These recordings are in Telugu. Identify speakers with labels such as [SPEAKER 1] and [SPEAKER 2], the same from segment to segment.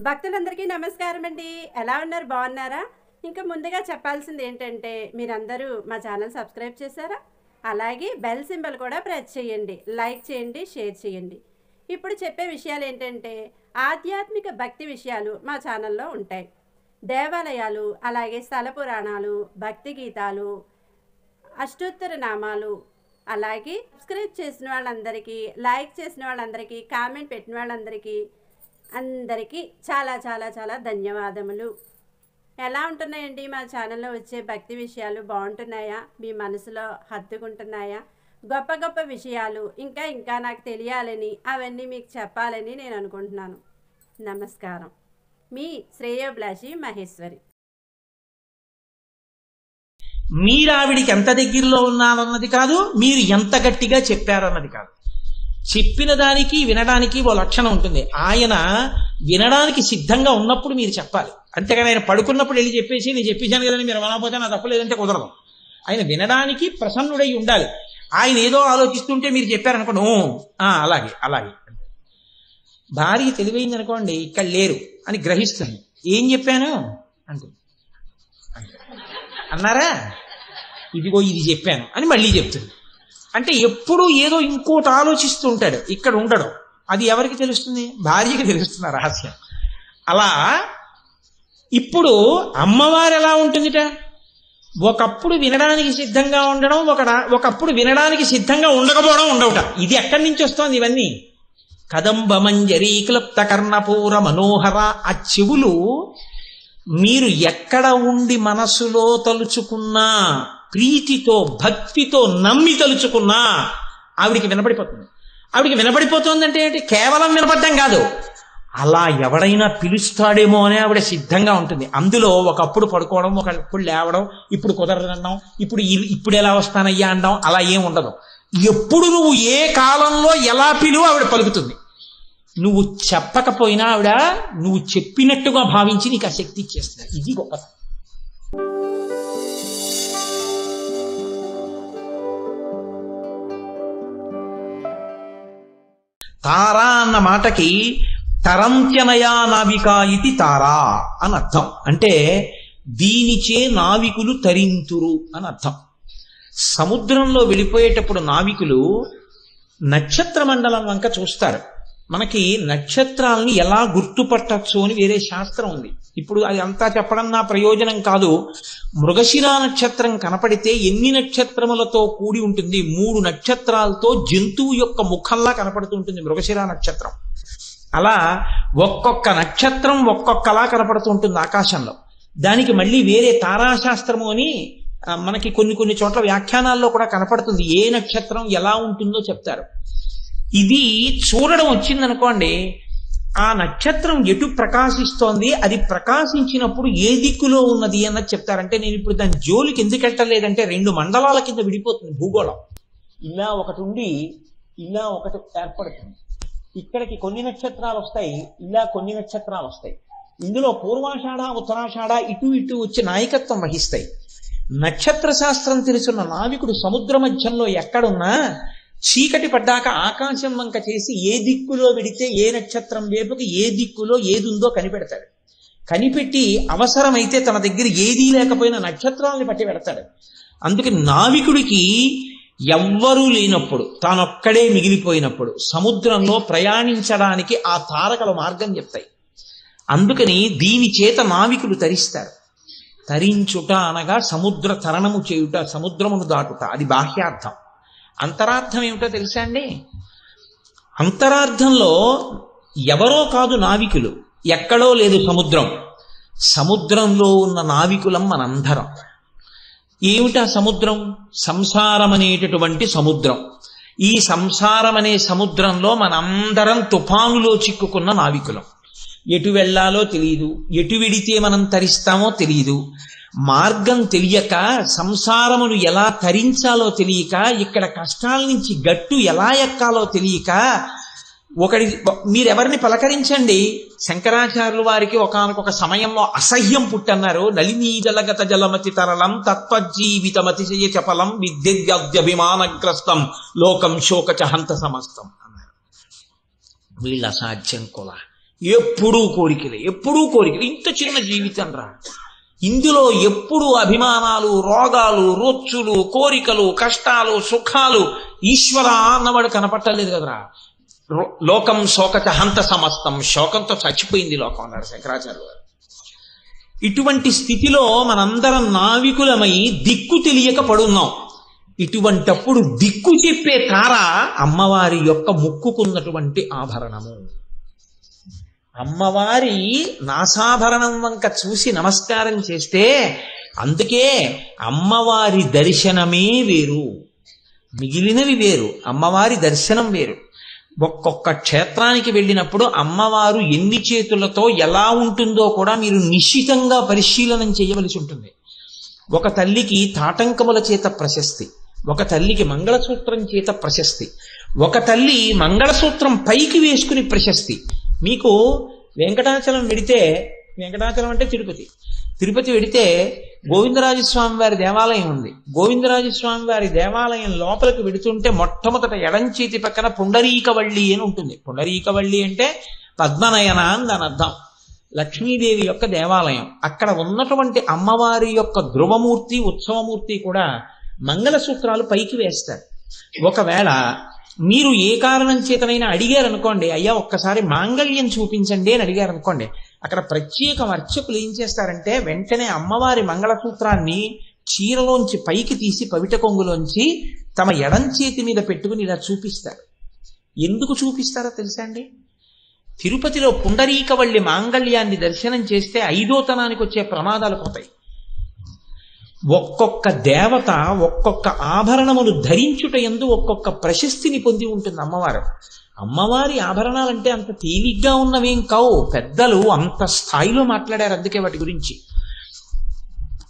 [SPEAKER 1] భక్తులందరికీ నమస్కారం అండి. ఎలా ఉన్నారు? బాగున్నారా? ఇంకా ముందుగా చెప్పాల్సింది ఏంటంటే మీరందరూ మా ఛానల్ సబ్స్క్రైబ్ చేశారా? అలాగే బెల్ సింబల్ కూడా ప్రెస్ చేయండి, లైక్ చేయండి, షేర్ చేయండి. ఇప్పుడు చెప్పే విషయాలు ఏంటంటే ఆధ్యాత్మిక భక్తి విషయాలు మా ఛానల్లో ఉంటాయి. దేవాలయాలు, అలాగే స్థల పురాణాలు, భక్తి గీతాలు, అష్టోత్తర నామాలు, అలాగే సబ్స్క్రైబ్ చేసిన వాళ్ళందరికీ, లైక్ చేసిన వాళ్ళందరికీ, కామెంట్ పెట్టిన వాళ్ళందరికీ అందరికీ చాలా చాలా చాలా ధన్యవాదములు. ఎలా ఉంటున్నాయండి మా ఛానల్లో వచ్చే భక్తి విషయాలు? బాగుంటున్నాయా? మీ మనసులో హత్తుకుంటున్నాయా? గొప్ప గొప్ప విషయాలు ఇంకా ఇంకా నాకు తెలియాలని, అవన్నీ మీకు చెప్పాలని నేను అనుకుంటున్నాను. నమస్కారం. మీ శ్రేయోభిలాషి మహేశ్వరి.
[SPEAKER 2] మీరు ఆవిడికి ఎంత దగ్గరలో ఉన్నారన్నది కాదు, మీరు ఎంత గట్టిగా చెప్పారన్నది కాదు. చెప్పిన దానికి వినడానికి ఓ లక్షణం ఉంటుంది. ఆయన వినడానికి సిద్ధంగా ఉన్నప్పుడు మీరు చెప్పాలి. అంతేగాని ఆయన పడుకున్నప్పుడు వెళ్ళి చెప్పేసి నేను చెప్పేశాను కదని మీరు వినకపోతే నా తప్పలేదంటే కుదరదు. ఆయన వినడానికి ప్రసన్నుడై ఉండాలి. ఆయన ఏదో ఆలోచిస్తుంటే మీరు చెప్పారనుకోండి, అలాగే అలాగే. భార్య తెలివైంది అనుకోండి, ఇక్కడ లేరు అని గ్రహిస్తుంది. ఏం చెప్పాను అంటుంది. అన్నారా? ఇదిగో ఇది చెప్పాను అని మళ్ళీ చెప్తుంది. అంటే ఎప్పుడు ఏదో ఇంకోటి ఆలోచిస్తూ ఉంటాడు, ఇక్కడ ఉండడం. అది ఎవరికి తెలుస్తుంది? భార్యకి తెలుస్తుంది ఆ రహస్యం. అలా ఇప్పుడు అమ్మవారు ఎలా ఉంటుందిట? ఒకప్పుడు వినడానికి సిద్ధంగా ఉండడం, ఒకప్పుడు వినడానికి సిద్ధంగా ఉండకపోవడం, ఉండవుట. ఇది ఎక్కడి నుంచి వస్తోంది? ఇవన్నీ కదంబ మంజరీ క్లుప్త కర్ణపూర మనోహర. ఆ చెవులు మీరు ఎక్కడ ఉండి మనసులో తలుచుకున్నా, ప్రీతితో భక్తితో నమ్మి తలుచుకున్నా ఆవిడికి వినపడిపోతుంది. ఆవిడికి వినపడిపోతుందంటే ఏంటి? కేవలం వినపడడం కాదు, అలా ఎవడైనా పిలుస్తాడేమో అని ఆవిడ సిద్ధంగా ఉంటుంది. అందులో ఒకప్పుడు పడుకోవడం, ఒకప్పుడు లేవడం, ఇప్పుడు కుదరదన్నాం, ఇప్పుడు ఎలా వస్తానయ్యా అనడం, అలా ఏం ఉండదు. ఎప్పుడు నువ్వు ఏ కాలంలో ఎలా పిలువు ఆవిడ పలుకుతుంది. నువ్వు చెప్పకపోయినా ఆవిడ నువ్వు చెప్పినట్టుగా భావించి నీకు ఆ శక్తి ఇచ్చేస్తుంది. ఇది గొప్పతనం. తారా అన్న మాటకి తరంత్యనయా నావికా ఇది తారా అని అర్థం. అంటే దీనిచే నావికులు తరింతురు అని అర్థం. సముద్రంలో వెళ్ళిపోయేటప్పుడు నావికులు నక్షత్ర మండలం వంక చూస్తారు. మనకి నక్షత్రాలని ఎలా గుర్తుపట్టచ్చు అని వేరే శాస్త్రం ఉంది. ఇప్పుడు అది అంతా చెప్పడం నా ప్రయోజనం కాదు. మృగశిరా నక్షత్రం కనపడితే ఎన్ని నక్షత్రములతో కూడి ఉంటుంది? 3 నక్షత్రాలతో జంతువు యొక్క ముఖంలా కనపడుతూ ఉంటుంది మృగశిరా నక్షత్రం. అలా ఒక్కొక్క నక్షత్రం ఒక్కొక్కలా కనపడుతూ ఉంటుంది ఆకాశంలో. దానికి మళ్ళీ వేరే తారాశాస్త్రము అని మనకి కొన్ని చోట్ల వ్యాఖ్యానాల్లో కూడా కనపడుతుంది. ఏ నక్షత్రం ఎలా ఉంటుందో చెప్తారు. ఇది చూడడం వచ్చిందనుకోండి, ఆ నక్షత్రం ఎటు ప్రకాశిస్తోంది, అది ప్రకాశించినప్పుడు ఏ దిక్కులో ఉన్నది అన్నది చెప్తారంటే, నేను ఇప్పుడు దాని జోలికి ఎందుకు వెళ్ళలేదంటే 2 మండలాల కింద విడిపోతుంది భూగోళం. ఇలా ఒకటి ఉండి ఇలా ఒకటి ఏర్పడుతుంది. ఇక్కడికి కొన్ని నక్షత్రాలు వస్తాయి, ఇలా కొన్ని నక్షత్రాలు వస్తాయి. ఇందులో పూర్వాషాఢ ఉత్తరాషాఢ ఇటు వచ్చి నాయకత్వం వహిస్తాయి. నక్షత్ర శాస్త్రం తెలుసున్న నావికుడు సముద్ర మధ్యంలో ఎక్కడున్నా చీకటి పడ్డాక ఆకాశం వంక చేసి ఏ దిక్కులో వెడితే ఏ నక్షత్రం వైపుకి ఏ దిక్కులో ఏది ఉందో కనిపెడతాడు. కనిపెట్టి అవసరమైతే తన దగ్గర ఏదీ లేకపోయినా నక్షత్రాలని పట్టి పెడతాడు. అందుకే నావికుడికి ఎవ్వరూ లేనప్పుడు, తానొక్కడే మిగిలిపోయినప్పుడు సముద్రంలో ప్రయాణించడానికి ఆ తారకల మార్గం చెప్తాయి. అందుకని దీని చేత నావికులు తరిస్తారు. తరించుట అనగా సముద్ర తరణము చేయుట, సముద్రమును దాటుట. అది బాహ్యార్థం. అంతరార్థం ఏమిటో తెలుసా అండి? అంతరార్థంలో ఎవరో కాదు నావికులు, ఎక్కడో లేదు సముద్రం. సముద్రంలో ఉన్న నావికులం మనందరం. ఏమిటా సముద్రం? సంసారం అనేటటువంటి సముద్రం. ఈ సంసారం అనే సముద్రంలో మనందరం తుఫానులో చిక్కుకున్న నావికులం. ఎటు వెళ్ళాలో తెలియదు, ఎటు వెడితే మనం తరిస్తామో తెలియదు. మార్గం తెలియక, సంసారమును ఎలా తరించాలో తెలియక, ఇక్కడ కష్టాల నుంచి గట్టు ఎలా ఎక్కాలో తెలియక, మీరెవరిని పలకరించండి, శంకరాచార్యుల వారికి ఒకానొక సమయంలో అసహ్యం పుట్టన్నారు. నళినీజలగత జలమతి తరళం తత్వజీవితమతిశయ చపలం విద్యుద్యభిమానగ్రస్తం లోకం శోకచ హంత సమస్తం అన్నారు. వీళ్ళ అసాధ్యం కుల ఎప్పుడూ కోరికలే, ఎప్పుడూ కోరికలు. ఇంత చిన్న జీవితం రా, ఇందులో ఎప్పుడు అభిమానాలు, రోగాలు, రొచ్చులు, కోరికలు, కష్టాలు, సుఖాలు. ఈశ్వర అన్నవాడు కనపట్టలేదు కదరా. లోకం శోకచ హంత సమస్తం, శోకంతో చచ్చిపోయింది లోకం అన్నాడు శంకరాచార్య గారు. ఇటువంటి స్థితిలో మనందరం నావికులమై దిక్కు తెలియక పడున్నాం. ఇటువంటప్పుడు దిక్కు చెప్పే తార అమ్మవారి యొక్క ముక్కుకున్నటువంటి ఆభరణము. అమ్మవారి నాసాభరణం వంక చూసి నమస్కారం చేస్తే, అందుకే అమ్మవారి దర్శనమే వేరు, మిగిలినవి వేరు, అమ్మవారి దర్శనం వేరు. ఒక్కొక్క క్షేత్రానికి వెళ్ళినప్పుడు అమ్మవారు ఎన్ని చేతులతో ఎలా ఉంటుందో కూడా మీరు నిశ్చితంగా పరిశీలనం చేయవలసి ఉంటుంది. ఒక తల్లికి తాటంకముల చేత ప్రశస్తి, ఒక తల్లికి మంగళసూత్రం చేత ప్రశస్తి, ఒక తల్లి మంగళసూత్రం పైకి వేసుకుని ప్రశస్తి. మీకు వెంకటాచలం వెడితే, వెంకటాచలం అంటే తిరుపతి, తిరుపతి వెడితే గోవిందరాజస్వామి వారి దేవాలయం ఉంది. గోవిందరాజస్వామి వారి దేవాలయం లోపలికి వెడుతుంటే మొట్టమొదట ఎడంచేతి పక్కన పుండరీకవళ్ళి అని ఉంటుంది. పుండరీకవళ్ళి అంటే పద్మనయన అని దాని అర్థం. లక్ష్మీదేవి యొక్క దేవాలయం. అక్కడ ఉన్నటువంటి అమ్మవారి యొక్క ధ్రువమూర్తి, ఉత్సవమూర్తి కూడా మంగళసూత్రాలు పైకి వేస్తారు. ఒకవేళ మీరు ఏ కారణం చేతనైనా అడిగారు అనుకోండి, అయ్యా ఒక్కసారి మాంగళ్యం చూపించండి అని అడిగారు అనుకోండి, అక్కడ ప్రత్యేక అర్చకులు ఏం చేస్తారంటే వెంటనే అమ్మవారి మంగళసూత్రాన్ని చీరలోంచి పైకి తీసి పవిట కొంగులోంచి తమ ఎడం చేతి మీద పెట్టుకుని ఇలా చూపిస్తారు. ఎందుకు చూపిస్తారో తెలుసా అండి? తిరుపతిలో పుండరీకవళ్ళి మాంగళ్యాన్ని దర్శనం చేస్తే 5వ తనానికి వచ్చే ప్రమాదాలు పోతాయి. ఒక్కొక్క దేవత ఒక్కొక్క ఆభరణములు ధరించుట యందు ఒక్కొక్క ప్రశస్తిని పొంది ఉంటుంది అమ్మవారు. అమ్మవారి ఆభరణాలంటే అంత తేలిగ్గా ఉన్నవేం కావు, పెద్దలు అంత స్థాయిలో మాట్లాడారు అందుకే వాటి గురించి.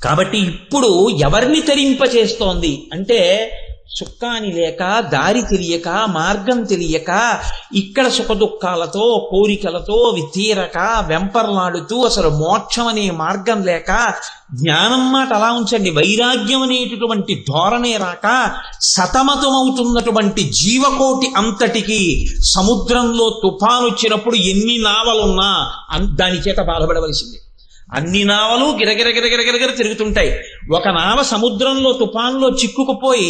[SPEAKER 2] కాబట్టి ఇప్పుడు ఎవరిని తరింపచేస్తోంది అంటే, సుఖాని లేక, దారి తెలియక, మార్గం తెలియక, ఇక్కడ సుఖదుఖాలతో, కోరికలతో తీరక వెంపర్లాడుతూ అసలు మోక్షం అనే మార్గం లేక, జ్ఞానం మాట అలా ఉంచండి, వైరాగ్యం అనేటటువంటి ధోరణే రాక సతమతమవుతున్నటువంటి జీవకోటి అంతటికి సముద్రంలో తుఫాను వచ్చినప్పుడు ఎన్ని నావలున్నా దాని చేత బాధపడవలసింది. అన్ని నావలు గిరగిర గిరగిరగిరగిర తిరుగుతుంటాయి. ఒక నావ సముద్రంలో తుఫాన్లో చిక్కుకుపోయి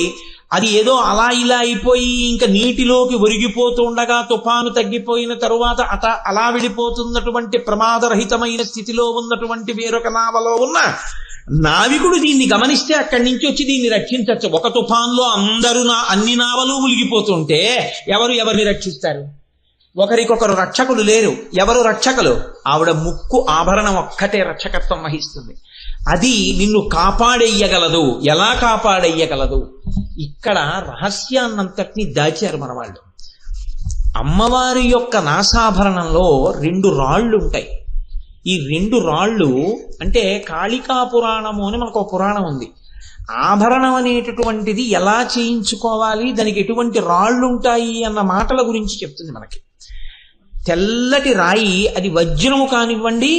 [SPEAKER 2] అది ఏదో అలా ఇలా అయిపోయి ఇంకా నీటిలోకి ఒరిగిపోతుండగా తుఫాను తగ్గిపోయిన తరువాత అలా వెళ్ళిపోతున్నటువంటి ప్రమాదరహితమైన స్థితిలో ఉన్నటువంటి వేరొక నావలో ఉన్న నావికుడు దీన్ని గమనిస్తే అక్కడి నుంచి వచ్చి దీన్ని రక్షించవచ్చు. ఒక తుఫాన్లో అన్ని నావలు మునిగిపోతుంటే ఎవరిని రక్షిస్తారు? ఒకరికొకరు రక్షకులు లేరు. ఎవరు రక్షకులు? ఆవిడ ముక్కు ఆభరణం ఒక్కటే రక్షకత్వం వహిస్తుంది. అది నిన్ను కాపాడేయగలదు. ఎలా కాపాడేయగలదు? ఇక్కడ రహస్యాన్నంతటినీ దాచారు మన వాళ్ళు. అమ్మవారి యొక్క నాసాభరణంలో 2 రాళ్ళు ఉంటాయి. ఈ 2 రాళ్ళు అంటే కాళికా పురాణము అని మనకు ఒక పురాణం ఉంది. ఆభరణం అనేటటువంటిది ఎలా చేయించుకోవాలి, దానికి ఎటువంటి రాళ్ళు ఉంటాయి అన్న మాటల గురించి చెప్తుంది మనకి. తెల్లటి రాయి, అది వజ్రము కానివ్వండి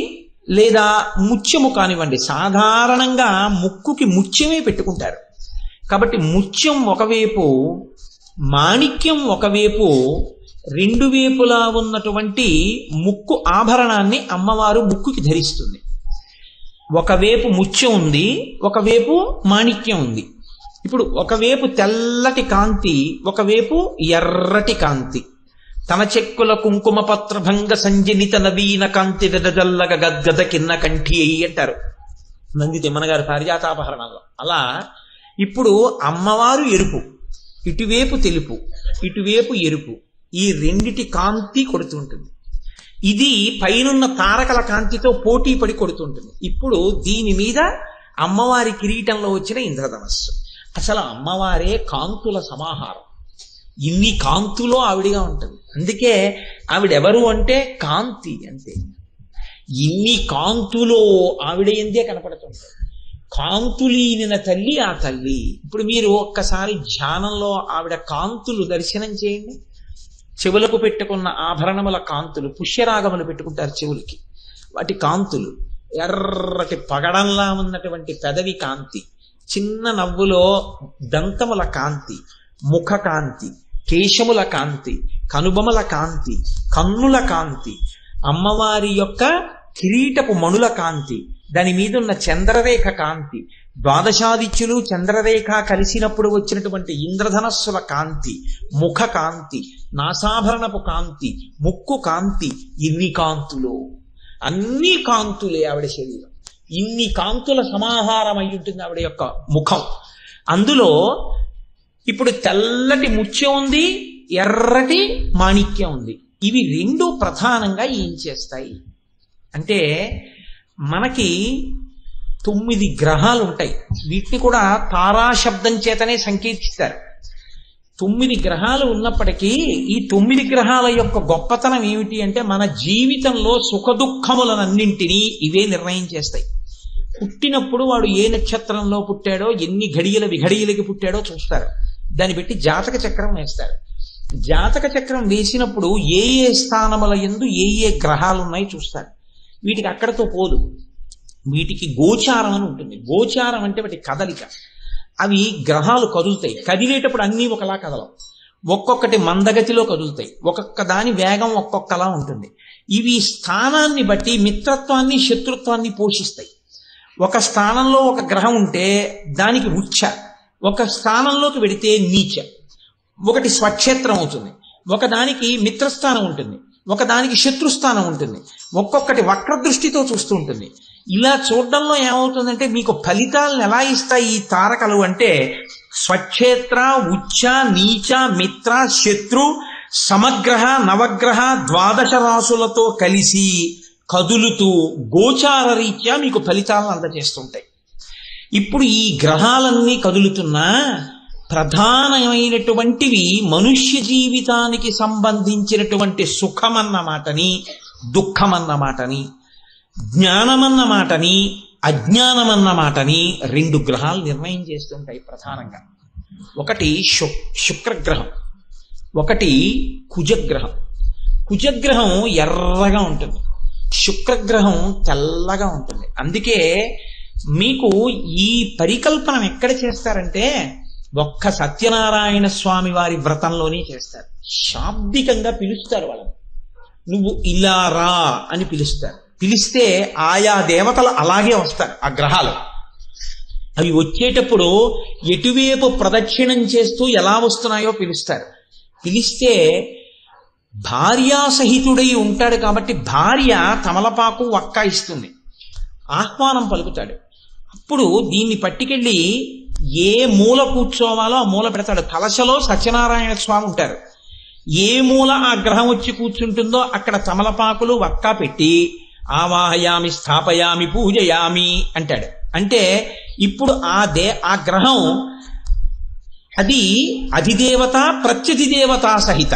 [SPEAKER 2] లేదా ముత్యము కానివ్వండి, సాధారణంగా ముక్కుకి ముత్యమే పెట్టుకుంటారు. కాబట్టి ముత్యం ఒకవైపు, మాణిక్యం ఒకవైపు, 2 వైపులా ఉన్నటువంటి ముక్కు ఆభరణాన్ని అమ్మవారు ముక్కుకి ధరిస్తుంది. ఒకవైపు ముత్యం ఉంది, ఒకవైపు మాణిక్యం ఉంది. ఇప్పుడు ఒకవైపు తెల్లటి కాంతి, ఒకవైపు ఎర్రటి కాంతి. తన చెక్కుల కుంకుమ పత్రభంగ సంజనిత నవీన కాంతి వెదజల్లగ గద్గద కిన్న కంఠి అయ్యి అంటారు నంది తిమ్మన గారు పారిజాతాపహరణంలో. అలా ఇప్పుడు అమ్మవారు ఎరుపు, ఇటువైపు తెలుపు, ఇటువైపు ఎరుపు, ఈ రెండిటి కాంతి కొడుతుంటుంది. ఇది పైనున్న తారకల కాంతితో పోటీ పడి కొడుతుంటుంది. ఇప్పుడు దీని మీద అమ్మవారి కిరీటంలో వచ్చిన ఇంద్రధనస్సు. అసలు అమ్మవారే కాంతుల సమాహారం. ఇన్ని కాంతులో ఆవిడిగా ఉంటుంది. అందుకే ఆవిడెవరు అంటే కాంతి అంతే. ఇన్ని కాంతులో ఆవిడ ఎందే కనపడుతుంది. కాంతులీనిన తల్లి ఆ తల్లి. ఇప్పుడు మీరు ఒక్కసారి ధ్యానంలో ఆవిడ కాంతులు దర్శనం చేయండి. చెవులకు పెట్టుకున్న ఆభరణముల కాంతులు, పుష్యరాగములు పెట్టుకుంటారు చెవులకి, వాటి కాంతులు, ఎర్రటి పగడంలా ఉన్నటువంటి పెదవి కాంతి, చిన్న నవ్వులో దంతముల కాంతి, ముఖ కాంతి, కేశముల కాంతి, కనుబొమల కాంతి, కన్నుల కాంతి, అమ్మవారి యొక్క కిరీటపు మణుల కాంతి, దాని మీద ఉన్న చంద్రరేఖ కాంతి, ద్వాదశాదిత్యులు చంద్రరేఖ కలిసినప్పుడు వచ్చినటువంటి ఇంద్రధనస్సుల కాంతి, ముఖ కాంతి, నాసాభరణపు కాంతి, ముక్కు కాంతి, ఇన్ని కాంతులు, అన్ని కాంతులే ఆవిడ శరీరం. ఇన్ని కాంతుల సమాహారం అయి ఉంటుంది ఆవిడ యొక్క ముఖం. అందులో ఇప్పుడు తెల్లటి ముత్యం ఉంది, ఎర్రటి మాణిక్యం ఉంది. ఇవి రెండు ప్రధానంగా ఏం చేస్తాయి అంటే, మనకి 9 గ్రహాలు ఉంటాయి. వీటిని కూడా తారాశబ్దం చేతనే సంకేతిస్తారు. 9 గ్రహాలు ఉన్నప్పటికీ ఈ 9 గ్రహాల యొక్క గొప్పతనం ఏమిటి అంటే, మన జీవితంలో సుఖదుఖములనన్నింటినీ ఇవే నిర్ణయం చేస్తాయి. పుట్టినప్పుడు వాడు ఏ నక్షత్రంలో పుట్టాడో, ఎన్ని ఘడియల విఘడియలకి పుట్టాడో చూస్తారు. దాన్ని బట్టి జాతక చక్రం వేస్తారు. జాతక చక్రం వేసినప్పుడు ఏ ఏ స్థానముల యందు ఏ ఏ గ్రహాలు ఉన్నాయి చూస్తారు. వీటికి అక్కడతో పోదు, వీటికి గోచారం అని ఉంటుంది. గోచారం అంటే వాటి కదలిక. అవి గ్రహాలు కదులుతాయి. కదిలేటప్పుడు అన్నీ ఒకలా కదలవు, ఒక్కొక్కటి మందగతిలో కదులుతాయి. ఒక్కొక్క దాని వేగం ఒక్కొక్కలా ఉంటుంది. ఇవి స్థానాన్ని బట్టి మిత్రత్వాన్ని శత్రుత్వాన్ని పోషిస్తాయి. ఒక స్థానంలో ఒక గ్రహం ఉంటే దానికి ఉచ్చ, ఒక స్థానంలోకి వెడితే నీచ. ఒకటి స్వక్షేత్రం అవుతుంది, ఒకదానికి మిత్రస్థానం ఉంటుంది, ఒకదానికి శత్రుస్థానం ఉంటుంది. ఒక్కొక్కటి వక్రదృష్టితో చూస్తూ ఉంటుంది. ఇలా చూడడంలో ఏమవుతుందంటే, మీకు ఫలితాలను ఎలా ఇస్తాయి ఈ తారకలు అంటే, స్వక్షేత్ర, ఉచ్చ, నీచ, మిత్ర, శత్రు, సమగ్రహ, నవగ్రహ, 12 రాసులతో కలిసి కదులుతూ గోచార రీత్యా మీకు ఫలితాలను అందజేస్తుంటాయి. ఇప్పుడు ఈ గ్రహాలన్నీ కదులుతున్నా ప్రధానమైనటువంటివి మనుష్య జీవితానికి సంబంధించినటువంటి సుఖమన్న మాటని, దుఃఖమన్న మాటని, జ్ఞానమన్న మాటని, అజ్ఞానమన్న మాటని 2 గ్రహాలు నిర్ణయం చేస్తుంటాయి ప్రధానంగా. ఒకటి శుక్రగ్రహం, ఒకటి కుజగ్రహం. కుజగ్రహం ఎర్రగా ఉంటుంది, శుక్రగ్రహం తెల్లగా ఉంటుంది. అందుకే మీకు ఈ పరికల్పన ఎక్కడ చేస్తారంటే, ఒక్క సత్యనారాయణ స్వామి వారి వ్రతంలోనే చేస్తారు. శాబ్దికంగా పిలుస్తారు వాళ్ళని. నువ్వు ఇలా రా అని పిలుస్తారు. పిలిస్తే ఆయా దేవతలు అలాగే వస్తారు. ఆ గ్రహాలు అవి వచ్చేటప్పుడు ఎటువైపు ప్రదక్షిణం చేస్తూ ఎలా వస్తున్నాయో పిలుస్తారు. పిలిస్తే భార్యాసహితుడై ఉంటాడు కాబట్టి భార్య తమలపాకు వక్క ఇస్తుంది, ఆహ్వానం పలుకుతాడు. అప్పుడు దీన్ని పట్టుకెళ్ళి ఏ మూల కూర్చోవాలో ఆ మూల పెడతాడు. కలశలో సత్యనారాయణ స్వామి ఉంటారు. ఏ మూల ఆ గ్రహం వచ్చి కూర్చుంటుందో అక్కడ తమలపాకులు వక్క పెట్టి ఆవాహయామి, స్థాపయామి, పూజయామి అంటాడు. అంటే ఇప్పుడు ఆ గ్రహం అది అధిదేవత ప్రత్యధిదేవత సహిత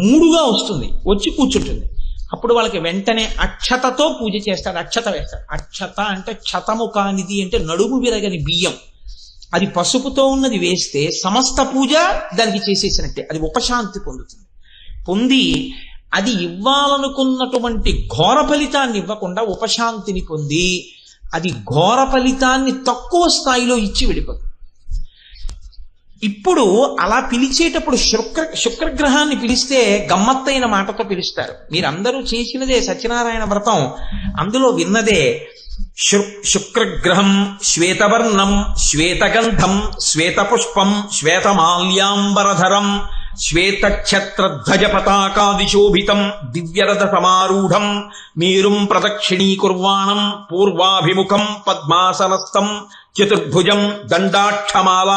[SPEAKER 2] 3గా వస్తుంది, వచ్చి కూర్చుంటుంది. అప్పుడు వాళ్ళకి వెంటనే అక్షతతో పూజ చేస్తాడు, అక్షత వేస్తాడు. అక్షత అంటే క్షతము కానిది, అంటే నడుము విరగని బియ్యం. అది పసుపుతో ఉన్నది వేస్తే సమస్త పూజ దానికి చేసేసినట్టే. అది ఉపశాంతి పొందుతుంది. పొంది అది ఇవ్వాలనుకున్నటువంటి ఘోర ఫలితాన్ని ఇవ్వకుండా ఉపశాంతిని పొంది అది ఘోర ఫలితాన్ని తక్కువ స్థాయిలో ఇచ్చి వెళ్ళిపోతుంది. ఇప్పుడు అలా పిలిచేటప్పుడు శుక్రగ్రహాన్ని పిలిస్తే గమ్మత్తైన మాటతో పిలుస్తారు. మీరందరూ చేసినదే సత్యనారాయణ వ్రతం, అందులో విన్నదే. శుక్రగ్రహం శ్వేతవర్ణం శ్వేతగంధం శ్వేతపుష్పం శ్వేతమాల్యాంబరధరం శ్వేతఛత్రధ్వజ పతాకాదిశోభితం దివ్యరథ సమారూఢం మేరుం ప్రదక్షిణీకుర్వాణం పూర్వాభిముఖం పద్మాసనస్థం చతుర్భుజం దండాక్షమాల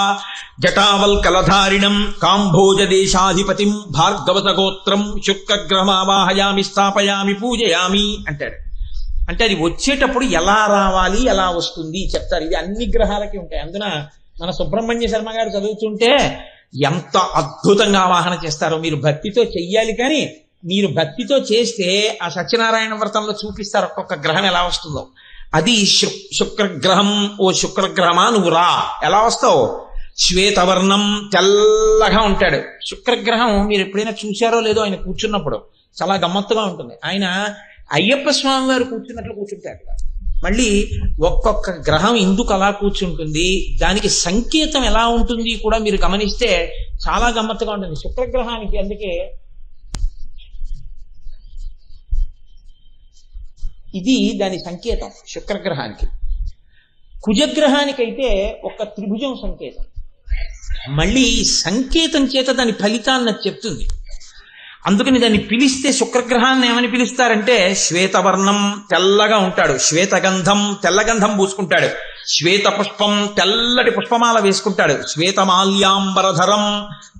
[SPEAKER 2] జటావల్కలధారిణం కాంభోజదేశాధిపతిం భార్గవతగోత్రం శుక్రగ్రహమావాహయామి, స్థాపయామి, పూజయామి అంటాడు. అంటే అది వచ్చేటప్పుడు ఎలా రావాలి, ఎలా వస్తుంది చెప్తారు. ఇది అన్ని గ్రహాలకి ఉంటాయి. అందున మన సుబ్రహ్మణ్య శర్మ గారు చదువుతుంటే ఎంత అద్భుతంగా ఆవాహన చేస్తారో. మీరు భక్తితో చెయ్యాలి, కానీ మీరు భక్తితో చేస్తే ఆ సత్యనారాయణ వ్రతంలో చూపిస్తారు ఒక్కొక్క గ్రహం ఎలా వస్తుందో. అది శుక్రగ్రహం. ఓ శుక్రగ్రహమా నువ్వు రా. ఎలా వస్తావు? శ్వేతవర్ణం, తెల్లగా ఉంటాడు. శుక్రగ్రహం మీరు ఎప్పుడైనా చూశారో లేదో, ఆయన కూర్చున్నప్పుడు చాలా గమ్మత్తుగా ఉంటుంది. ఆయన అయ్యప్ప స్వామి వారు కూర్చున్నట్లు కూర్చుంటారు. మళ్ళీ ఒక్కొక్క గ్రహం ఎందుకు అలా కూర్చుంటుంది, దానికి సంకేతం ఎలా ఉంటుంది కూడా మీరు గమనిస్తే చాలా గమ్మత్తుగా ఉంటుంది. శుక్రగ్రహానికి అందుకే ఇది దాని సంకేతం శుక్రగ్రహానికి. కుజగ్రహానికైతే ఒక త్రిభుజం సంకేతం. మళ్ళీ సంకేతం చేత దాని ఫలితాన్ని చెప్తుంది. అందుకని దాన్ని పిలిస్తే శుక్రగ్రహాన్ని ఏమని పిలుస్తారంటే శ్వేతవర్ణం, తెల్లగా ఉంటాడు. శ్వేతగంధం, తెల్లగంధం పూసుకుంటాడు. శ్వేత పుష్పం, తెల్లటి పుష్పమాల వేసుకుంటాడు. శ్వేతమాల్యాంబరధరం,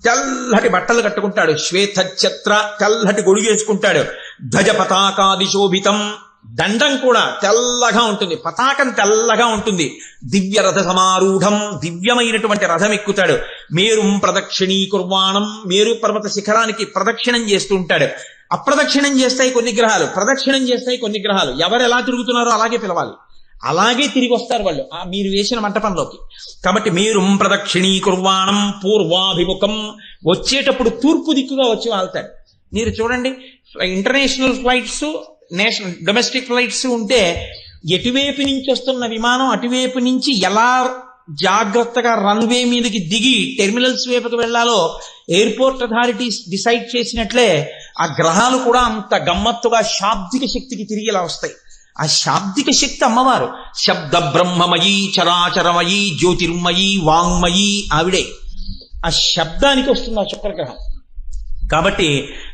[SPEAKER 2] తెల్లటి బట్టలు కట్టుకుంటాడు. శ్వేతఛత్ర, తెల్లటి గొడుగు వేసుకుంటాడు. ధ్వజ పతాకాది శోభితం, దండం కూడా తెల్లగా ఉంటుంది, పతాకం తెల్లగా ఉంటుంది. దివ్య రథ సమారూఢం, దివ్యమైనటువంటి రథం ఎక్కుతాడు. మేరుం ప్రదక్షిణీకుర్వాణం, మేరు పర్వత శిఖరానికి ప్రదక్షిణం చేస్తూ ఉంటాడు. అప్రదక్షిణం చేస్తాయి కొన్ని గ్రహాలు, ప్రదక్షిణం చేస్తాయి కొన్ని గ్రహాలు. ఎవరు ఎలా తిరుగుతున్నారో అలాగే పిలవాలి, అలాగే తిరిగి వస్తారు వాళ్ళు మీరు వేసిన మంటపంలోకి. కాబట్టి మేరుం ప్రదక్షిణీకుర్వాణం పూర్వాభిముఖం, వచ్చేటప్పుడు తూర్పు దిక్కుగా వచ్చి వాళ్తాడు. మీరు చూడండి, international flights, national domestic flights ఉంటే ఎటువైపు నుంచి వస్తున్న విమానం అటువైపు నుంచి ఎలా జాగ్రత్తగా రన్వే మీదకి దిగి టెర్మినల్స్ వైపుకి వెళ్లాలో ఎయిర్పోర్ట్ అథారిటీస్ డిసైడ్ చేసినట్లే ఆ గ్రహాలు కూడా అంత గమ్మత్తుగా శాబ్దిక శక్తికి తిరిగి ఇలా వస్తాయి. ఆ శాబ్దిక శక్తి అమ్మవారు శబ్ద బ్రహ్మమయీ, చరాచరమయీ, జ్యోతిర్మయీ, వాంగ్మయీ ఆవిడే. ఆ శబ్దానికి వస్తుంది ఆ శుక్రగ్రహం. కాబట్టి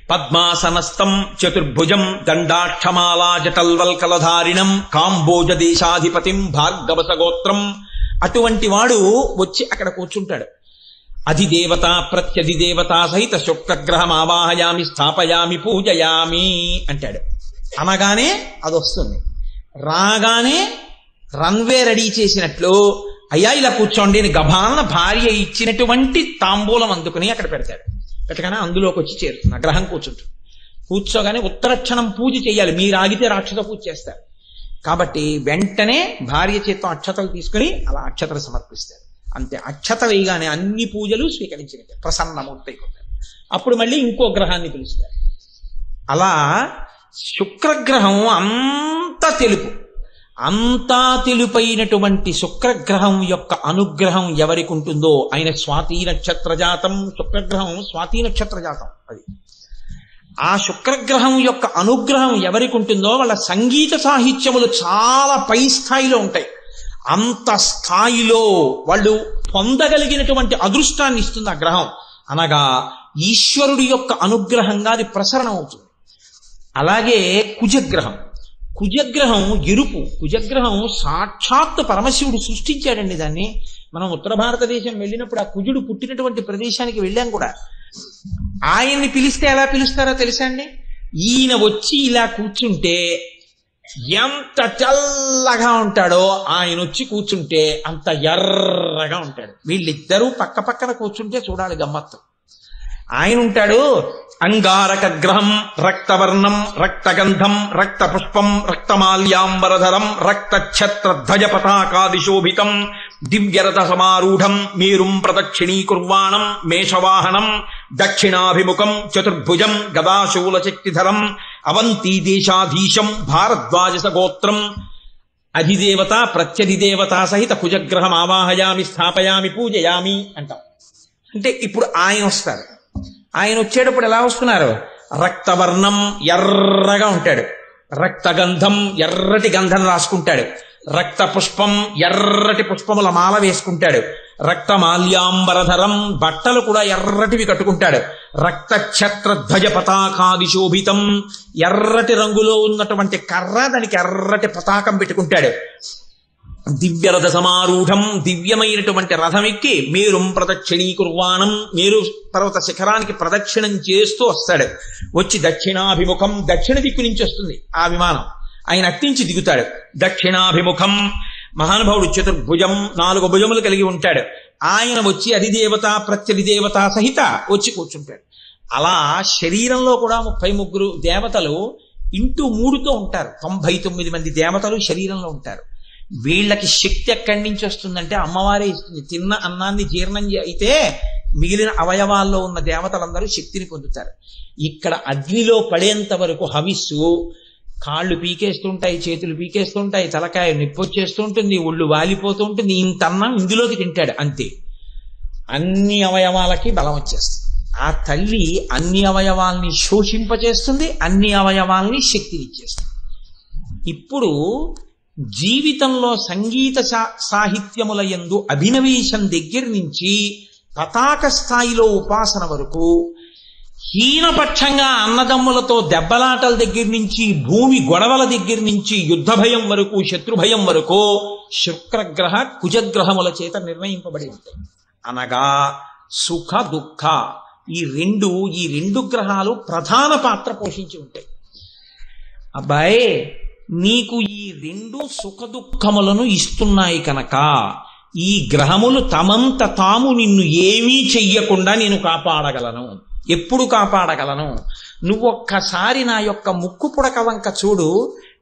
[SPEAKER 2] పద్మాసనస్థం చతుర్భుజం దండాక్షమాలా జటల్వల్కలధారిణం కాంబోజ దేశాధిపతిం భార్గవస గోత్రం, అటువంటి వాడు వచ్చి అక్కడ కూర్చుంటాడు. అధిదేవత ప్రత్యధిదేవత సహిత శుక్రగ్రహం ఆవాహయామి స్థాపయామి పూజయామి అంటాడు. అనగానే అది వస్తుంది. రాగానే రన్వే రెడీ చేసినట్లు అయ్యా ఇలా కూర్చోండి అని గభాలన భార్య ఇచ్చినటువంటి తాంబూలం అందుకుని అక్కడ పెడతాడు. పెట్టగానే అందులోకి వచ్చి చేరుతుంది. ఆ గ్రహం కూర్చుంటుంది. కూర్చోగానే ఉత్తరక్షణం పూజ చేయాలి. మీరు ఆగితే రాక్షస పూజ చేస్తారు. కాబట్టి వెంటనే భార్య చేత్తో అక్షతలు తీసుకుని అలా అక్షతలు సమర్పిస్తారు. అంతే, అక్షత వేయగానే అన్ని పూజలు స్వీకరించినట్టే, ప్రసన్నమూర్తి అయిపోతారు. అప్పుడు మళ్ళీ ఇంకో గ్రహాన్ని పిలుస్తారు. అలా శుక్రగ్రహం అంతా తెలుపు. అంతా తెలుపైనటువంటి శుక్రగ్రహం యొక్క అనుగ్రహం ఎవరికి ఉంటుందో ఆయన స్వాతి నక్షత్ర జాతం. శుక్రగ్రహం స్వాతి నక్షత్ర జాతం. అది ఆ శుక్రగ్రహం యొక్క అనుగ్రహం ఎవరికి ఉంటుందో వాళ్ళ సంగీత సాహిత్యములు చాలా పై స్థాయిలో ఉంటాయి. అంత స్థాయిలో వాళ్ళు పొందగలిగినటువంటి అదృష్టాన్ని ఇస్తుంది ఆ గ్రహం. అనగా ఈశ్వరుడి యొక్క అనుగ్రహంగా అది ప్రసరణ అవుతుంది. అలాగే కుజగ్రహం. కుజగ్రహం ఎరుపు. కుజగ్రహం సాక్షాత్ పరమశివుడు సృష్టించాడండి దాన్ని. మనం ఉత్తర భారతదేశం వెళ్ళినప్పుడు ఆ కుజుడు పుట్టినటువంటి ప్రదేశానికి వెళ్ళాం కూడా. ఆయన్ని పిలిస్తే ఎలా పిలుస్తారో తెలుసా అండి? ఈయన వచ్చి ఇలా కూర్చుంటే ఎంత తెల్లగా ఉంటాడో, ఆయన వచ్చి కూర్చుంటే అంత ఎర్రగా ఉంటాడు. వీళ్ళిద్దరూ పక్క పక్కన కూర్చుంటే చూడాలి గమ్మత్తు. ఆయన ఉంటాడు అంగారక గ్రహం రక్తవర్ణం రక్తగంధం రక్తపుష్పం రక్తమాల్యాంబరధరం రక్తఛత్ర ధ్వజ పతాకాదిశోభితం దివ్యరథ సమారూఢం మేరుం ప్రదక్షిణీకుర్వాణం మేషవాహనం దక్షిణాభిముఖం చతుర్భుజం గదాశూలశక్తిధరం అవంతీ దేశాధీశం భారద్వాజస గోత్రం అధిదేవత ప్రత్యధిదేవత సహిత కుజగ్రహం ఆవాహయామి స్థాపయామి పూజయామి అంటాం. అంటే ఇప్పుడు ఆయన వస్తారు. ఆయన వచ్చేటప్పుడు ఎలా వస్తున్నారు? రక్తవర్ణం ఎర్రగా ఉంటాడు. రక్తగంధం ఎర్రటి గంధం రాసుకుంటాడు. రక్త పుష్పం ఎర్రటి పుష్పముల మాల వేసుకుంటాడు. రక్తమాల్యాంబరధరం బట్టలు కూడా ఎర్రటివి కట్టుకుంటాడు. రక్తఛత్ర ధ్వజ పతాకాదిశోభితం ఎర్రటి రంగులో ఉన్నటువంటి కర్ర, దానికి ఎర్రటి పతాకం పెట్టుకుంటాడు. దివ్యరథ సమారూఢం దివ్యమైనటువంటి రథం ఎక్కి మేరుం ప్రదక్షిణీకుర్వాణం మేరు పర్వత శిఖరానికి ప్రదక్షిణం చేస్తూ వస్తాడు. వచ్చి దక్షిణాభిముఖం దక్షిణ దిక్కు నుంచి వస్తుంది ఆ విమానం. ఆయన అట్టించి దిగుతాడు. దక్షిణాభిముఖం మహానుభావుడు చతుర్భుజం 4 భుజములు కలిగి ఉంటాడు. ఆయన వచ్చి అధిదేవత ప్రత్యధిదేవత సహిత వచ్చి కూర్చుంటాడు. అలా శరీరంలో కూడా 33 దేవతలు ఇంటూ 3తో ఉంటారు. 99 మంది దేవతలు శరీరంలో ఉంటారు. వీళ్ళకి శక్తి ఎక్కడి నుంచి వస్తుందంటే అమ్మవారే ఇస్తుంది. తిన్న అన్నాన్ని జీర్ణం అయితే మిగిలిన అవయవాల్లో ఉన్న దేవతలందరూ శక్తిని పొందుతారు. ఇక్కడ అగ్నిలో పడేంత వరకు హవిస్సు, కాళ్ళు పీకేస్తుంటాయి, చేతులు పీకేస్తుంటాయి, తలకాయ నొప్పి వచ్చేస్తూ ఉంటుంది, ఒళ్ళు వాలిపోతూ ఉంటుంది. ఇంత అన్నం ఇందులోకి తింటాడు అంతే. అన్ని అవయవాలకి బలం వచ్చేస్తుంది. ఆ తల్లి అన్ని అవయవాల్ని శోషింపచేస్తుంది, అన్ని అవయవాల్ని శక్తినిచ్చేస్తుంది. ఇప్పుడు జీవితంలో సంగీత సాహిత్యముల యందు అభినవేశం దగ్గర నుంచి పతాక స్థాయిలో ఉపాసన వరకు, హీనపక్షంగా అన్నదమ్ములతో దెబ్బలాటల దగ్గర నుంచి, భూమి గొడవల దగ్గర నుంచి, యుద్ధ భయం వరకు, శత్రుభయం వరకు శుక్రగ్రహ కుజగ్రహముల చేత నిర్ణయింపబడి ఉంటాయి. అనగా సుఖ దుఃఖ ఈ రెండు గ్రహాలు ప్రధాన పాత్ర పోషించి ఉంటాయి. అబ్బాయి, నీకు ఈ రెండు సుఖ దుఃఖములను ఇస్తున్నాయి కనుక ఈ గ్రహములు తమంత తాము నిన్ను ఏమీ చెయ్యకుండా నేను కాపాడగలను. ఎప్పుడు కాపాడగలను? నువ్వొక్కసారి నా యొక్క ముక్కు పుడక వంక చూడు.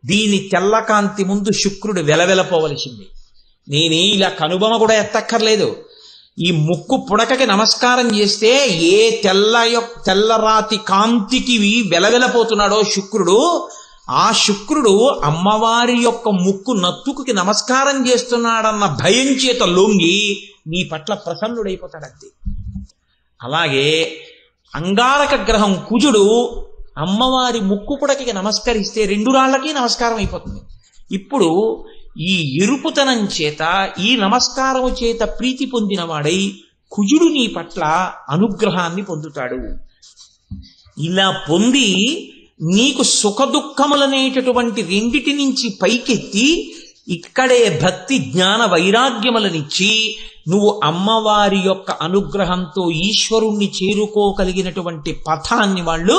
[SPEAKER 2] దీని తెల్లకాంతి ముందు శుక్రుడు వెలవెలపోవలసింది. నేనే ఇలా కనుబొమ కూడా ఎత్తక్కర్లేదు. ఈ ముక్కు పుడకకి నమస్కారం చేస్తే ఏ తెల్లరాతి కాంతికి వెలవెలపోతున్నాడో శుక్రుడు, ఆ శుక్రుడు అమ్మవారి యొక్క ముక్కు నత్తుకుకి నమస్కారం చేస్తున్నాడన్న భయం చేత లొంగి నీ పట్ల ప్రసన్నుడైపోతాడంతే. అలాగే అంగారక గ్రహం కుజుడు అమ్మవారి ముక్కు పుడకకి నమస్కరిస్తే రెండు రాళ్లకి నమస్కారం అయిపోతుంది. ఇప్పుడు ఈ ఎరుపుతనం చేత, ఈ నమస్కారము చేత ప్రీతి పొందిన వాడై కుజుడు నీ పట్ల అనుగ్రహాన్ని పొందుతాడు. ఇలా పొంది నీకు సుఖ దుఃఖములనేటటువంటి రెండిటి నుంచి పైకెత్తి ఇక్కడే భక్తి జ్ఞాన వైరాగ్యములనిచ్చి నువ్వు అమ్మవారి యొక్క అనుగ్రహంతో ఈశ్వరుణ్ణి చేరుకోగలిగినటువంటి పథాన్ని వాళ్ళు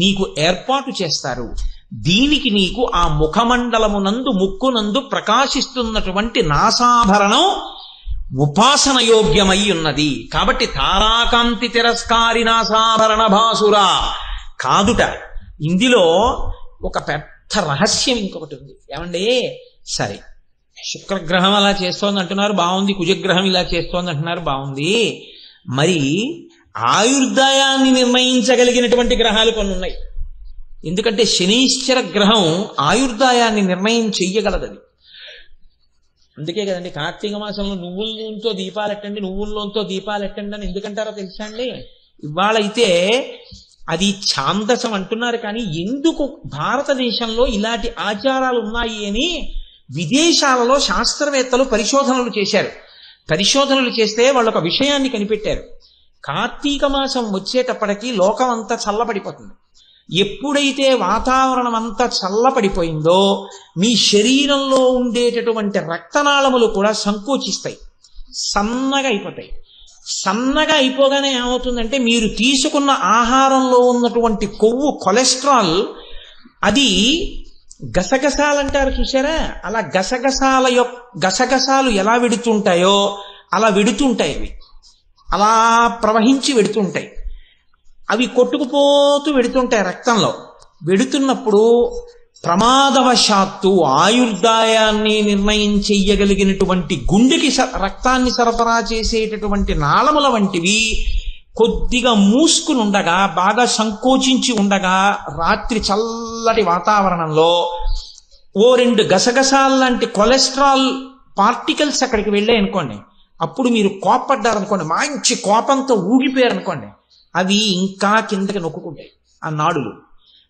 [SPEAKER 2] నీకు ఏర్పాటు చేస్తారు. దీనికి నీకు ఆ ముఖమండలమునందు ముక్కునందు ప్రకాశిస్తున్నటువంటి నాసాభరణం ఉపాసన యోగ్యమై ఉన్నది. కాబట్టి తారాకాంతి తిరస్కారి నాసాభరణ భాసురా కాదుట. ఇందులో ఒక పెద్ద రహస్యం ఇంకొకటి ఉంది. ఏమండి, సరే శుక్రగ్రహం అలా చేస్తోంది అంటున్నారు, బాగుంది. కుజగ్రహం ఇలా చేస్తోంది అంటున్నారు, బాగుంది. మరి ఆయుర్దాయాన్ని నిర్ణయించగలిగినటువంటి గ్రహాలు కొన్ని ఉన్నాయి. ఎందుకంటే శనీశ్వర గ్రహం ఆయుర్దాయాన్ని నిర్ణయం చెయ్యగలదది. అందుకే కదండి కార్తీక మాసంలో నువ్వుల నూనెతో దీపాలెట్టండి, నువ్వుల నూనెతో దీపాలెట్టండి అని ఎందుకంటారో తెలుసా అండి? ఇవాళైతే అది ఛాందసం అంటున్నారు, కానీ ఎందుకు భారతదేశంలో ఇలాంటి ఆచారాలు ఉన్నాయి అని విదేశాలలో శాస్త్రవేత్తలు పరిశోధనలు చేశారు. పరిశోధనలు చేస్తే వాళ్ళు ఒక విషయాన్ని కనిపెట్టారు. కార్తీక మాసం వచ్చేటప్పటికి లోకం అంతా చల్లబడిపోతుంది. ఎప్పుడైతే వాతావరణం అంతా చల్లబడిపోయిందో మీ శరీరంలో ఉండేటటువంటి రక్తనాళములు కూడా సంకోచిస్తాయి, సన్నగా అయిపోతాయి. సన్నగా అయిపోగానే ఏమవుతుందంటే మీరు తీసుకున్న ఆహారంలో ఉన్నటువంటి కొవ్వు, కొలెస్ట్రాల్, అది గసగసాలు అంటారు చూసారా, అలా గసగసాలు ఎలా వెడుతుంటాయో అలా వెడుతుంటాయి. అవి అలా ప్రవహించి వెడుతుంటాయి. అవి కొట్టుకుపోతూ వెడుతుంటాయి రక్తంలో. వెడుతున్నప్పుడు ప్రమాదవశాత్తు ఆయుర్దాయాన్ని నిర్ణయం చెయ్యగలిగినటువంటి గుండెకి రక్తాన్ని సరఫరా చేసేటటువంటి నాళముల వంటివి కొద్దిగా మూసుకుని ఉండగా, బాగా సంకోచించి ఉండగా, రాత్రి చల్లటి వాతావరణంలో ఓ రెండు గసగసాల లాంటి కొలెస్ట్రాల్ పార్టికల్స్ అక్కడికి వెళ్ళాయి అనుకోండి, అప్పుడు మీరు కోపడ్డారనుకోండి, మంచి కోపంతో ఊగిపోయారు అనుకోండి, అవి ఇంకా కిందకి నొక్కుంటాయి. ఆ నాడులు,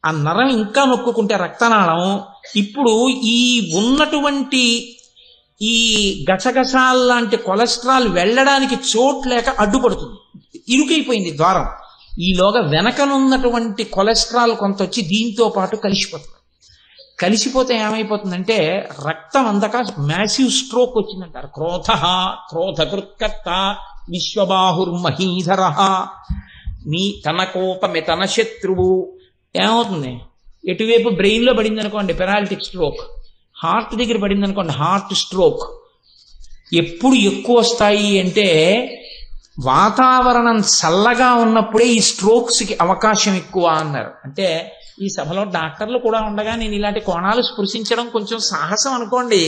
[SPEAKER 2] ఆ నరం ఇంకా నొక్కుంటే రక్తనాళం ఇప్పుడు ఈ ఉన్నటువంటి ఈ గసగసాల లాంటి కొలెస్ట్రాల్ వెళ్ళడానికి చోటు లేక అడ్డుపడుతుంది, ఇరుకైపోయింది ద్వారం. ఈలోగా వెనకనున్నటువంటి కొలెస్ట్రాల్ కొంత వచ్చి దీంతో పాటు కలిసిపోతుంది. కలిసిపోతే ఏమైపోతుందంటే రక్తం అందక మ్యాసివ్ స్ట్రోక్ వచ్చిందంటారు. క్రోధకృత్కర్త విశ్వబాహుర్మహీధర, నీ తన కోపమే తన శత్రువు. ఏమవుతుంది? ఎటువైపు బ్రెయిన్లో పడింది అనుకోండి పెరాలిటిక్ స్ట్రోక్, హార్ట్ దగ్గర పడింది అనుకోండి హార్ట్ స్ట్రోక్. ఎప్పుడు ఎక్కువ వస్తాయి అంటే వాతావరణం చల్లగా ఉన్నప్పుడే ఈ స్ట్రోక్స్కి అవకాశం ఎక్కువ అన్నారు. అంటే ఈ సభలో డాక్టర్లు కూడా ఉండగా నేను ఇలాంటి కోణాలు స్పృశించడం కొంచెం సాహసం అనుకోండి,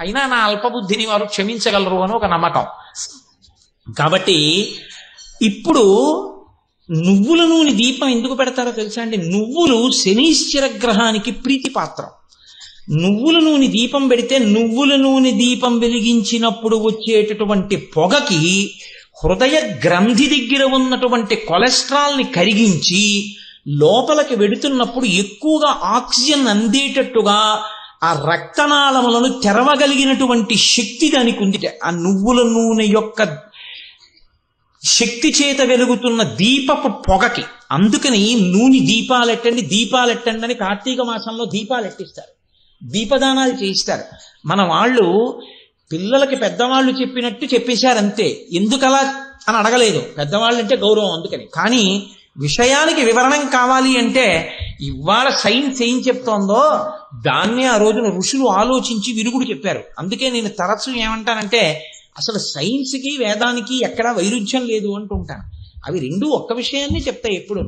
[SPEAKER 2] అయినా నా అల్పబుద్ధిని వారు క్షమించగలరు అని ఒక నమ్మకం. కాబట్టి ఇప్పుడు నువ్వుల నూనె దీపం ఎందుకు పెడతారో తెలుసా అండి? నువ్వులు శనీశ్వర గ్రహానికి ప్రీతిపాత్రం. నువ్వుల నూనె దీపం పెడితే నువ్వుల నూనె దీపం వెలిగించినప్పుడు వచ్చేటటువంటి పొగకి హృదయ గ్రంథి దగ్గర ఉన్నటువంటి కొలెస్ట్రాల్ని కరిగించి లోపలికి వెడుతున్నప్పుడు ఎక్కువగా ఆక్సిజన్ అందేటట్టుగా ఆ రక్తనాళములను తెరవగలిగినటువంటి శక్తి దానికి ఉందిట. ఆ నువ్వుల నూనె యొక్క శక్తి చేత వెలుగుతున్న దీపపు పొగకి. అందుకని నూనె దీపాలెట్టండి అని కార్తీక మాసంలో దీపాలు ఎట్టిస్తారు, దీపదానాలు చేయిస్తారు. మన వాళ్ళు పిల్లలకి పెద్దవాళ్ళు చెప్పినట్టు చెప్పేశారు అంతే. ఎందుకలా అని అడగలేదు, పెద్దవాళ్ళు అంటే గౌరవం అందుకని. కానీ విషయానికి వివరణం కావాలి అంటే ఇవాళ సైన్స్ ఏం చెప్తోందో దాన్నే ఆ రోజున ఋషులు ఆలోచించి విరుగుడు చెప్పారు. అందుకే నేను తరచు ఏమంటానంటే అసలు సైన్స్కి వేదానికి ఎక్కడా వైరుధ్యం లేదు అంటుంటాను. అవి రెండు ఒక్క విషయాన్ని చెప్తాయి ఎప్పుడు.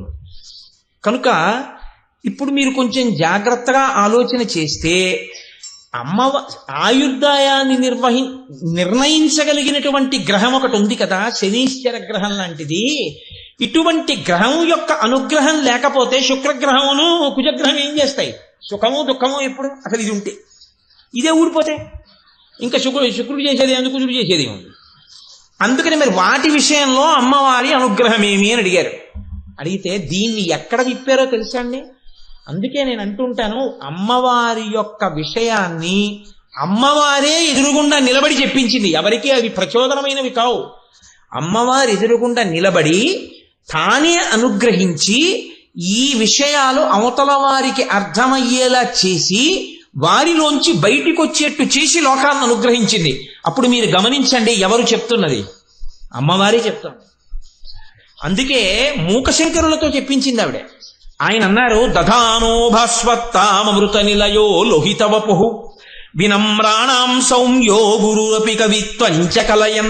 [SPEAKER 2] కనుక ఇప్పుడు మీరు కొంచెం జాగ్రత్తగా ఆలోచన చేస్తే ఆయుర్దాయాన్ని నిర్ణయించగలిగినటువంటి గ్రహం ఒకటి ఉంది కదా, శనీశ్వర గ్రహం లాంటిది. ఇటువంటి గ్రహం యొక్క అనుగ్రహం లేకపోతే శుక్రగ్రహమును కుజగ్రహం ఏం చేస్తాయి? సుఖము దుఃఖము ఎప్పుడు అసలు ఇది ఉంటే, ఇదే ఊడిపోతే ఇంకా శుక్రుడు చేసేది ఎందుకు, కుజుడు చేసేది ఉంది. అందుకని మరి వాటి విషయంలో అమ్మవారి అనుగ్రహం ఏమి అని అడిగారు. అడిగితే దీన్ని ఎక్కడ విప్పారో తెలుసా అండి. అందుకే నేను అంటుంటాను, అమ్మవారి యొక్క విషయాన్ని అమ్మవారే ఎదురుగుండా నిలబడి చెప్పించింది. ఎవరికి అవి ప్రచోదనమైనవి కావు. అమ్మవారి ఎదురుగుండా నిలబడి తానే అనుగ్రహించి ఈ విషయాలు అవతల వారికి అర్థమయ్యేలా చేసి వారిలోంచి బయటికి వచ్చేట్టు చేసి లోకాలను అనుగ్రహించింది. అప్పుడు మీరు గమనించండి, ఎవరు చెప్తున్నది? అమ్మవారే చెప్తుంది. అందుకే మూకశంకరులతో చెప్పించింది ఆవిడ. ఆయన అన్నారు, దధానో భాస్వత్తామృత నిలయో లోహితవపు వినమ్రాణాం సౌమ్యో గురురపి కవిత్వంచ కలయం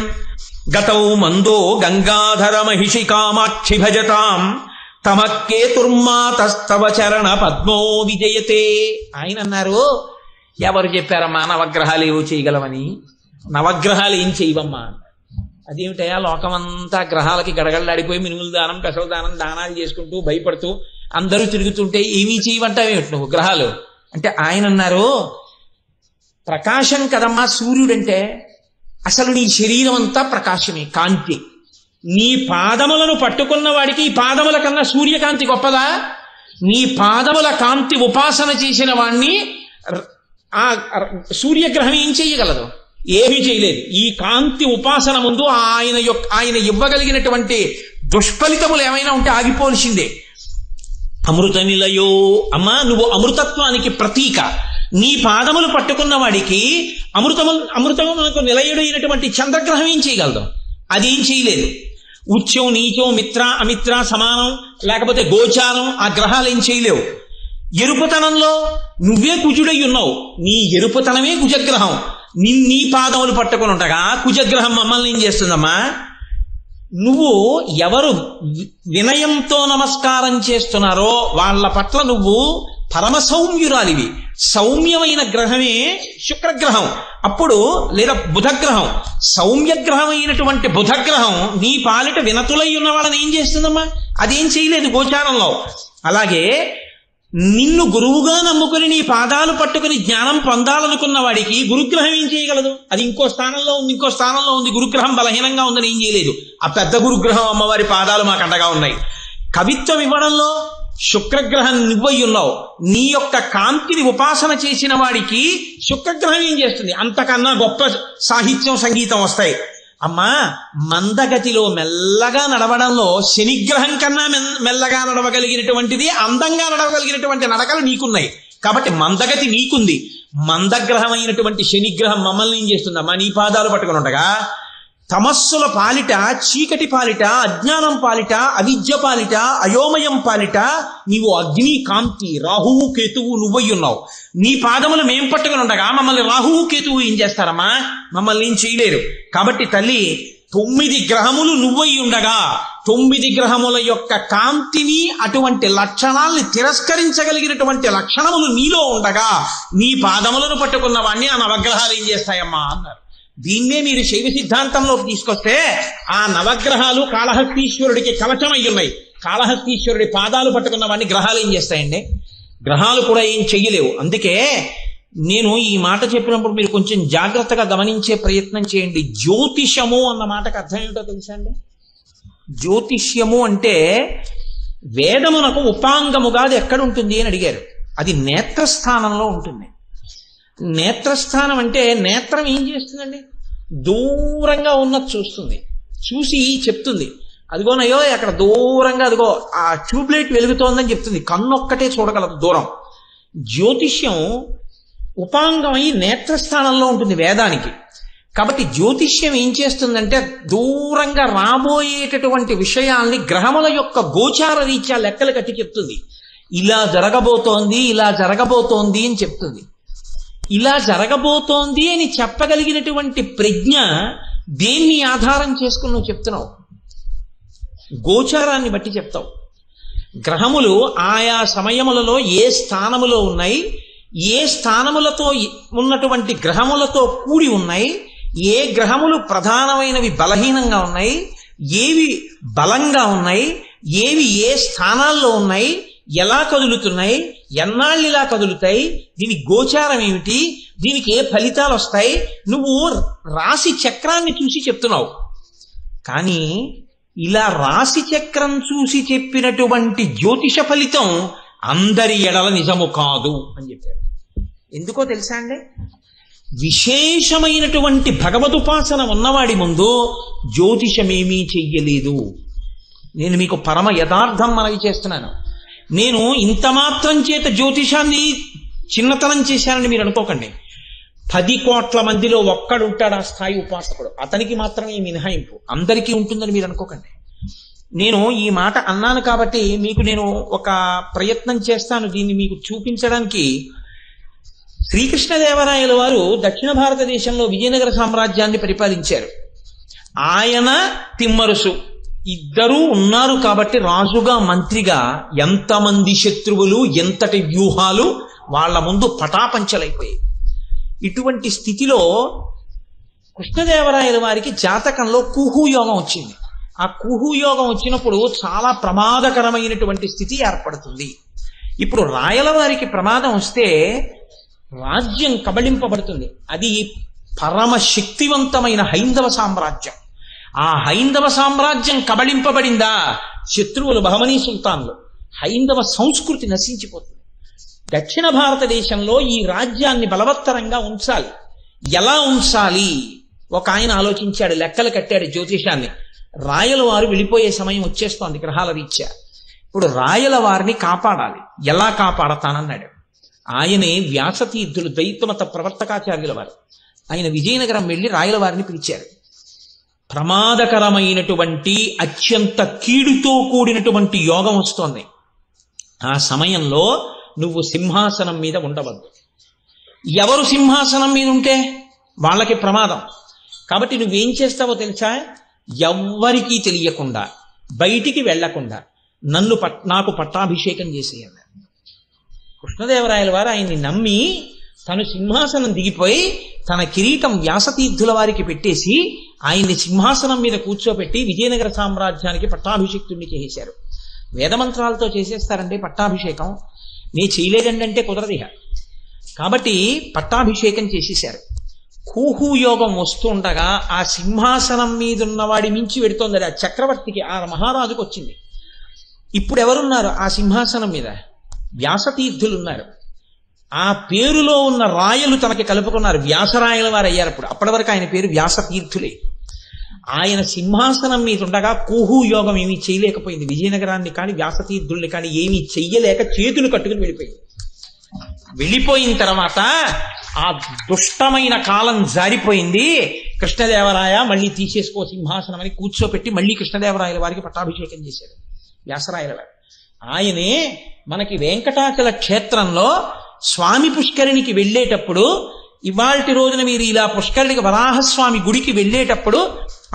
[SPEAKER 2] గతౌ మందో గంగాధర మహిషి కామాక్షి భజతాం తమక్కేతుర్మాతస్తవ చరణ పద్మో విజయతే. ఆయన అన్నారు, ఎవరు చెప్పారమ్మా నవగ్రహాలు ఏవో చేయగలవని? నవగ్రహాలు ఏం చేయవమ్మా? అదేమిటయా, లోకమంతా గ్రహాలకి గడగడలాడిపోయి మినుముల దానం పెసల దానం దానాలు చేసుకుంటూ భయపడుతూ అందరూ తిరుగుతుంటే ఏమీ చేయమంటావేమిటి నువ్వు గ్రహాలు అంటే? ఆయన అన్నారు, ప్రకాశం కదమ్మా సూర్యుడంటే. అసలు నీ శరీరం అంతా ప్రకాశమే, కాంతి. నీ పాదములను పట్టుకున్న వాడికి ఈ పాదముల కన్నా సూర్యకాంతి గొప్పదా? నీ పాదముల కాంతి ఉపాసన చేసిన వాణ్ణి ఆ సూర్యగ్రహం ఏం చేయగలదు? ఏమీ చేయలేదు. ఈ కాంతి ఉపాసన ముందు ఆయన ఇవ్వగలిగినటువంటి దుష్ఫలితములు ఏమైనా ఉంటే ఆగిపోవలసిందే. అమృత నిలయో, అమ్మా నువ్వు అమృతత్వానికి ప్రతీక. నీ పాదములు పట్టుకున్న వాడికి అమృతమునకు నిలయుడైనటువంటి చంద్రగ్రహం ఏం చేయగలదు? అదేం చేయలేదు. ఉచ్యం నీచం మిత్ర అమిత్ర సమానం లేకపోతే గోచారం ఆ గ్రహాలు ఏం చేయలేవు. ఎరుపుతనంలో నువ్వే కుజుడై ఉన్నావు, నీ ఎరుపుతనమే కుజగ్రహం. నీ పాదములు పట్టుకుని ఉండగా కుజగ్రహం మమ్మల్ని ఏం చేస్తుందమ్మా? నువ్వు ఎవరు వినయంతో నమస్కారం చేస్తున్నారో వాళ్ళ పట్ల నువ్వు పరమ సౌమ్యురాలివి. సౌమ్యమైన గ్రహమే శుక్రగ్రహం, అప్పుడు లేదా బుధగ్రహం. సౌమ్యగ్రహం అయినటువంటి బుధగ్రహం నీ పాలిట వినతులై ఉన్న వాళ్ళని ఏం చేస్తుందమ్మా? అదేం చేయలేదు గోచారంలో. అలాగే నిన్ను గురువుగా నమ్ముకుని నీ పాదాలు పట్టుకుని జ్ఞానం పొందాలనుకున్న వాడికి గురుగ్రహం ఏం చేయగలదు? అది ఇంకో స్థానంలో ఉంది, గురుగ్రహం బలహీనంగా ఉందని ఏం చేయలేదు. ఆ పెద్ద గురుగ్రహం అమ్మవారి పాదాలు మాకు అండగా ఉన్నాయి. కవిత్వం ఇవ్వడంలో శుక్రగ్రహం నువ్వై ఉన్నావు. నీ యొక్క కాంతిని ఉపాసన చేసిన వాడికి శుక్రగ్రహం ఏం చేస్తుంది? అంతకన్నా గొప్ప సాహిత్యం సంగీతం వస్తాయి. అమ్మా మందగతిలో మెల్లగా నడవడంలో శనిగ్రహం కన్నా మెల్లగా నడవగలిగినటువంటిది, అందంగా నడవగలిగినటువంటి నడకలు నీకున్నాయి. కాబట్టి మందగతి నీకుంది. మందగ్రహం అయినటువంటి శనిగ్రహం మమ్మల్ని ఏం చేస్తుందమ్మా? నీ పాదాలు పట్టుకుని ఉండగా తమస్సుల పాలిట, చీకటి పాలిట, అజ్ఞానం పాలిట, అవిద్య పాలిట, అయోమయం పాలిట నీవు అగ్ని కాంతి, రాహువు కేతువు నువ్వై ఉన్నావు. నీ పాదములు మేం పట్టుకుని ఉండగా మమ్మల్ని రాహువు కేతువు ఏం చేస్తారమ్మా? మమ్మల్ని ఏం చేయలేరు. కాబట్టి తల్లి 9 గ్రహములు నువ్వై ఉండగా 9 గ్రహముల యొక్క కాంతిని, అటువంటి లక్షణాలని తిరస్కరించగలిగినటువంటి లక్షణములు నీలో ఉండగా నీ పాదములను పట్టుకున్న వాడిని ఆ నవగ్రహాలు ఏం చేస్తాయమ్మా అన్నారు. దీన్నే మీరు శైవ సిద్ధాంతంలోకి తీసుకొస్తే ఆ నవగ్రహాలు కాళహస్తీశ్వరుడికి కవచమై ఉన్నాయి. కాళహస్తీశ్వరుడి పాదాలు పట్టుకున్న వాడిని గ్రహాలు ఏం చేస్తాయండి? గ్రహాలు కూడా ఏం చెయ్యలేవు. అందుకే నేను ఈ మాట చెప్పినప్పుడు మీరు కొంచెం జాగ్రత్తగా గమనించే ప్రయత్నం చేయండి. జ్యోతిషము అన్న మాటకు అర్థం ఏమిటో తెలుసా అండి? జ్యోతిష్యము అంటే వేదమునకు ఉపాంగముగా అది ఎక్కడుంటుంది అని అడిగారు. అది నేత్రస్థానంలో ఉంటుంది. నేత్రస్థానం అంటే నేత్రం ఏం చేస్తుందండి? దూరంగా ఉన్నది చూస్తుంది, చూసి చెప్తుంది అదిగోనయ్యో అక్కడ దూరంగా అదిగో ఆ ట్యూబ్లైట్ వెలుగుతోందని చెప్తుంది. కన్ను ఒక్కటే చూడగలదు దూరం. జ్యోతిష్యం ఉపాంగమై నేత్రస్థానంలో ఉంటుంది వేదానికి. కాబట్టి జ్యోతిష్యం ఏం చేస్తుందంటే దూరంగా రాబోయేటటువంటి విషయాల్ని గ్రహముల యొక్క గోచార రీత్యా లెక్కలు కట్టి చెప్తుంది. ఇలా జరగబోతోంది, ఇలా జరగబోతోంది అని చెప్తుంది. ఇలా జరగబోతోంది అని చెప్పగలిగినటువంటి ప్రజ్ఞ దేన్ని ఆధారం చేసుకుని నువ్వు చెప్తున్నావు? గోచారాన్ని బట్టి చెప్తావు. గ్రహములు ఆయా సమయములలో ఏ స్థానములో ఉన్నాయి, ఏ స్థానములతో ఉన్నటువంటి గ్రహములతో కూడి ఉన్నాయి, ఏ గ్రహములు ప్రధానమైనవి బలహీనంగా ఉన్నాయి, ఏవి బలంగా ఉన్నాయి, ఏవి ఏ స్థానాల్లో ఉన్నాయి, ఎలా కదులుతున్నాయి, ఎన్నాళ్ళు ఇలా కదులుతాయి, దీని గోచారం ఏమిటి, దీనికి ఏ ఫలితాలు వస్తాయి, నువ్వు రాశి చక్రాన్ని చూసి చెప్తున్నావు. కానీ ఇలా రాశి చక్రం చూసి చెప్పినటువంటి జ్యోతిష ఫలితం అందరి ఎడల నిజము కాదు అని చెప్పారు. ఎందుకో తెలుసా అండి? విశేషమైనటువంటి భగవదుపాసన ఉన్నవాడి ముందు జ్యోతిషమేమీ చెయ్యలేదు. నేను మీకు పరమ యథార్థం మనవి చేస్తున్నాను. నేను ఇంత మాత్రం చేత జ్యోతిషాన్ని చిన్నతనం చేశానని మీరు అనుకోకండి. 10 కోట్ల మందిలో ఒక్కడుంటాడు ఆ స్థాయి ఉపాసకుడు, అతనికి మాత్రమే ఈ మినహాయింపు, అందరికీ ఉంటుందని మీరు అనుకోకండి. నేను ఈ మాట అన్నాను కాబట్టి మీకు నేను ఒక ప్రయత్నం చేస్తాను దీన్ని మీకు చూపించడానికి. శ్రీకృష్ణదేవరాయల వారు దక్షిణ భారతదేశంలో విజయనగర సామ్రాజ్యాన్ని పరిపాలించారు. ఆయన తిమ్మరుసు ఇద్దరూ ఉన్నారు కాబట్టి రాజుగా మంత్రిగా ఎంతమంది శత్రువులు, ఎంతటి వ్యూహాలు వాళ్ళ ముందు పటాపంచలైపోయాయి. ఇటువంటి స్థితిలో కృష్ణదేవరాయల వారికి జాతకంలో కుహు యోగం వచ్చింది. ఆ కుహు యోగం వచ్చినప్పుడు చాలా ప్రమాదకరమైనటువంటి స్థితి ఏర్పడుతుంది. ఇప్పుడు రాయల వారికి ప్రమాదం వస్తే రాజ్యం కబళింపబడుతుంది. అది పరమ శక్తివంతమైన హైందవ సామ్రాజ్యం. ఆ హైందవ సామ్రాజ్యం కబళింపబడిందా, శత్రువులు బహమనీ సుల్తాన్లు, హైందవ సంస్కృతి నశించిపోతుంది. దక్షిణ భారతదేశంలో ఈ రాజ్యాన్ని బలవత్తరంగా ఉంచాలి. ఎలా ఉంచాలి? ఒక ఆయన ఆలోచించాడు, లెక్కలు కట్టాడు జ్యోతిషాన్ని. రాయల వారు వెళ్ళిపోయే సమయం వచ్చేస్తోంది గ్రహాల రీత్యా. ఇప్పుడు రాయల వారిని కాపాడాలి. ఎలా కాపాడతానన్నాడు. ఆయనే వ్యాసతీర్థులు, ద్వైతమత ప్రవర్తకాచార్యుల వారు. ఆయన విజయనగరం వెళ్ళి రాయల వారిని పిలిచారు. ప్రమాదకరమైనటువంటి అత్యంత కీడుతో కూడినటువంటి యోగం వస్తోంది. ఆ సమయంలో నువ్వు సింహాసనం మీద ఉండవద్దు. ఎవరు సింహాసనం మీద ఉంటే వాళ్ళకి ప్రమాదం. కాబట్టి నువ్వేం చేస్తావో తెలుసా? ఎవ్వరికీ తెలియకుండా, బయటికి వెళ్లకుండా నాకు పట్టాభిషేకం చేసేయన్నారు. కృష్ణదేవరాయల వారు ఆయన్ని నమ్మి తను సింహాసనం దిగిపోయి తన కిరీటం వ్యాసతీర్థుల వారికి పెట్టేసి ఆయన్ని సింహాసనం మీద కూర్చోబెట్టి విజయనగర సామ్రాజ్యానికి పట్టాభిషేక్తుడిని చేసేశారు. వేదమంత్రాలతో చేసేస్తారండి పట్టాభిషేకం. నీ చేయలేదండి అంటే కుదరదిహ. కాబట్టి పట్టాభిషేకం చేసేశారు. కూహు యోగం వస్తుండగా ఆ సింహాసనం మీద ఉన్నవాడి మించి పెడుతోంది. ఆ చక్రవర్తికి, ఆ మహారాజుకు వచ్చింది. ఇప్పుడు ఎవరున్నారు ఆ సింహాసనం మీద? వ్యాసతీర్థులు ఉన్నారు. ఆ పేరులో ఉన్న రాయలు తనకి కలుపుకున్నారు, వ్యాసరాయల వారు అయ్యారు. అప్పటి వరకు ఆయన పేరు వ్యాసతీర్థులే. ఆయన సింహాసనం మీద ఉండగా కూహు యోగం ఏమీ చేయలేకపోయింది. విజయనగరాన్ని కానీ వ్యాసతీర్థుల్ని కానీ ఏమీ చెయ్యలేక చేతులు కట్టుకుని వెళ్ళిపోయింది. వెళ్ళిపోయిన తర్వాత ఆ దుష్టమైన కాలం జారిపోయింది. కృష్ణదేవరాయ మళ్ళీ తీసేసుకో సింహాసనం అని కూర్చోపెట్టి మళ్ళీ కృష్ణదేవరాయల వారికి పట్టాభిషేకం చేశారు వ్యాసరాయల వారు. ఆయనే మనకి వెంకటాచల క్షేత్రంలో స్వామి పుష్కరిణికి వెళ్ళేటప్పుడు, ఇవాల్టి రోజున మీరు ఇలా పుష్కరిణికి వరాహస్వామి గుడికి వెళ్ళేటప్పుడు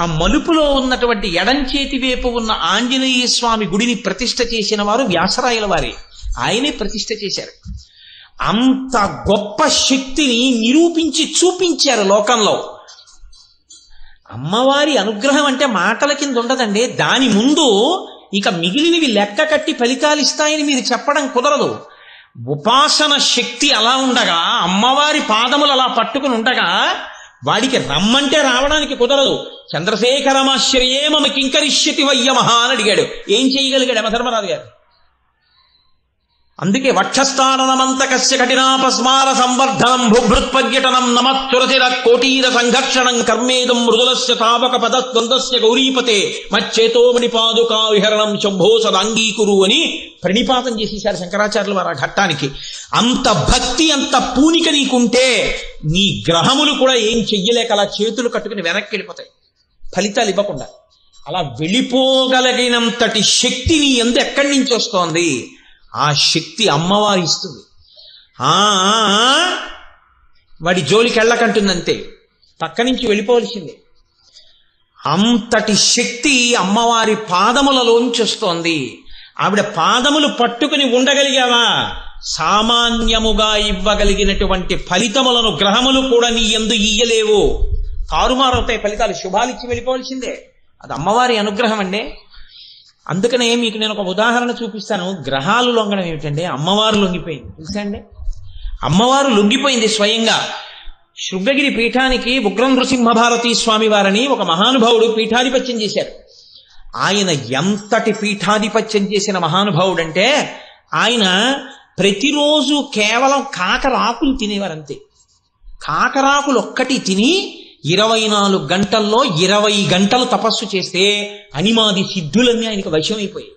[SPEAKER 2] ఆ మలుపులో ఉన్నటువంటి ఎడంచేతి వైపు ఉన్న ఆంజనేయ స్వామి గుడిని ప్రతిష్ఠ చేసిన వారు వ్యాసరాయల వారే. ఆయనే ప్రతిష్ఠ చేశారు. అంత గొప్ప శక్తిని నిరూపించి చూపించారు లోకంలో. అమ్మవారి అనుగ్రహం అంటే మాటల కింద ఉండదండి. దాని ముందు ఇక మిగిలినవి లెక్క కట్టి ఫలితాలు ఇస్తాయని మీరు చెప్పడం కుదరదు. ఉపాసన శక్తి అలా ఉండగా, అమ్మవారి పాదములు అలా పట్టుకుని ఉండగా వాడికి రమ్మంటే రావడానికి కుదరదు. చంద్రశేఖరమాశ్రయే మమ కింకరిష్యతి వయ్యమహా అని అడిగాడు. ఏం చేయగలిగాడు యమధర్మరాజు గారు? అందుకే వక్షస్థానమంతకస్య కఠినాపస్మార సంవర్ధనం భూభృత్పర్యటనం నమత్సురతిర కోటీర సంఘర్షణం కర్మేదం మృదులస్య తావక పదస్కందస్య గౌరీపతే మచ్చేతోమణి పాదుకా విహరణం శంభో సదాంగీకురు అని ప్రణిపాతం చేసేశారు శంకరాచార్యులు వారు ఆ ఘట్టానికి. అంత భక్తి అంత పూనిక నీకుంటే నీ గ్రహములు కూడా ఏం చెయ్యలేక అలా చేతులు కట్టుకుని వెనక్కి వెళ్ళిపోతాయి ఫలితాలు ఇవ్వకుండా. అలా వెళ్ళిపోగలిగినంతటి శక్తి నీ యందు ఎక్కడి నుంచి వస్తోంది? ఆ శక్తి అమ్మవారు ఇస్తుంది. వాడి జోలికి వెళ్ళకంటుందంతే, పక్క నుంచి వెళ్ళిపోవలసిందే. అంతటి శక్తి అమ్మవారి పాదములలోంచి వస్తోంది. ఆవిడ పాదములు పట్టుకుని ఉండగలిగావా సామాన్యముగా ఇవ్వగలిగినటువంటి ఫలితములను గ్రహములు కూడా నీ యందు ఇయ్యలేవు. తారుమారవుతాయి ఫలితాలు, శుభాలిచ్చి వెళ్ళిపోవలసిందే. అది అమ్మవారి అనుగ్రహం అండి. అందుకనే మీకు నేను ఒక ఉదాహరణ చూపిస్తాను. గ్రహాలు లొంగడం ఏమిటండి, అమ్మవారు లొంగిపోయింది తెలుసా అండి. అమ్మవారు లొంగిపోయింది స్వయంగా. శృంగగిరి పీఠానికి ఉగ్రం నృసింహభారతీ స్వామి వారిని ఒక మహానుభావుడు పీఠాధిపత్యం చేశారు. ఆయన ఎంతటి పీఠాధిపత్యం చేసిన మహానుభావుడంటే ఆయన ప్రతిరోజు కేవలం కాకరాకులు తినేవారంతే. కాకరాకులు ఒక్కటి తిని 24 గంటల్లో 20 గంటలు తపస్సు చేస్తే అనిమాది సిద్ధులన్నీ ఆయనకు వశమైపోయాయి.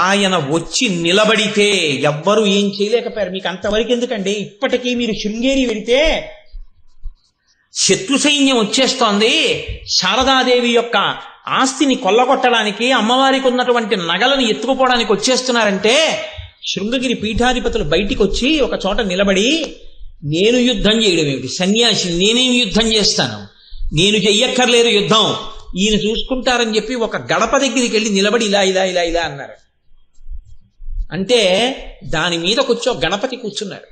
[SPEAKER 2] ఆయన వచ్చి నిలబడితే ఎవ్వరూ ఏం చేయలేకపోయారు. మీకు అంతవరకు ఎందుకండి, ఇప్పటికీ మీరు శృంగేరి వెడితే శత్రు సైన్యం వచ్చేస్తోంది. శారదాదేవి యొక్క ఆస్తిని కొల్లగొట్టడానికి, అమ్మవారికి ఉన్నటువంటి నగలను ఎత్తుకుపోవడానికి వచ్చేస్తున్నారంటే శృంగగిరి పీఠాధిపతులు బయటికి వచ్చి ఒక చోట నిలబడి, నేను యుద్ధం చేయడం ఏమిటి, సన్యాసిని నేనేం యుద్ధం చేస్తాను, నేను చెయ్యక్కర్లేదు యుద్ధం, ఈయన చూసుకుంటారని చెప్పి ఒక గడప దగ్గరికి వెళ్ళి నిలబడి ఇలా ఇలా ఇలా ఇలా అన్నారు. అంటే దాని మీద గణపతి కూర్చున్నారు.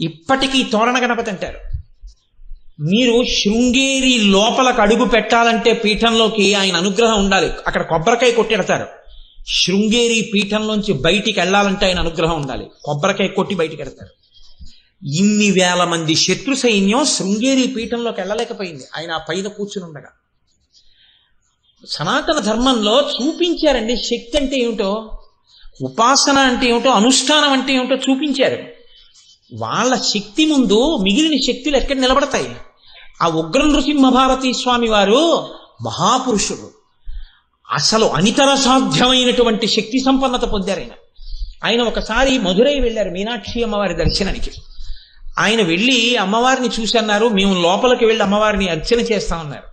[SPEAKER 2] ఇప్పటికీ తోరణ గణపతి అంటారు. మీరు శృంగేరి లోపలకు అడుగు పెట్టాలంటే పీఠంలోకి ఆయన అనుగ్రహం ఉండాలి. అక్కడ కొబ్బరికాయ కొట్టెడతారు. శృంగేరి పీఠంలోంచి బయటికి వెళ్ళాలంటే ఆయన అనుగ్రహం ఉండాలి. కొబ్బరికాయ కొట్టి బయటికి వెడతారు. ఇన్ని వేల మంది శత్రు సైన్యం శృంగేరి పీఠంలోకి వెళ్ళలేకపోయింది ఆయన ఆ పైన కూర్చుని ఉండగా. సనాతన ధర్మంలో చూపించారండి శక్తి అంటే ఏమిటో, ఉపాసన అంటే ఏమిటో, అనుష్ఠానం అంటే ఏమిటో చూపించారు. వాళ్ళ శక్తి ముందు మిగిలిన శక్తులు ఎక్కడ నిలబడతాయి? ఆ ఉగ్ర నృసింహభారతీ స్వామి వారు మహాపురుషుడు, అసలు అనితర సాధ్యమైనటువంటి శక్తి సంపన్నత పొందారు ఆయన. ఆయన ఒకసారి మధురై వెళ్ళారు మీనాక్షి అమ్మవారి దర్శనానికి. ఆయన వెళ్ళి అమ్మవారిని చూసి అన్నారు, మేము లోపలికి వెళ్ళి అమ్మవారిని అర్చన చేస్తామన్నారు.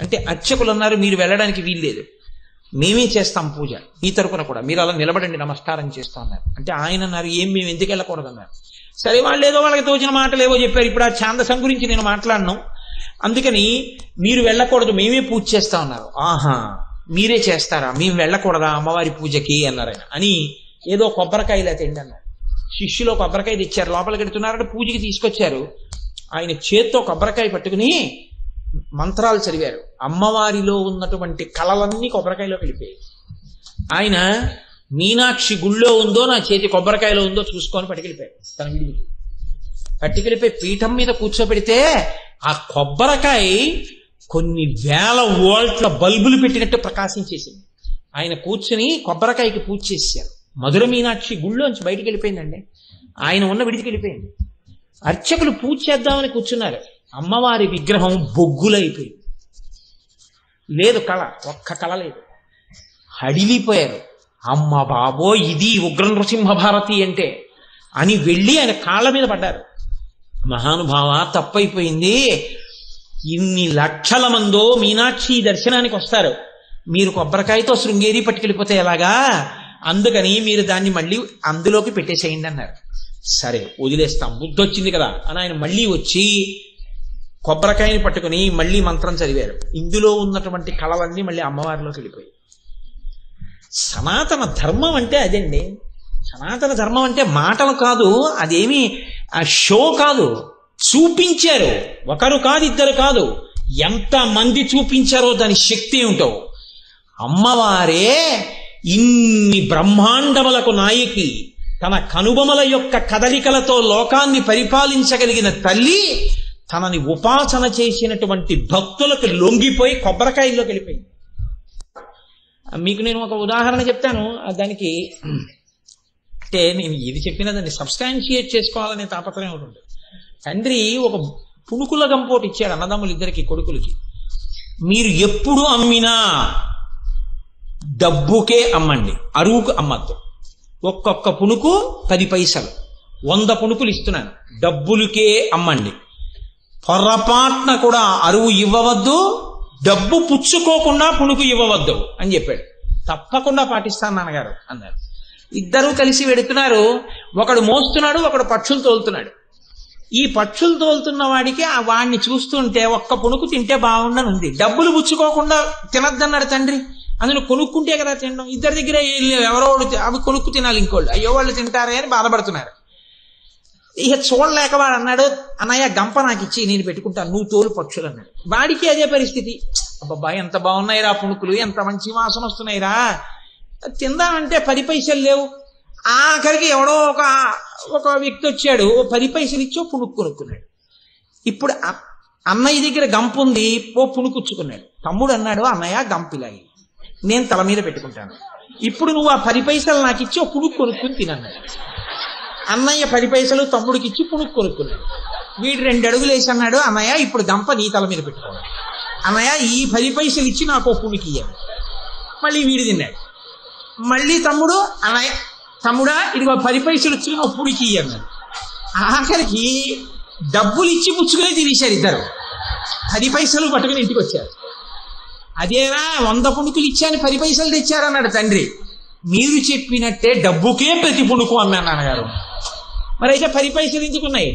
[SPEAKER 2] అంటే అర్చకులు అన్నారు, మీరు వెళ్ళడానికి వీల్లేదు, మేమే చేస్తాం పూజ మీ తరపున కూడా, మీరు అలా నిలబడండి నమస్కారం చేస్తాం అన్నారు. అంటే ఆయన అన్నారు, ఏం మేము ఎందుకు వెళ్ళకూడదు అన్నారు. సరే వాళ్ళు ఏదో వాళ్ళకి తోచిన మాటలు ఏవో చెప్పారు. ఇప్పుడు ఆ ఛాందసం గురించి నేను మాట్లాడను, అందుకని మీరు వెళ్ళకూడదు మేమే పూజ చేస్తా ఉన్నారు. ఆహా మీరే చేస్తారా, మేము వెళ్ళకూడదా అమ్మవారి పూజకి అన్నారు ఆయన. అని ఏదో కొబ్బరికాయలు తిండి అన్నారు. శిష్యులో కొబ్బరికాయ తెచ్చారు, లోపలికి వెళ్తున్నారంటే పూజకి తీసుకొచ్చారు. ఆయన చేత్తో కొబ్బరికాయ పట్టుకుని మంత్రాలు చదివారు. అమ్మవారిలో ఉన్నటువంటి కళలన్నీ కొబ్బరికాయలోకి వెళ్ళిపోయాయి. ఆయన మీనాక్షి గుళ్ళో ఉందో నా చేతి కొబ్బరికాయలో ఉందో చూసుకొని పట్టుకెళ్ళిపోయారు. తన విడికి పట్టుకెళ్ళిపోయి పీఠం మీద కూర్చోబెడితే ఆ కొబ్బరికాయ కొన్ని వేల వోల్ట్ల బల్బులు పెట్టినట్టు ప్రకాశించేసింది. ఆయన కూర్చుని కొబ్బరికాయకి పూజ చేశారు. మధుర మీనాక్షి గుళ్ళోంచి బయటికి వెళ్ళిపోయిందండి, ఆయన ఉన్న విడికి వెళ్ళిపోయింది. అర్చకులు పూజ చేద్దామని కూర్చున్నారు. అమ్మవారి విగ్రహం బొగ్గులైపోయింది. లేదు కళ, ఒక్క కళ లేదు. హడిలిపోయారు. అమ్మ బాబో ఇది ఉగ్ర నృసింహభారతి అంటే అని వెళ్ళి ఆయన కాళ్ళ మీద పడ్డారు. మహానుభావ తప్పైపోయింది, ఇన్ని లక్షల మందో మీనాక్షి దర్శనానికి వస్తారు, మీరు కొబ్బరికాయతో శృంగేరి పట్టుకెళ్ళిపోతే ఎలాగా, అందుకని మీరు దాన్ని మళ్ళీ అందులోకి పెట్టేసేయండి అన్నారు. సరే వదిలేస్తాం, బుద్ధి వచ్చింది కదా అని ఆయన మళ్ళీ వచ్చి కొబ్బరికాయని పట్టుకుని మళ్ళీ మంత్రం చదివారు. ఇందులో ఉన్నటువంటి కళలన్నీ మళ్ళీ అమ్మవారిలోకి వెళ్ళిపోయి. సనాతన ధర్మం అంటే అదండి. సనాతన ధర్మం అంటే మాటలు కాదు, అదేమి షో కాదు, చూపించారు. ఒకరు కాదు, ఇద్దరు కాదు, ఎంతమంది చూపించారో దాని శక్తి ఏమిటో. అమ్మవారే ఇన్ని బ్రహ్మాండములకు నాయకి, తన కనుబొమల యొక్క కదలికలతో లోకాన్ని పరిపాలించగలిగిన తల్లి తనని ఉపాసన చేసినటువంటి భక్తులకు లొంగిపోయి కొబ్బరికాయల్లోకి వెళ్ళిపోయింది. మీకు నేను ఒక ఉదాహరణ చెప్తాను. దానికి అంటే నేను ఇది చెప్పినా దాన్ని సబ్స్టాన్షియేట్ చేసుకోవాలనే తాపత్రయం ఉంటుంది. తండ్రి ఒక పుణుకుల గంపోటు ఇచ్చాడు అన్నదమ్ములు ఇద్దరికి, కొడుకులకి. మీరు ఎప్పుడు అమ్మినా డబ్బుకే అమ్మండి, అరువుకు అమ్మద్దు. ఒక్కొక్క పుణుకు 10 పైసలు, 100 పుణుకులు ఇస్తున్నాను, డబ్బులకే అమ్మండి. పొరపాటున కూడా అరువు ఇవ్వవద్దు, డబ్బు పుచ్చుకోకుండా పుణుకు ఇవ్వవద్దు అని చెప్పాడు. తప్పకుండా పాటిస్తాను నాన్నగారు అన్నారు. ఇద్దరూ కలిసి వెడుతున్నారు. ఒకడు మోస్తున్నాడు, ఒకడు పక్షులు తోలుతున్నాడు. ఈ పక్షులు తోలుతున్న వాడికి వాడిని చూస్తుంటే ఒక్క పుణుకు తింటే బాగుండని ఉంది. డబ్బులు పుచ్చుకోకుండా తినద్దన్నాడు తండ్రి. అందులో కొనుక్కుంటే కదా తినడం. ఇద్దరి దగ్గర ఎవరో అవి కొనుక్కు తినాలి, ఇంకోళ్ళు అయ్యో వాళ్ళు తింటారే అని బాధపడుతున్నారు. ఇక చూడలేక వాడు అన్నాడు, అన్నయ్య గంప నాకు ఇచ్చి నేను పెట్టుకుంటాను, నువ్వు తోలు పక్షులు అన్నాడు. వాడికి అదే పరిస్థితి. అబ్బబ్బా ఎంత బాగున్నాయిరా పుణుకులు, ఎంత మంచి వాసన వస్తున్నాయిరా, తిందామంటే 10 పైసలు లేవు. ఆఖరికి ఎవడో ఒక వ్యక్తి వచ్చాడు, 10 పైసలు ఇచ్చి పుణుకు కొనుక్కున్నాడు. ఇప్పుడు అన్నయ్య దగ్గర గంప ఉంది, పుణుకుచ్చుకున్నాడు. తమ్ముడు అన్నాడు, అన్నయ్య గంపిలాగి నేను తల మీద పెట్టుకుంటాను, ఇప్పుడు నువ్వు ఆ 10 పైసలు నాకు ఇచ్చి పుణుకు కొనుక్కుని తినన్నాడు. అన్నయ్య 10 పైసలు తమ్ముడికి ఇచ్చి పుణుకు కొనుక్కున్నాడు. వీడు 2 అడుగులు వేసి అన్నాడు, అన్నయ్య ఇప్పుడు గంప నీ తల మీద పెట్టుకోవాలి, అన్నయ్య ఈ 10 పైసలు ఇచ్చి నాకు పుణుకు ఇయ్యాను. మళ్ళీ వీడు తిన్నాడు. మళ్ళీ తమ్ముడు, అన్నయ్య తమ్ముడా ఇదిగో 10 పైసలు ఇచ్చి నువ్వు పుణుకు ఇయ్యన్నాడు. ఆఖరికి డబ్బులు ఇచ్చి పుచ్చుకునే తినేశారు ఇద్దరు. 10 పైసలు పట్టుకుని ఇంటికి వచ్చారు. అదేనా 100 పుణుకులు ఇచ్చాను 10 పైసలు తెచ్చారన్నాడు తండ్రి. మీరు చెప్పినట్టే డబ్బుకే ప్రతి పుణుకు అన్నాను నాన్నగారు. మరి అయితే 10 పైసలు ఎందుకున్నాయి?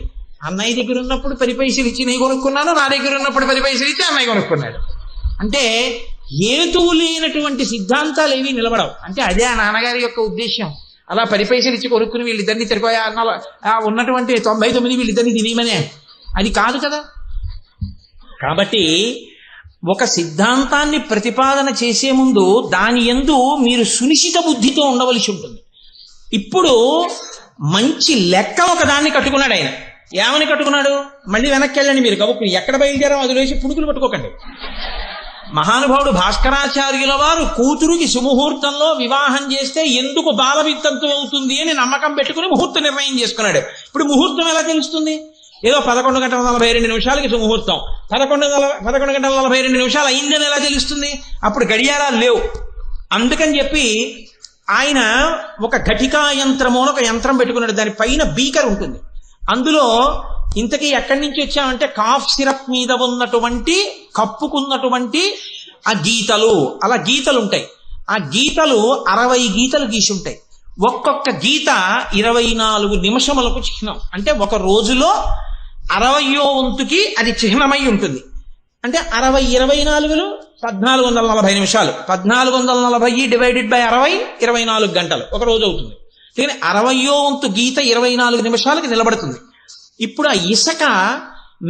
[SPEAKER 2] అన్నయ్య దగ్గర ఉన్నప్పుడు 10 పైసలు ఇచ్చి నేను కొనుక్కున్నాను, నా దగ్గర ఉన్నప్పుడు 10 పైసలు ఇచ్చి అన్నయ్య కొనుక్కున్నాడు. అంటే హేతువు లేనటువంటి సిద్ధాంతాలు ఏవి నిలబడవు. అంటే అదే ఆ నాన్నగారి యొక్క ఉద్దేశం. అలా 10 పైసలు ఇచ్చి కొనుక్కుని వీళ్ళిద్దరిని తిరిపోయా ఉన్నటువంటి 99 వీళ్ళిద్దరిని తినేయమనే, అది కాదు కదా. కాబట్టి ఒక సిద్ధాంతాన్ని ప్రతిపాదన చేసే ముందు దాని యందు మీరు సునిశిత బుద్ధితో ఉండవలసి ఉంటుంది. ఇప్పుడు మంచి లెక్క ఒకదాన్ని కట్టుకున్నాడు ఆయన. ఏమని కట్టుకున్నాడు? మళ్ళీ వెనక్కి వెళ్ళండి మీరు కబుక్కుని, ఎక్కడ బయలుదేరాం అది వేసి పుణుకులు పట్టుకోకండి. మహానుభావుడు భాస్కరాచార్యుల వారు కూతురుకి సుముహూర్తంలో వివాహం చేస్తే ఎందుకు బాలవితంతు అవుతుంది అని నమ్మకం పెట్టుకుని ముహూర్త నిర్ణయం చేసుకున్నాడు. ఇప్పుడు ముహూర్తం ఎలా తెలుస్తుంది? ఏదో 11:42 సుముహూర్తం, 11:42 అయిందని ఎలా తెలుస్తుంది? అప్పుడు గడియారాలు లేవు. అందుకని చెప్పి ఆయన ఒక ఘటికా యంత్రము అని ఒక యంత్రం పెట్టుకున్నాడు. దాని పైన బీకర్ ఉంటుంది. అందులో ఇంతకీ ఎక్కడి నుంచి వచ్చామంటే కాఫ్ సిరప్ మీద ఉన్నటువంటి కప్పుకున్నటువంటి ఆ గీతలు, అలా గీతలు ఉంటాయి. ఆ గీతలు 60 గీతలు గీసి ఉంటాయి. ఒక్కొక్క గీత 24 నిమిషములకు చిహ్నం. అంటే ఒక రోజులో 60వ వంతుకి అది చిహ్నమై ఉంటుంది. అంటే 60 24 1440 నిమిషాలు. 1440 డివైడెడ్ బై 60 24 గంటలు ఒక రోజు అవుతుంది. కానీ 60వ వంతు గీత 24 నిమిషాలకి నిలబడుతుంది. ఇప్పుడు ఆ ఇసుక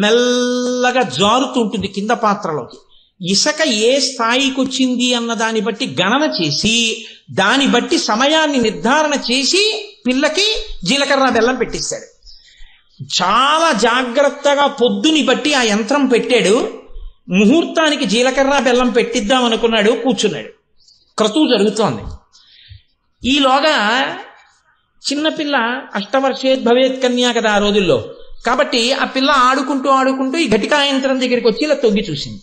[SPEAKER 2] మెల్లగా జారుతుంటుంది కింద పాత్రలోకి. ఇసుక ఏ స్థాయికి వచ్చింది అన్న దాన్ని బట్టి గణన చేసి దాన్ని బట్టి సమయాన్ని నిర్ధారణ చేసి పిల్లకి జీలకర్ర బెల్లం పెట్టిస్తాడు. చాలా జాగ్రత్తగా పొద్దుని బట్టి ఆ యంత్రం పెట్టాడు. ముహూర్తానికి జీలకర్ర బెల్లం పెట్టిద్దాం అనుకున్నాడు, కూర్చున్నాడు. క్రతువు జరుగుతోంది. ఈలోగా చిన్నపిల్ల అష్టవర్షేద్భవేత్ కన్యా కదా ఆ రోజుల్లో. కాబట్టి ఆ పిల్ల ఆడుకుంటూ ఈ ఘటికా యంత్రం దగ్గరికి వచ్చి ఇలా తొంగి చూసింది.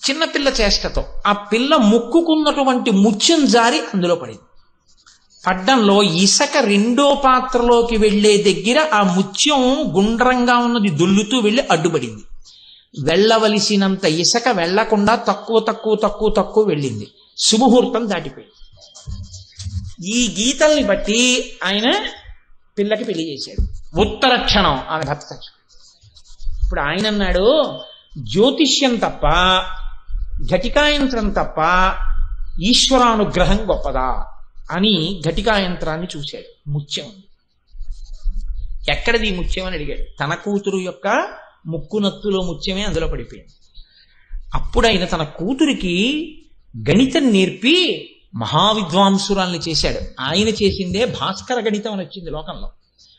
[SPEAKER 2] చిన్నపిల్ల చేష్టతో ఆ పిల్ల ముక్కుకున్నటువంటి ముత్యం జారి అందులో పడింది. పడ్డంలో ఇసుక 2వ పాత్రలోకి వెళ్లే దగ్గర ఆ ముత్యం గుండ్రంగా ఉన్నది దొల్లుతూ వెళ్ళి అడ్డుపడింది. వెళ్ళవలసినంత ఇసుక వెళ్లకుండా తక్కువ వెళ్ళింది. సుముహూర్తం దాటిపోయింది. ఈ గీతల్ని బట్టి ఆయన పిల్లకి పెళ్లి చేశాడు. ఉత్తర క్షణం ఆమె భర్త. ఇప్పుడు ఆయన అన్నాడు, జ్యోతిష్యం తప్ప ఘటికాయంత్రం తప్ప ఈశ్వరానుగ్రహం గొప్పదా అని ఘటికాయంత్రాన్ని చూశాడు. ముత్యం ఎక్కడది ముత్యం అని అడిగాడు. తన కూతురు యొక్క ముక్కునత్తులో ముత్యమే అందులో పడిపోయింది. అప్పుడు ఆయన తన కూతురికి గణితం నేర్పి మహావిద్వాంసురాల్ని చేశాడు. ఆయన చేసిందే భాస్కర గణితం అని వచ్చింది లోకంలో.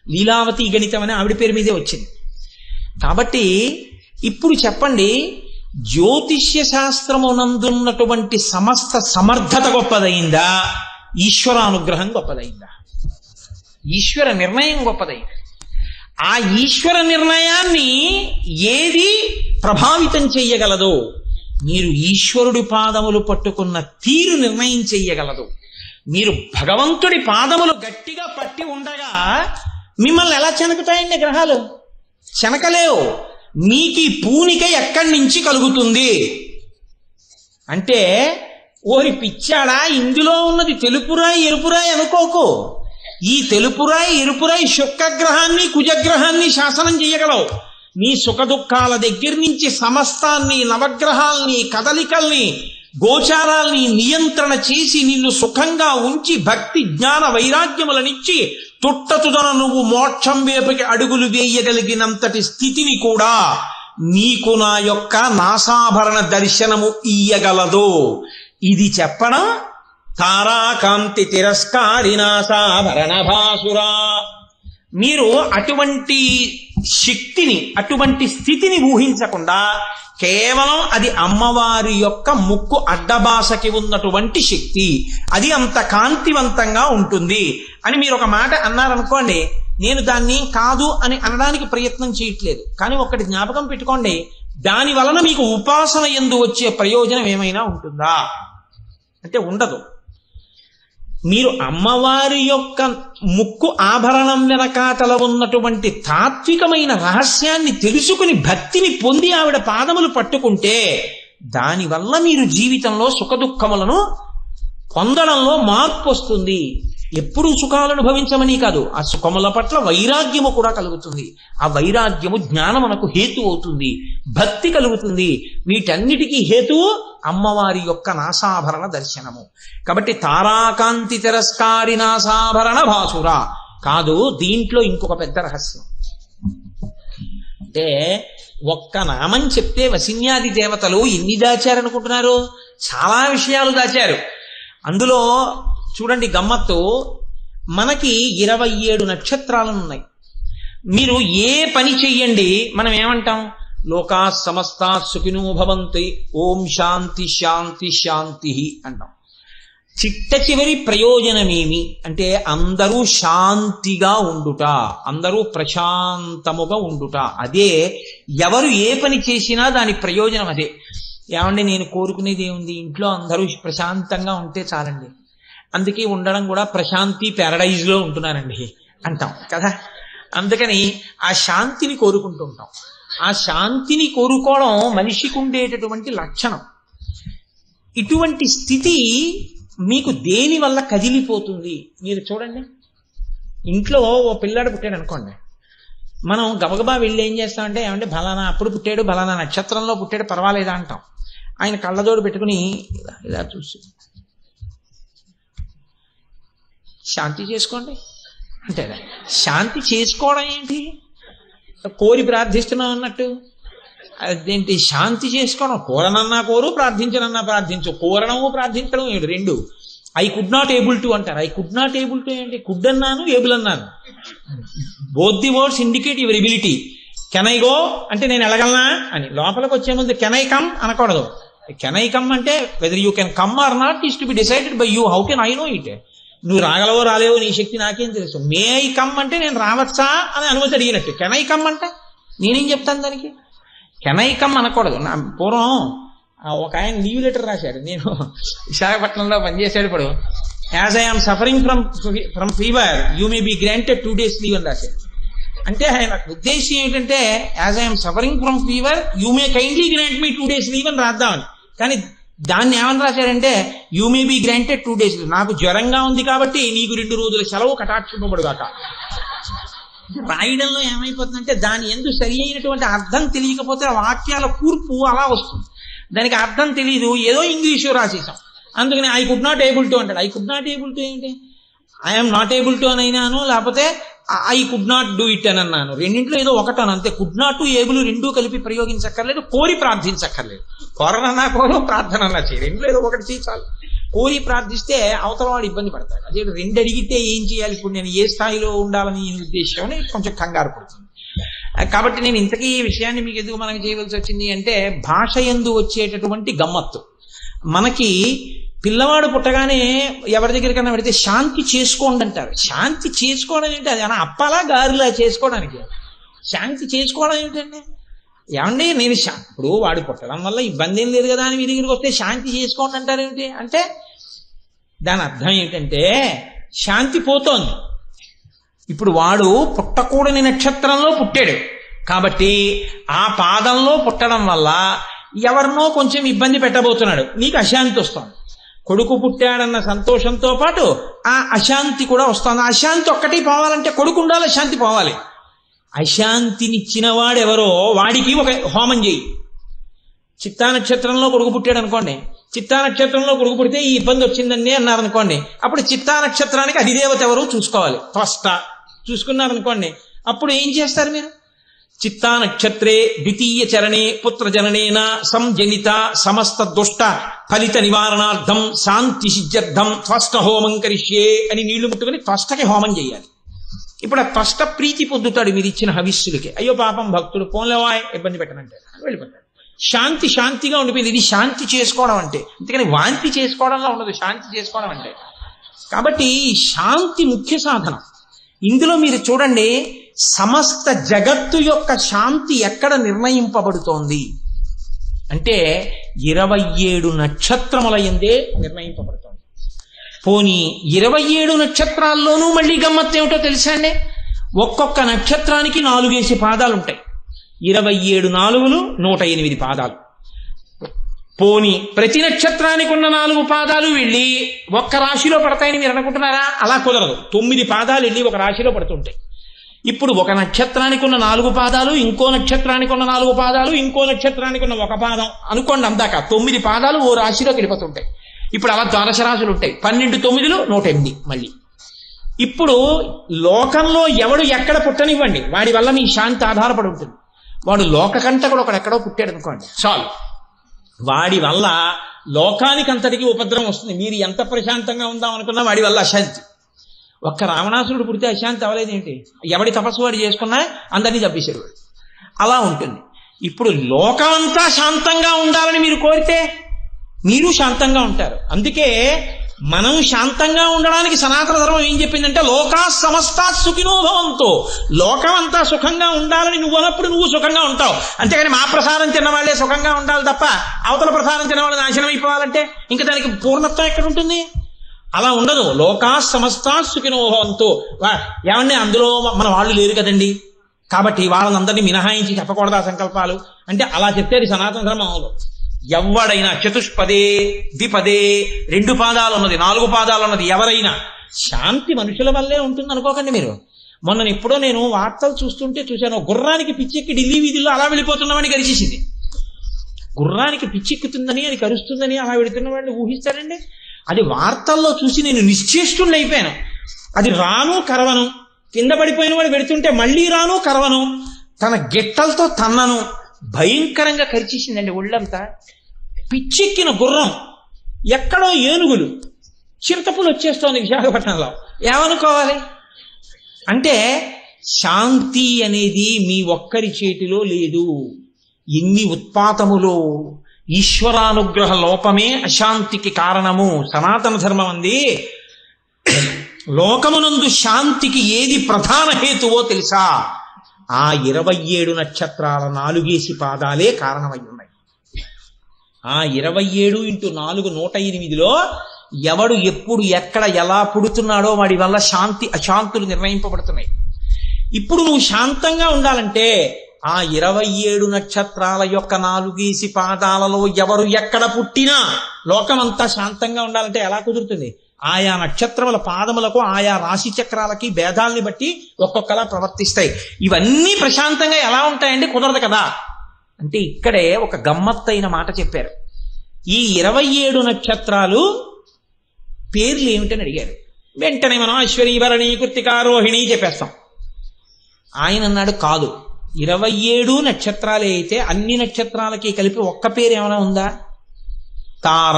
[SPEAKER 2] లీలావతి గణితం అని ఆవిడ పేరు మీదే వచ్చింది. కాబట్టి ఇప్పుడు చెప్పండి, జ్యోతిష్య శాస్త్రమునందున్నటువంటి సమస్త సమర్థత గొప్పదైందా, ఈశ్వరానుగ్రహం గొప్పదైందా? ఈశ్వర నిర్ణయం గొప్పదై. ఆ ఈశ్వర నిర్ణయాన్ని ఏది ప్రభావితం చెయ్యగలదో, మీరు ఈశ్వరుడి పాదములు పట్టుకున్న తీరు నిర్ణయం చెయ్యగలదు. మీరు భగవంతుడి పాదములు గట్టిగా పట్టి ఉండగా మిమ్మల్ని ఎలా చెనకుతాయండి గ్రహాలు? చెనకలేవు. మీకు ఈ పూనిక ఎక్కడి నుంచి కలుగుతుంది అంటే, ఓరి పిచ్చాడా, ఇందులో ఉన్నది తెలుపురాయి ఎరుపురాయి అనుకోకు. ఈ తెలుపురాయి ఎరుపురాయి శుక్రగ్రహాన్ని కుజగ్రహాన్ని శాసనం చేయగలవు. నీ సుఖ దుఃఖాల దగ్గర నుంచి సమస్తాన్ని, నవగ్రహాల్ని, కదలికల్ని, గోచారాల్ని నియంత్రణ చేసి నిన్ను సుఖంగా ఉంచి భక్తి జ్ఞాన వైరాగ్యములనిచ్చి తుట్టతుదన నువ్వు మోక్షం వైపుకి అడుగులు వేయగలిగినంతటి స్థితిని కూడా నీకు నా యొక్క నాసాభరణ దర్శనము ఇయ్యగలదు. ఇది చెప్పడం తారాకాంతి తిరస్కారి నాసాభరణ భాసురా. మీరు అటువంటి శక్తిని, అటువంటి స్థితిని ఊహించకుండా కేవలం అది అమ్మవారి యొక్క ముక్కు అడ్డబాసకి ఉన్నటువంటి శక్తి, అది అంత కాంతివంతంగా ఉంటుంది అని మీరు ఒక మాట అన్నారనుకోండి, నేను దాన్ని కాదు అని అనడానికి ప్రయత్నం చేయట్లేదు. కానీ ఒక్కటి జ్ఞాపకం పెట్టుకోండి, దాని వలన మీకు ఉపాసన యందు వచ్చే ప్రయోజనం ఏమైనా ఉంటుందా అంటే ఉండదు. మీరు అమ్మవారి యొక్క ముక్కు ఆభరణం వెనకాతల ఉన్నటువంటి తాత్వికమైన రహస్యాన్ని తెలుసుకుని భక్తిని పొంది ఆవిడ పాదములు పట్టుకుంటే దానివల్ల మీరు జీవితంలో సుఖదుఖములను పొందడంలో మార్పు వస్తుంది. ఎప్పుడు సుఖాలను అనుభవించమని కాదు, ఆ సుఖముల పట్ల వైరాగ్యము కూడా కలుగుతుంది. ఆ వైరాగ్యము జ్ఞానమునకు హేతు అవుతుంది, భక్తి కలుగుతుంది. వీటన్నిటికీ హేతువు అమ్మవారి యొక్క నాసాభరణ దర్శనము. కాబట్టి తారాకాంతి తిరస్కారి నాసాభరణ భాసురా కాదు, దీంట్లో ఇంకొక పెద్ద రహస్యం. అంటే ఒక్క నామం చెప్తే వసిన్యాది దేవతలు ఎన్ని దాచారనుకుంటున్నారు? చాలా విషయాలు దాచారు. అందులో చూడండి గమ్మత్తు, మనకి 27 నక్షత్రాలు ఉన్నాయి. మీరు ఏ పని చెయ్యండి మనం ఏమంటాం? లోకా సమస్తా సుఖినో భవంతి, ఓం శాంతి శాంతి శాంతి అంటాం. చిట్ట చివరి ప్రయోజనమేమి అంటే అందరూ శాంతిగా ఉండుట, అందరూ ప్రశాంతముగా ఉండుట. అదే ఎవరు ఏ పని చేసినా దాని ప్రయోజనం అదే. ఏమండి నేను కోరుకునేది ఏముంది, ఇంట్లో అందరూ ప్రశాంతంగా ఉంటే చాలండి, అందుకే ఉండడం కూడా ప్రశాంతి ప్యారడైజ్లో ఉంటున్నారండి అంటాం కదా. అందుకని ఆ శాంతిని కోరుకుంటూ ఉంటాం. ఆ శాంతిని కోరుకోవడం మనిషికి ఉండేటటువంటి లక్షణం. ఇటువంటి స్థితి మీకు దేని వల్ల కదిలిపోతుంది? మీరు చూడండి, ఇంట్లో ఓ పిల్లాడు పుట్టాడు అనుకోండి, మనం గబగబా వెళ్ళి ఏం చేస్తామంటే, ఏమంటే బలానా అప్పుడు పుట్టాడు, బలానా నక్షత్రంలో పుట్టాడు, పర్వాలేదా అంటాం. ఆయన కళ్ళజోడు పెట్టుకుని ఇలా చూసి శాంతి చేసుకోండి అంటే, శాంతి చేసుకోవడం ఏంటి? కోరి ప్రార్థిస్తున్నాం అన్నట్టు. అదేంటి శాంతి చేసుకోవడం? కోరనన్నా కోరు, ప్రార్థించనన్నా ప్రార్థించు. కోరడము ప్రార్థించడం ఏంటి? రెండు. I could not able to అంటారు. I could not able to ఏంటి? కుడ్ అన్నాను, ఏబుల్ అన్నాను. Both the words indicate your ability. Can I go అంటే నేను వెళ్ళగలనా అని. లోపలికి వచ్చే ముందు కెన్ ఐ కమ్ అనకూడదు. కెన్ ఐ కమ్ అంటే whether you can come or not is to be decided by you. How can I know it? నువ్వు రాగలవో రాలేవో నీ శక్తి నాకేం తెలుసు. మే ఐ కమ్ అంటే నేను రావచ్చా అని అనుమతి అడిగినట్టు. కెన్ ఐ కమ్ అంటే నేనేం చెప్తాను దానికి? కెన్ ఐ కమ్ అనకూడదు. నా పూర్వం ఒక ఆయన లీవ్ లెటర్ రాశాడు, నేను విశాఖపట్నంలో పనిచేసాడు. ఇప్పుడు as I am suffering from fever you may be granted 2 days leave అని రాశాడు. అంటే ఆయన ఉద్దేశం ఏంటంటే as I am suffering from fever you may kindly grant me 2 days leave అని రాద్దామని. కానీ దాన్ని ఏమని రాశారంటే you may be granted 2 days. నాకు జ్వరంగా ఉంది కాబట్టి నీకు 2 రోజుల సెలవు కటాక్షింపబడుగాక. రాయడంలో ఏమైపోతుందంటే దాని ఎందు సరి అయినటువంటి అర్థం తెలియకపోతే వాక్యాల కూర్పు అలా వస్తుంది. దానికి అర్థం తెలియదు, ఏదో ఇంగ్లీషు రాసేసాం. అందుకని I could not able to అంటాడు. I could not able to ఏంటి? ఐఎమ్ నాట్ ఏబుల్ టు అని అయినాను, లేకపోతే I could not do it అని అన్నాను. రెండింటిలో ఏదో ఒకటాను అంతే. కుడ్ నాట్ ఏబుల్ రెండూ కలిపి ప్రయోగించక్కర్లేదు, కోరి ప్రార్థించక్కర్లేదు. కోరనన్నా కోరు, ప్రార్థనన్నా చేయి, రెండులో ఏదో ఒకటి చేయి చాలు. కోరి ప్రార్థిస్తే అవతల వాడు ఇబ్బంది పడతాడు. అదే 2 అడిగితే ఏం చేయాలి, ఇప్పుడు నేను ఏ స్థాయిలో ఉండాలని ఉద్దేశం అని కొంచెం కంగారు పడుతుంది. కాబట్టి నేను ఇంతకీ ఈ విషయాన్ని మీకు ఎందుకు మనకి చేయవలసి వచ్చింది అంటే, భాష యందు వచ్చేటటువంటి గమ్మత్తు. మనకి పిల్లవాడు పుట్టగానే ఎవరి దగ్గరికన్నా పెడితే శాంతి చేసుకోండి అంటారు. శాంతి చేసుకోవడం ఏంటి? అది అలా అప్పలా గారిలా చేసుకోవడానికి. శాంతి చేసుకోవడం ఏమిటండి? ఏమండి నేను ఇప్పుడు వాడు పుట్టడం వల్ల ఇబ్బంది ఏం లేదు కదా అని మీ దగ్గరికి వస్తే శాంతి చేసుకోండి అంటారు ఏమిటి అంటే దాని అర్థం ఏంటంటే శాంతి పోతోంది. ఇప్పుడు వాడు పుట్టకూడని నక్షత్రంలో పుట్టాడు కాబట్టి ఆ పాదంలో పుట్టడం వల్ల ఎవరినో కొంచెం ఇబ్బంది పెట్టబోతున్నాడు, నీకు అశాంతి వస్తుంది. కొడుకు పుట్టాడన్న సంతోషంతో పాటు ఆ అశాంతి కూడా వస్తుంది. అశాంతి ఒక్కటి పోవాలంటే కొడుకు ఉండాలి, అశాంతి పోవాలి. అశాంతినిచ్చిన వాడెవరో వాడికి ఒక హోమం చేయి. చిత్తా నక్షత్రంలో కొడుకు పుట్టాడు అనుకోండి, చిత్తా నక్షత్రంలో కొడుకు పుడితే ఈ ఇబ్బంది వచ్చిందండి అన్నారనుకోండి, అప్పుడు చిత్తా నక్షత్రానికి అధిదేవత ఎవరు చూసుకోవాలి. ఫస్ట్ చూసుకున్నారనుకోండి, అప్పుడు ఏం చేస్తారు మీరు? చిత్తా నక్షత్రే ద్వితీయ చరణే పుత్రజననేన సంజనిత సమస్త దుష్ట ఫలిత నివారణార్థం శాంతి సిద్ధ్యర్థం త్వష్ట హోమం కరిష్యే అని నీళ్లు ముట్టుకుని త్వష్టకి హోమం చేయాలి. ఇప్పుడు ఆ త్వష్ట ప్రీతి పొందుతాడు మీరు ఇచ్చిన హవిస్సులకి. అయ్యో పాపం భక్తుడు పోన్లేవాయ్ ఇబ్బంది పెట్టనంటే వెళ్ళిపోతాడు. శాంతి శాంతిగా ఉండిపోయింది. ఇది శాంతి చేసుకోవడం అంటే, అందుకని వాంతి చేసుకోవడంలో ఉండదు శాంతి చేసుకోవడం అంటే. కాబట్టి శాంతి ముఖ్య సాధనం. ఇందులో మీరు చూడండి, సమస్త జగత్తు యొక్క శాంతి ఎక్కడ నిర్ణయింపబడుతోంది అంటే 27 నక్షత్రముల యందే నిర్ణయింపబడుతోంది. పోనీ 27 నక్షత్రాల్లోనూ మళ్ళీ గమ్మత్తు ఏమిటో తెలుసా అండి? ఒక్కొక్క నక్షత్రానికి 4 పాదాలు ఉంటాయి. 27 నాలుగులు 108 పాదాలు. పోని ప్రతి నక్షత్రానికి ఉన్న 4 పాదాలు వెళ్ళి ఒక్క రాశిలో పడతాయని మీరు అనుకుంటున్నారా? అలా కుదరదు. 9 పాదాలు వెళ్ళి ఒక రాశిలో పడుతుంటాయి. ఇప్పుడు ఒక నక్షత్రానికి ఉన్న 4 పాదాలు, ఇంకో నక్షత్రానికి ఉన్న 4 పాదాలు, ఇంకో నక్షత్రానికి ఉన్న 1 పాదం అనుకోండి, అందాక 9 పాదాలు ఓ రాశిలోకి వెళ్ళిపోతుంటాయి. ఇప్పుడు అలా ద్వాదశ రాశులు ఉంటాయి. 12 9 108 మళ్ళీ. ఇప్పుడు లోకంలో ఎవడు ఎక్కడ పుట్టనివ్వండి, వాడి వల్ల మీ శాంతి ఆధారపడి ఉంటుంది. వాడు లోకకంటకుడు ఒకడెక్కడో పుట్టాడు అనుకోండి, చాలు, వాడి వల్ల లోకానికి అంతటికి ఉపద్రవం వస్తుంది. మీరు ఎంత ప్రశాంతంగా ఉందాం అనుకున్నా వాడి వల్ల అశాంతి. ఒక్క రావణాసురుడు పుడితే అశాంతి అవ్వలేదు ఏంటి? ఎవడి తపస్సు వాడు చేసుకున్నా అందరినీ చంపేశాడు వాడు. అలా ఉంటుంది. ఇప్పుడు లోకమంతా శాంతంగా ఉండాలని మీరు కోరితే మీరు శాంతంగా ఉంటారు. అందుకే మనం శాంతంగా ఉండడానికి సనాతన ధర్మం ఏం చెప్పిందంటే లోకా సమస్తా సుఖినో భవంతు. లోకం అంతా సుఖంగా ఉండాలని నువ్వు అన్నప్పుడు నువ్వు సుఖంగా ఉంటావు. అంతేగాని మా ప్రసాదం తిన్నవాళ్లే సుఖంగా ఉండాలి తప్ప అవతల ప్రసాదం తిన్నవాళ్ళు నాశనం అయిపోవాలంటే ఇంకా దానికి పూర్ణత్వం ఎక్కడ ఉంటుంది? అలా ఉండదు. లోకా సమస్తా సుఖినో భవంతు. ఏమండి అందులో మన వాళ్ళు లేరు కదండి, కాబట్టి వాళ్ళందరినీ మినహాయించి చెప్పకూడదా సంకల్పాలు అంటే? అలా చెప్తే అది సనాతన ధర్మం అవదు. ఎవడైనా చతుష్పదే ద్విపదే 2 పాదాలు ఉన్నది 4 పాదాలు ఉన్నది ఎవరైనా శాంతి మనుషుల వల్లే ఉంటుంది అనుకోకండి మీరు. మొన్న ఎప్పుడో నేను వార్తలు చూస్తుంటే చూశాను, గుర్రానికి పిచ్చెక్కి ఢిల్లీ వీధుల్లో అలా వెళ్ళిపోతున్నామని కరిచేసింది. గుర్రానికి పిచ్చెక్కుతుందని అది కరుస్తుందని అలా వెళుతున్న వాడిని ఊహిస్తారండి? అది వార్తల్లో చూసి నేను నిశ్చేష్టుని అయిపోయాను. అది రాను కరవను, కింద పడిపోయిన వాడు వెళుతుంటే మళ్ళీ రాను కరవను, తన గిట్టలతో తన్నను, భయంకరంగా కరిచేసిందండి ఒళ్ళంతా. పిచ్చెక్కిన గుర్రం, ఎక్కడో ఏనుగులు, చిరుతపులు వచ్చేస్తోంది విశాఖపట్నంలో. ఏమనుకోవాలి? అంటే శాంతి అనేది మీ ఒక్కరి చేతిలో లేదు. ఎన్ని ఉత్పాతములో ఈశ్వరానుగ్రహ లోపమే అశాంతికి కారణము. సనాతన ధర్మం అంది లోకమునందు శాంతికి ఏది ప్రధాన హేతువో తెలుసా? ఆ 27 నక్షత్రాల 4 పాదాలే కారణమై ఉన్నాయి. ఆ 27 × 4 108లో ఎవడు ఎప్పుడు ఎక్కడ ఎలా పుడుతున్నాడో వాడి వల్ల శాంతి అశాంతులు నిర్ణయింపబడుతున్నాయి. ఇప్పుడు నువ్వు శాంతంగా ఉండాలంటే ఆ 27 నక్షత్రాల యొక్క 4 పాదాలలో ఎవరు ఎక్కడ పుట్టినా లోకమంతా శాంతంగా ఉండాలంటే ఎలా కుదురుతుంది? ఆయా నక్షత్రముల పాదములకు ఆయా రాశి చక్రాలకి భేదాల్ని బట్టి ఒక్కొక్కలా ప్రవర్తిస్తాయి. ఇవన్నీ ప్రశాంతంగా ఎలా ఉంటాయండి? కుదరదు కదా. అంటే ఇక్కడే ఒక గమ్మత్తైన మాట చెప్పారు. ఈ 27 నక్షత్రాలు పేర్లు ఏమిటని అడిగారు. వెంటనే మనం అశ్వని భరణి కృత్తిక రోహిణి చెప్పేస్తాం. ఆయన అన్నాడు కాదు, 27 నక్షత్రాలే అయితే అన్ని నక్షత్రాలకి కలిపి ఒక్క పేరు ఏమైనా ఉందా? తార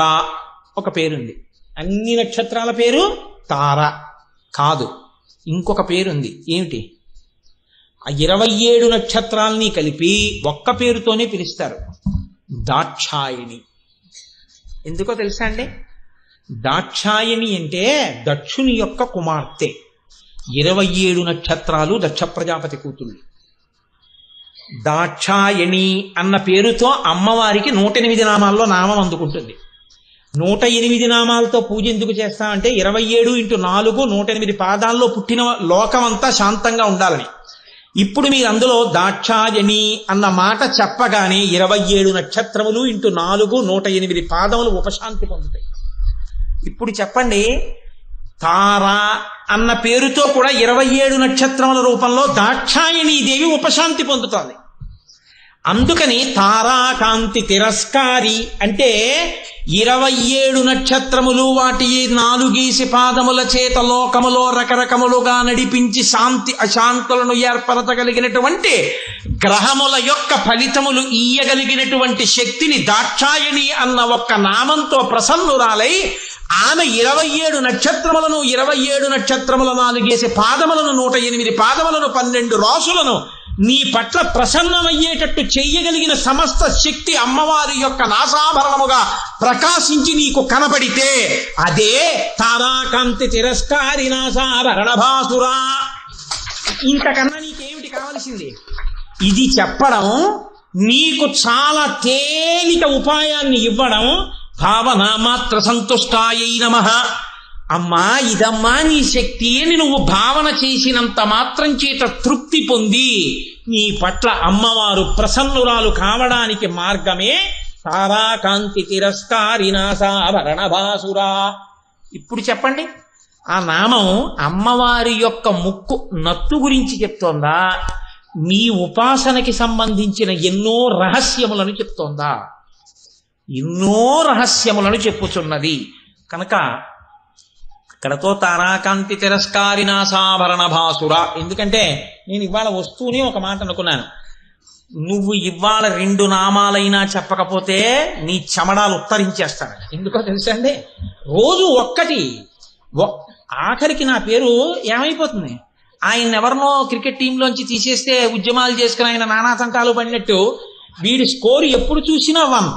[SPEAKER 2] ఒక పేరుంది. అన్ని నక్షత్రాల పేరు తార కాదు, ఇంకొక పేరుంది. ఏమిటి? ఆ 27 నక్షత్రాలని కలిపి ఒక్క పేరుతోనే పిలుస్తారు, దాక్షాయిణి. ఎందుకో తెలుసా అండి? దాక్షాయణి అంటే దక్షుని యొక్క కుమార్తె. 27 నక్షత్రాలు దక్ష ప్రజాపతి కూతుళ్ళు. దాక్షాయణి అన్న పేరుతో అమ్మవారికి 108 నామాల్లో నామం అందుకుంటుంది. 108 నామాలతో పూజ ఎందుకు చేస్తామంటే 27 × 4 108 పాదాల్లో పుట్టిన లోకమంతా శాంతంగా ఉండాలని. ఇప్పుడు మీరు అందులో దాక్షాయణి అన్న మాట చెప్పగానే 27 నక్షత్రములు × 4 108 పాదములు ఉపశాంతి పొందుతాయి. ఇప్పుడు చెప్పండి, తారా అన్న పేరుతో కూడా 27 నక్షత్రముల రూపంలో దాక్షాయణీ దేవి ఉపశాంతి పొందుతోంది. అందుకని తారాకాంతి తిరస్కారి అంటే 27 నక్షత్రములు వాటి 4 పాదముల చేత లోకములో రకరకములుగా నడిపించి శాంతి అశాంతులను ఏర్పరచగలిగినటువంటి గ్రహముల యొక్క ఫలితములు ఇయ్యగలిగినటువంటి శక్తిని దాక్షాయణి అన్న ఒక్క నామంతో ప్రసన్నురాలై ఆమె 27 నక్షత్రములను 27 నక్షత్రముల 4 పాదములను 108 పాదములను 12 రాసులను నీ పట్ల ప్రసన్నమయ్యేటట్టు చెయ్యగలిగిన సమస్త శక్తి అమ్మవారి యొక్క నాసాభరణముగా ప్రకాశించి నీకు కనపడితే అదే తారాకాంతి తిరస్కారి నాసాభరణ భాసురా. ఇంతకన్నా నీకేమిటి కావలసింది? ఇది చెప్పడం, నీకు చాలా తేలిక ఉపాయాన్ని ఇవ్వడం, భావన మాత్ర సంతుష్టాయై నమః. అమ్మా ఇదమ్మా నీ శక్తి అని నువ్వు భావన చేసినంత మాత్రం చేత తృప్తి పొంది నీ పట్ల అమ్మవారు ప్రసన్నురాలు కావడానికి మార్గమే తారాకాంతి తిరస్కారి నాసాభరణ భాసురా. ఇప్పుడు చెప్పండి, ఆ నామం అమ్మవారి యొక్క ముక్కు నత్తు గురించి చెప్తోందా, మీ ఉపాసనకి సంబంధించిన ఎన్నో రహస్యములను చెప్తోందా? ఎన్నో రహస్యములను చెప్పుచున్నది. కనుక ఇక్కడతో తారాకాంతి తిరస్కారి నాసాభరణ భాసుర. ఎందుకంటే నేను ఇవాళ వస్తూనే ఒక మాట అనుకున్నాను, నువ్వు ఇవాళ 2 నామాలైనా చెప్పకపోతే నీ చెమడాలు ఉత్తరించేస్తాను. ఎందుకో తెలుసా అండి, రోజు ఒక్కటి ఆఖరికి నా పేరు ఏమైపోతుంది, ఆయన ఎవరినో క్రికెట్ టీంలోంచి తీసేస్తే ఉద్యమాలు చేసుకుని ఆయన నానా తంటాలు పడినట్టు వీడి స్కోర్ ఎప్పుడు చూసినా 1.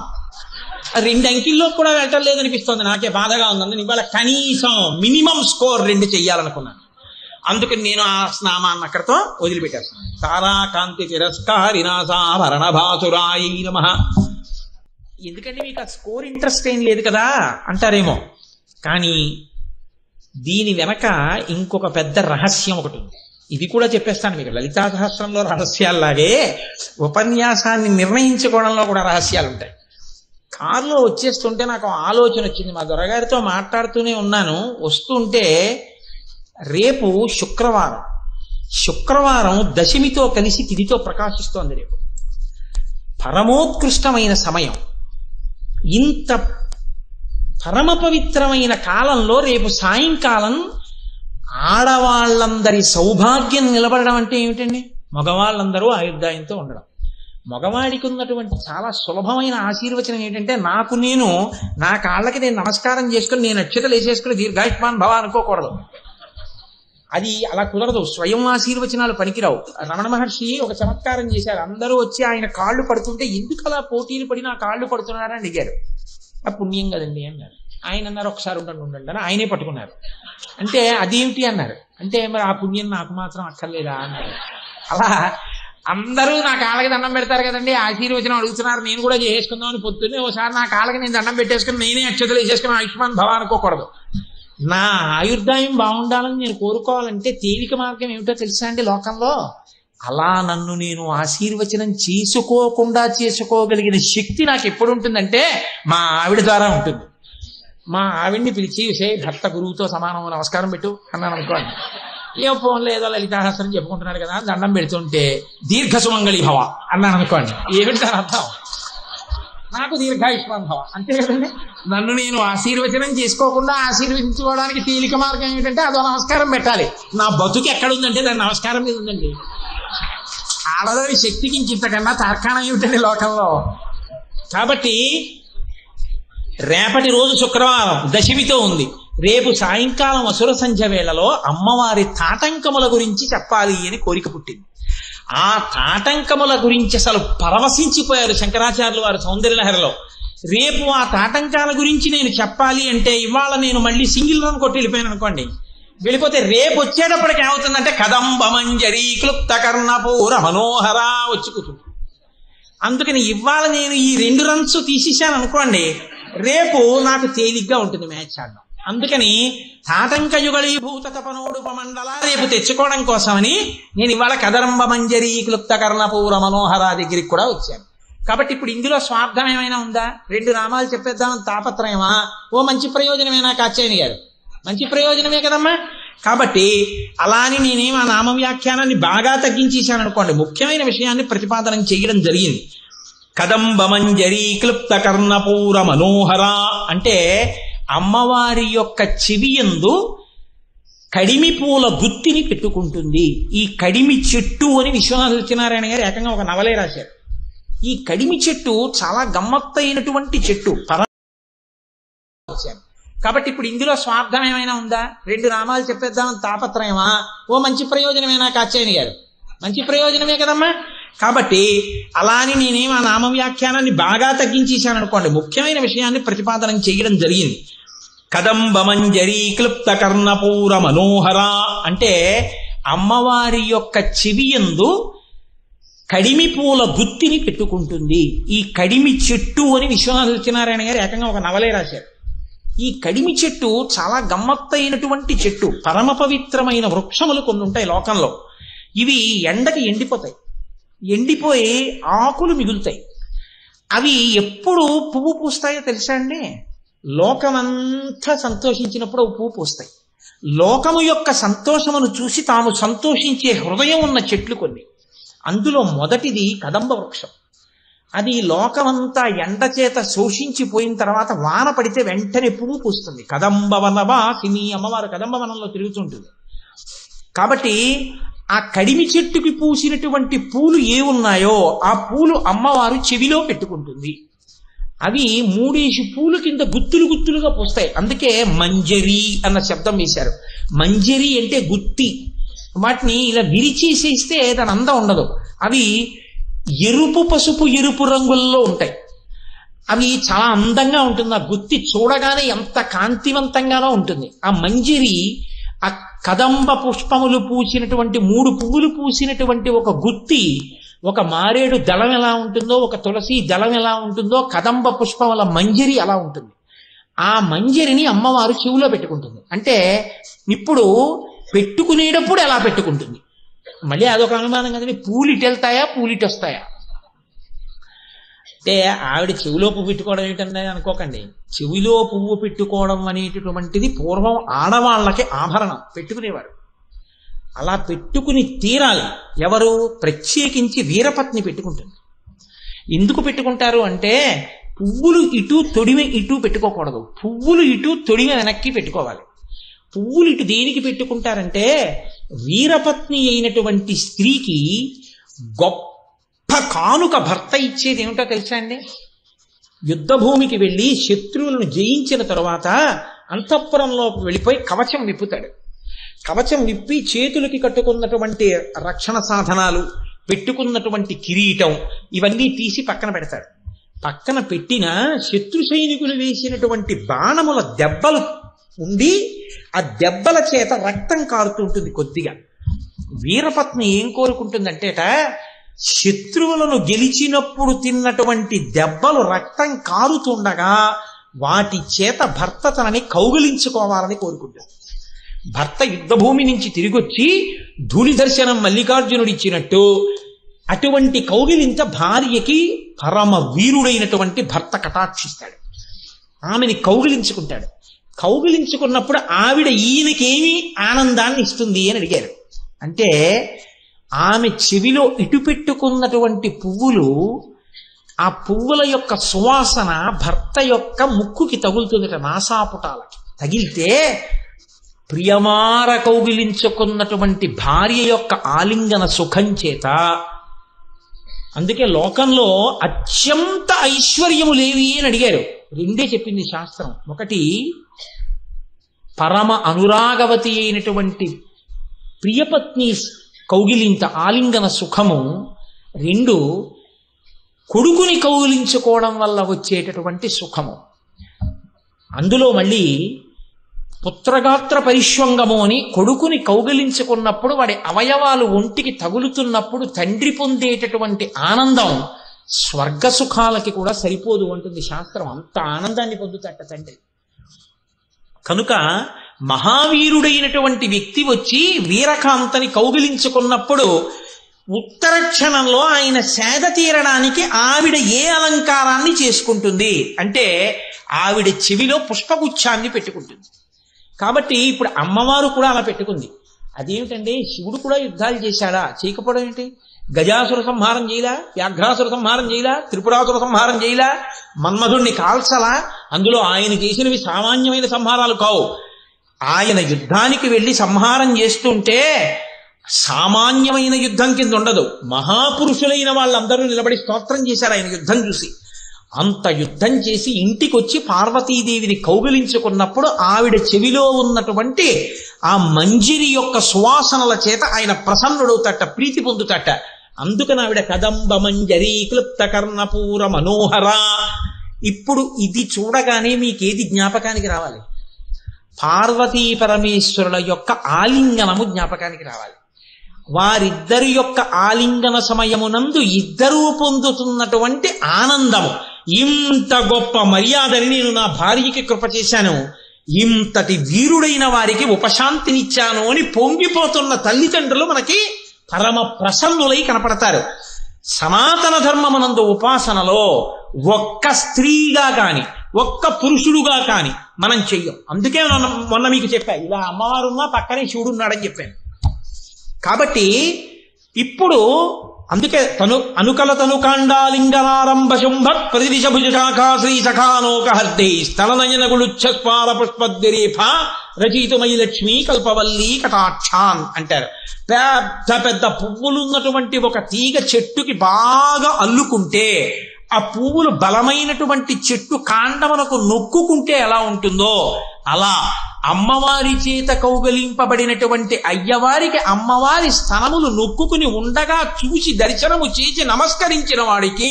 [SPEAKER 2] 2 అంకెల్లో కూడా వెళ్ళటం లేదనిపిస్తుంది. నాకే బాధగా ఉంది. ఇవాళ కనీసం మినిమం స్కోర్ 2 చెయ్యాలనుకున్నాను. అందుకని నేను ఆ నామాన్ని అక్కడితో వదిలిపెట్టేస్తాను. తారాకాంతి తిరస్కారి నాసాభరణ భాసురాయ నమః. ఎందుకంటే మీకు ఆ స్కోర్ ఇంట్రెస్ట్ ఏం లేదు కదా అంటారేమో, కానీ దీని వెనక ఇంకొక పెద్ద రహస్యం ఒకటి ఉంది. ఇది కూడా చెప్పేస్తాను మీకు. లలితా సహస్రంలో రహస్యాల్లాగే ఉపన్యాసాన్ని నిర్ణయించుకోవడంలో కూడా రహస్యాలు ఉంటాయి. కారులో వచ్చేస్తుంటే నాకు ఆలోచన వచ్చింది. మా దొరగారితో మాట్లాడుతూనే ఉన్నాను, వస్తుంటే రేపు శుక్రవారం దశమితో కలిసి తిథితో ప్రకాశిస్తోంది. రేపు పరమోత్కృష్టమైన సమయం. ఇంత పరమ పవిత్రమైన కాలంలో రేపు సాయంకాలం ఆడవాళ్ళందరి సౌభాగ్యం నిలబడడం అంటే ఏమిటండి? మగవాళ్ళందరూ ఆయుర్దాయంతో ఉండడం. మగవాడికి ఉన్నటువంటి చాలా సులభమైన ఆశీర్వచనం ఏంటంటే, నా కాళ్ళకి నేను నమస్కారం చేసుకుని నేను అక్షతలు వేసేసుకుని దీర్ఘాయుష్మాన్ భవ అనుకోకూడదు. అది అలా కుదరదు. స్వయం ఆశీర్వచనాలు పనికిరావు. రమణ మహర్షి ఒక చమత్కారం చేశారు. అందరూ వచ్చి ఆయన కాళ్ళు పడుతుంటే ఎందుకు అలా పోటీలు పడి నా కాళ్ళు పడుతున్నారని అడిగారు. ఆ పుణ్యం కదండి అన్నారు. ఆయన అన్నారు ఒకసారి ఉండండి అని ఆయనే పట్టుకున్నారు. అంటే అదేమిటి అన్నారు. అంటే మరి ఆ పుణ్యం నాకు మాత్రం అక్కర్లేదా అన్నారు. అలా అందరూ నా కాళ్ళకి దండం పెడతారు కదండి, ఆశీర్వచనం అడుగుతున్నారు, నేను కూడా చేసుకుందాం అని పొద్దున్నే ఒకసారి నా కాళ్ళకి నేను దండం పెట్టేసుకుని నేనే అక్షతలు వేసేసుకుని ఆయుష్మాన్ భవ అనుకోకూడదు. నా ఆయుర్దాయం బాగుండాలని నేను కోరుకోవాలంటే తేలిక మార్గం ఏమిటో తెలుసా అండి లోకంలో? అలా నన్ను నేను ఆశీర్వచనం చేసుకోకుండా చేసుకోగలిగిన శక్తి నాకు ఎప్పుడు ఉంటుందంటే మా ఆవిడ ద్వారా ఉంటుంది. మా ఆవిడ్ని పిలిచి భర్త గురువుతో సమానం నమస్కారం పెట్టు అన్నాను అనుకోండి. ఏ ఫోన్లో ఏదో లలితాసనం చెప్పుకుంటున్నాడు కదా దండం పెడుతుంటే దీర్ఘ సుమంగళి భవ అన్నాను అనుకోండి. ఏమిటి దాని అర్థం? నాకు దీర్ఘాయుష్మాన్ భవ అంతే కదండి. నన్ను నేను ఆశీర్వచనం చేసుకోకుండా ఆశీర్వదించుకోవడానికి తేలిక మార్గం ఏమిటంటే అదో నమస్కారం పెట్టాలి. నా బతుకు ఎక్కడుందంటే దాని నమస్కారం మీద ఉందండి. ఆడదాని శక్తికి ఇంతకన్నా తార్కాణం ఏమిటండి లోకంలో? కాబట్టి రేపటి రోజు శుక్రవారం దశమితో ఉంది. రేపు సాయంకాలం అసుర సంధ్య వేళలో అమ్మవారి తాటంకముల గురించి చెప్పాలి అని కోరిక పుట్టింది. ఆ తాటంకముల గురించి అసలు పరవశించిపోయారు శంకరాచార్యులు వారు సౌందర్యలహరిలో. రేపు ఆ తాటంకాల గురించి నేను చెప్పాలి అంటే ఇవాళ నేను మళ్ళీ సింగిల్ రన్ కొట్టి వెళ్ళిపోయాను అనుకోండి, వెళ్ళిపోతే రేపు వచ్చేటప్పటికి ఏమవుతుందంటే కదంబ మంజరి క్లుప్త కర్ణపూర మనోహర వచ్చి కూర్చుంది. అందుకని ఇవాళ నేను ఈ 2 రన్స్ తీసేసాను అనుకోండి, రేపు నాకు తేలిగ్గా ఉంటుంది మ్యాచ్ ఆడడం. అందుకని తాటంక యుగళీభూత తపనోడుపమండల రేపు తెచ్చుకోవడం కోసమని నేను ఇవాళ కదంబ మంజరి క్లుప్త కర్ణపూర మనోహర దగ్గరికి కూడా వచ్చాను. కాబట్టి ఇప్పుడు ఇందులో స్వార్థం ఏమైనా ఉందా? 2 నామాలు చెప్పేద్దామని తాపత్రయమా? ఓ మంచి ప్రయోజనమేనా కాచేయని గారు? మంచి ప్రయోజనమే కదమ్మా. కాబట్టి అలా అని నేనేం ఆ నామ వ్యాఖ్యానాన్ని బాగా తగ్గించేశాను అనుకోండి, ముఖ్యమైన విషయాన్ని ప్రతిపాదనం చేయడం జరిగింది. కదంబ మంజరి క్లుప్త కర్ణపూర మనోహర అంటే అమ్మవారి యొక్క చెవియందు కడిమి పూల గుత్తిని పెట్టుకుంటుంది. ఈ కడిమి చెట్టు అని విశ్వనాథ సత్యనారాయణ గారు ఏకంగా ఒక నవలే రాశారు. ఈ కడిమి చెట్టు చాలా గమ్మత్తైనటువంటి చెట్టు. కాబట్టి ఇప్పుడు ఇందులో స్వార్థం ఏమైనా ఉందా? 2 నామాలు చెప్పేద్దామని తాపత్రయమా? ఓ మంచి ప్రయోజనమేనా కాచేయని గారు? మంచి ప్రయోజనమే కదమ్మా. కాబట్టి అలా అని నేనేం ఆ నామ వ్యాఖ్యానాన్ని బాగా తగ్గించేశాను అనుకోండి, ముఖ్యమైన విషయాన్ని ప్రతిపాదనం చేయడం జరిగింది. కదంబ మంజరి క్లుప్త కర్ణపూర మనోహర అంటే అమ్మవారి యొక్క చెవియందు కడిమి పూల గుత్తిని పెట్టుకుంటుంది. ఈ కడిమి చెట్టు అని విశ్వనాథ సత్యనారాయణ గారు ఏకంగా ఒక నవలే రాశారు. ఈ కడిమి చెట్టు చాలా గమ్మత్తైనటువంటి చెట్టు. పరమ పవిత్రమైన వృక్షములు కొన్ని ఉంటాయి లోకంలో. ఇవి ఎండకి ఎండిపోతాయి, ఎండిపోయి ఆకులు మిగులుతాయి. అవి ఎప్పుడు పువ్వు పూస్తాయో తెలుసా అండి? లోకమంతా సంతోషించినప్పుడు పువ్వు పూస్తాయి. లోకము యొక్క సంతోషమును చూసి తాము సంతోషించే హృదయం ఉన్న చెట్లు కొన్ని. అందులో మొదటిది కదంబ వృక్షం. అది లోకమంతా ఎండ చేత శోషించిపోయిన తర్వాత వాన పడితే వెంటనే పువ్వు పూస్తుంది. కదంబ వనవాసిని అమ్మవారు కదంబ వనంలో తిరుగుతుంటుంది. కాబట్టి ఆ కడిమి చెట్టుకి పూసినటువంటి పూలు ఏ ఉన్నాయో ఆ పూలు అమ్మవారు చెవిలో పెట్టుకుంటుంది. అవి 3 పూలు కింద గుత్తులు గుత్తులుగా పూస్తాయి. అందుకే మంజరి అన్న శబ్దం వేశారు. మంజరి అంటే గుత్తి. వాటిని ఇలా విరిచేసేస్తే దాని అందం ఉండదు. అవి ఎరుపు పసుపు ఎరుపు రంగుల్లో ఉంటాయి. అవి చాలా అందంగా ఉంటుంది. ఆ గుత్తి చూడగానే ఎంత కాంతివంతంగానో ఉంటుంది. ఆ మంజరి ఆ కదంబ పుష్పములు పూసినటువంటి 3 పువ్వులు పూసినటువంటి ఒక గుత్తి, ఒక మారేడు దళం ఎలా ఉంటుందో, ఒక తులసి దళం ఎలా ఉంటుందో, కదంబ పుష్పముల మంజరి అలా ఉంటుంది. ఆ మంజరిని అమ్మవారు చెవులో పెట్టుకుంటుంది. అంటే ఇప్పుడు పెట్టుకునేటప్పుడు ఎలా పెట్టుకుంటుంది? మళ్ళీ అదొక అనుమానం కదండి. పూలిటి వెళ్తాయా పూలిటి వస్తాయా అంటే ఆవిడ చెవిలో పువ్వు పెట్టుకోవడం ఏంటంటే అనుకోకండి. చెవిలో పువ్వు పెట్టుకోవడం అనేటటువంటిది పూర్వం ఆడవాళ్ళకి ఆభరణం పెట్టుకునేవారు. అలా పెట్టుకుని తీరాలి. ఎవరు? ప్రత్యేకించి వీరపత్ని పెట్టుకుంటుంది. ఎందుకు పెట్టుకుంటారు అంటే పువ్వులు ఇటు తొడిమె ఇటు పెట్టుకోకూడదు. పువ్వులు ఇటు తొడిమె వెనక్కి పెట్టుకోవాలి. పువ్వులు ఇటు దేనికి పెట్టుకుంటారంటే వీరపత్ని అయినటువంటి స్త్రీకి గొప్ప కానుక భర్త ఇచ్చేది ఏమిటో తెలుసా అండి? యుద్ధభూమికి వెళ్ళి శత్రువులను జయించిన తరువాత అంతఃపురంలో వెళ్ళిపోయి కవచం విప్పుతాడు. కవచం విప్పి చేతులకి కట్టుకున్నటువంటి రక్షణ సాధనాలు, పెట్టుకున్నటువంటి కిరీటం ఇవన్నీ తీసి పక్కన పెడతాడు. పక్కన పెట్టిన శత్రు సైనికులు వేసినటువంటి బాణముల దెబ్బలు ఉండి ఆ దెబ్బల చేత రక్తం కారుతూ ఉంటుంది కొద్దిగా. వీరపత్ని ఏం కోరుకుంటుందంటేట శత్రువులను గెలిచినప్పుడు తిన్నటువంటి దెబ్బలు రక్తం కారుతుండగా వాటి చేత భర్త తనని కౌగిలించుకోవాలని కోరుకుంటుంది. భర్త యుద్ధభూమి నుంచి తిరిగొచ్చి ధూళి దర్శనం మల్లికార్జునుడు ఇచ్చినట్టు అటువంటి కౌగిలింత భార్యకి పరమ వీరుడైనటువంటి భర్త కటాక్షిస్తాడు. ఆమెని కౌగిలించుకుంటాడు. కౌగిలించుకున్నప్పుడు ఆవిడ ఈయనకేమి ఆనందాన్ని ఇస్తుంది అని అడిగారు. అంటే ఆమె చెవిలో ఇటు పెట్టుకున్నటువంటి పువ్వులు, ఆ పువ్వుల యొక్క సువాసన భర్త యొక్క ముక్కుకి తగులుతుందట, నాసాపుటాలకి తగిలితే ప్రియమార కౌగిలించుకున్నటువంటి భార్య యొక్క ఆలింగన సుఖం చేత. అందుకే లోకంలో అత్యంత ఐశ్వర్యములేవి అని అడిగారు. 2 చెప్పింది శాస్త్రం. ఒకటి పరమ అనురాగవతి అయినటువంటి ప్రియపత్ని కౌగిలింత ఆలింగన సుఖము. 2 కొడుకుని కౌగిలించుకోవడం వల్ల వచ్చేటటువంటి సుఖము. అందులో మళ్ళీ పుత్రగాత్ర పరిష్వంగము అని కొడుకుని కౌగిలించుకున్నప్పుడు వాడి అవయవాలు ఒంటికి తగులుతున్నప్పుడు తండ్రి పొందేటటువంటి ఆనందం స్వర్గ సుఖాలకి కూడా సరిపోదు అంటుంది శాస్త్రం. అంత ఆనందాన్ని పొందుతాట తండ్రి. కనుక మహావీరుడైనటువంటి వ్యక్తి వచ్చి వీరకాంతని కౌగిలించుకున్నప్పుడు ఉత్తర క్షణంలో ఆయన సేద తీరడానికి ఆవిడ ఏ అలంకారాన్ని చేసుకుంటుంది అంటే ఆవిడ చెవిలో పుష్పగుచ్ఛాన్ని పెట్టుకుంటుంది. కాబట్టి ఇప్పుడు అమ్మవారు కూడా అలా పెట్టుకుంది. అదేమిటండి, శివుడు కూడా యుద్ధాలు చేశాడా? చేయకపోవడం ఏంటి? గజాసుర సంహారం చేయలా, వ్యాఘ్రాసుర సంహారం చేయలా, త్రిపురాసుర సంహారం చేయలా, మన్మధుణ్ణి కాల్చలా? అందులో ఆయన చేసినవి సామాన్యమైన సంహారాలు కావు. ఆయన యుద్ధానికి వెళ్ళి సంహారం చేస్తుంటే సామాన్యమైన యుద్ధం కింద ఉండదు. మహాపురుషులైన వాళ్ళందరూ నిలబడి స్తోత్రం చేశారు ఆయన యుద్ధం చూసి. అంత యుద్ధం చేసి ఇంటికి వచ్చి పార్వతీదేవిని కౌగిలించుకున్నప్పుడు ఆవిడ చెవిలో ఉన్నటువంటి ఆ మంజిరి యొక్క సువాసనల చేత ఆయన ప్రసన్నుడవుతట, ప్రీతి పొందుతట. అందుకని ఆవిడ కదంబ మంజరి క్లుప్త కర్ణపూర మనోహర. ఇప్పుడు ఇది చూడగానే మీకేది జ్ఞాపకానికి రావాలి? పార్వతీ పరమేశ్వరుల యొక్క ఆలింగనము జ్ఞాపకానికి రావాలి. వారిద్దరి యొక్క ఆలింగన సమయమునందు ఇద్దరూ పొందుతున్నటువంటి ఆనందము. ఇంత గొప్ప మర్యాదని నేను నా భార్యకి కృప చేశాను, ఇంతటి వీరుడైన వారికి ఉపశాంతినిచ్చాను అని పొంగిపోతున్న తల్లిదండ్రులు మనకి పరమ ప్రసన్నులై కనపడతారు. సనాతన ధర్మమునందు ఉపాసనలో ఒక్క స్త్రీగా కాని ఒక్క పురుషుడుగా కాని మనం చెయ్యం. అందుకే మొన్న మీకు చెప్పా, ఇలా అమ్మవారున్నా పక్కనే శివుడు ఉన్నాడని చెప్పాను. కాబట్టి ఇప్పుడు అందుకే అనుకల తనుకాండాలింగనారంభ శుంభ ప్రతిదిశ భుజశాఖా శ్రీ సఖానోక హర్దే స్థలనయన గుళుచ్ఛస్పార పుష్పద్విరేఫ రచయితమయి లక్ష్మీ కల్పవల్లి కటాక్షాన్ అంటారు. పెద్ద పెద్ద పువ్వులున్నటువంటి ఒక తీగ చెట్టుకి బాగా అల్లుకుంటే ఆ పువ్వులు బలమైనటువంటి చెట్టు కాండమునకు నొక్కుకుంటే ఎలా ఉంటుందో అలా అమ్మవారి చేత కౌగలింపబడినటువంటి అయ్యవారికి అమ్మవారి స్థనములు నొక్కుకుని ఉండగా చూసి దర్శనము చేసి నమస్కరించిన వాడికి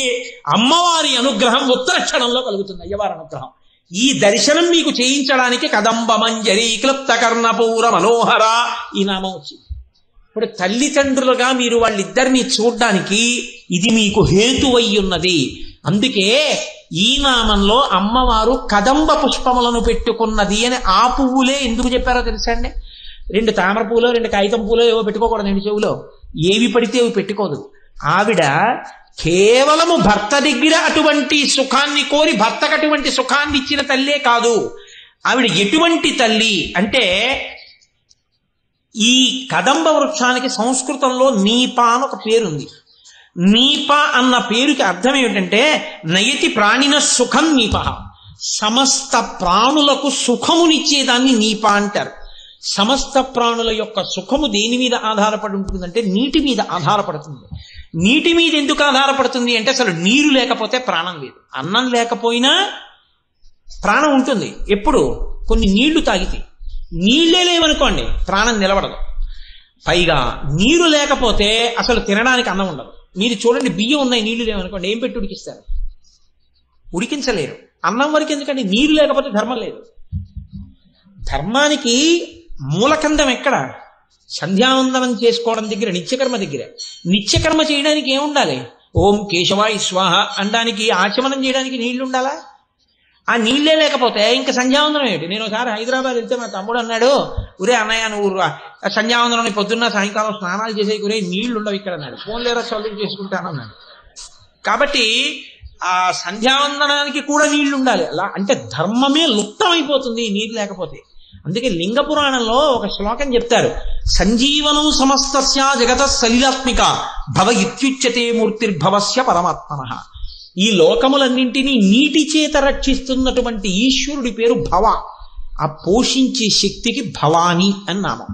[SPEAKER 2] అమ్మవారి అనుగ్రహం ఉత్తర క్షణంలో కలుగుతుంది. అయ్యవారి అనుగ్రహం. ఈ దర్శనం మీకు చేయించడానికి కదంబ మంజరి క్లుప్త కర్ణపూర మనోహర ఈ నామం వచ్చింది. ఇప్పుడు తల్లిదండ్రులుగా మీరు వాళ్ళిద్దరిని చూడ్డానికి ఇది మీకు హేతువై ఉన్నది. అందుకే ఈ నామంలో అమ్మవారు కదంబ పుష్పములను పెట్టుకున్నది అని ఆ పువ్వులే ఎందుకు చెప్పారో తెలుసా అండి? 2 తామర పూలో 2 కాగితం పూలో ఏవో పెట్టుకోకూడదు 2 చెవులో. ఏవి పడితే అవి పెట్టుకోదు. ఆవిడ కేవలము భర్త దగ్గర అటువంటి సుఖాన్ని కోరి భర్తకు అటువంటి సుఖాన్ని ఇచ్చిన తల్లే కాదు. ఆవిడ ఎటువంటి తల్లి అంటే ఈ కదంబ వృక్షానికి సంస్కృతంలో నీపా అని ఒక పేరుంది. నీప అన్న పేరుకి అర్థం ఏమిటంటే నయతి ప్రాణిన సుఖం నీప. సమస్త ప్రాణులకు సుఖమునిచ్చేదాన్ని నీప అంటారు. సమస్త ప్రాణుల యొక్క సుఖము దేని మీద ఆధారపడి ఉంటుందంటే నీటి మీద ఆధారపడుతుంది. నీటి మీద ఎందుకు ఆధారపడుతుంది అంటే అసలు నీరు లేకపోతే ప్రాణం లేదు. అన్నం లేకపోయినా ప్రాణం ఉంటుంది. ఎప్పుడు కొన్ని నీళ్లు తాగితే. నీళ్లే లేవనుకోండి ప్రాణం నిలబడదు. పైగా నీరు లేకపోతే అసలు తినడానికి అన్నం ఉండదు. మీరు చూడండి, బియ్యం ఉన్నాయి, నీళ్లు లేవనుకోండి, ఏం పెట్టి ఉడికిస్తారు? ఉడికించలేరు. అన్నం వరకు ఎందుకంటే నీరు లేకపోతే ధర్మం లేదు. ధర్మానికి మూలకందం ఎక్కడ? సంధ్యావందనం చేసుకోవడం దగ్గర, నిత్యకర్మ దగ్గర. నిత్యకర్మ చేయడానికి ఏముండాలి? ఓం కేశవాయ స్వాహ అనడానికి, ఆచమనం చేయడానికి నీళ్లు ఉండాలా? ఆ నీళ్లే లేకపోతే ఇంకా సంధ్యావందనం ఏంటి? నేను ఒకసారి హైదరాబాద్ వెళ్తే మా తమ్ముడు అన్నాడు, ఒరే అన్నయ్య నువ్వు సంధ్యావందనం పొద్దున్న సాయంకాలం స్నానాలు చేసే గురే నీళ్లు ఉండవు ఇక్కడ అన్నాడు. ఫోన్ లేదా చదువు చేసుకుంటానన్నాడు. కాబట్టి ఆ సంధ్యావందనానికి కూడా నీళ్లు ఉండాలి. అలా అంటే ధర్మమే లుప్తమైపోతుంది నీరు లేకపోతే. అందుకే లింగ పురాణంలో ఒక శ్లోకం చెప్తారు, సంజీవనం సమస్తస్య జగత సలిలాత్మిక భవ ఇత్యుచ్యతే మూర్తిర్భవస్య పరమాత్మనః. ఈ లోకములన్నింటినీ నీటి చేత రక్షిస్తున్నటువంటి ఈశ్వరుడి పేరు భవ. ఆ పోషించే శక్తికి భవాని అని నామం.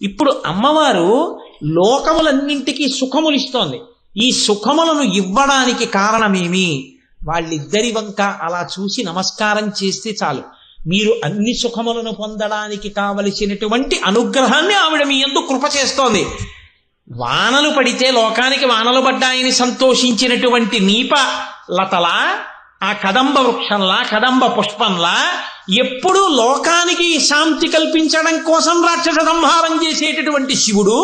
[SPEAKER 2] ఇప్పుడు అమ్మవారు లోకములన్నింటికీ సుఖములిస్తోంది. ఈ సుఖములను ఇవ్వడానికి కారణమేమి? వాళ్ళిద్దరి వంక అలా చూసి నమస్కారం చేస్తే చాలు, మీరు అన్ని సుఖములను పొందడానికి కావలసినటువంటి అనుగ్రహాన్ని ఆవిడ మీ యందు కృప చేస్తోంది. వానలు పడితే లోకానికి వానలు పడ్డాయని సంతోషించినటువంటి నీప లతలా, ఆ కదంబ వృక్షంలా, కదంబ పుష్పంలా ఎప్పుడూ లోకానికి శాంతి కల్పించడం కోసం రాక్షస సంహారం చేసేటటువంటి శివుడు,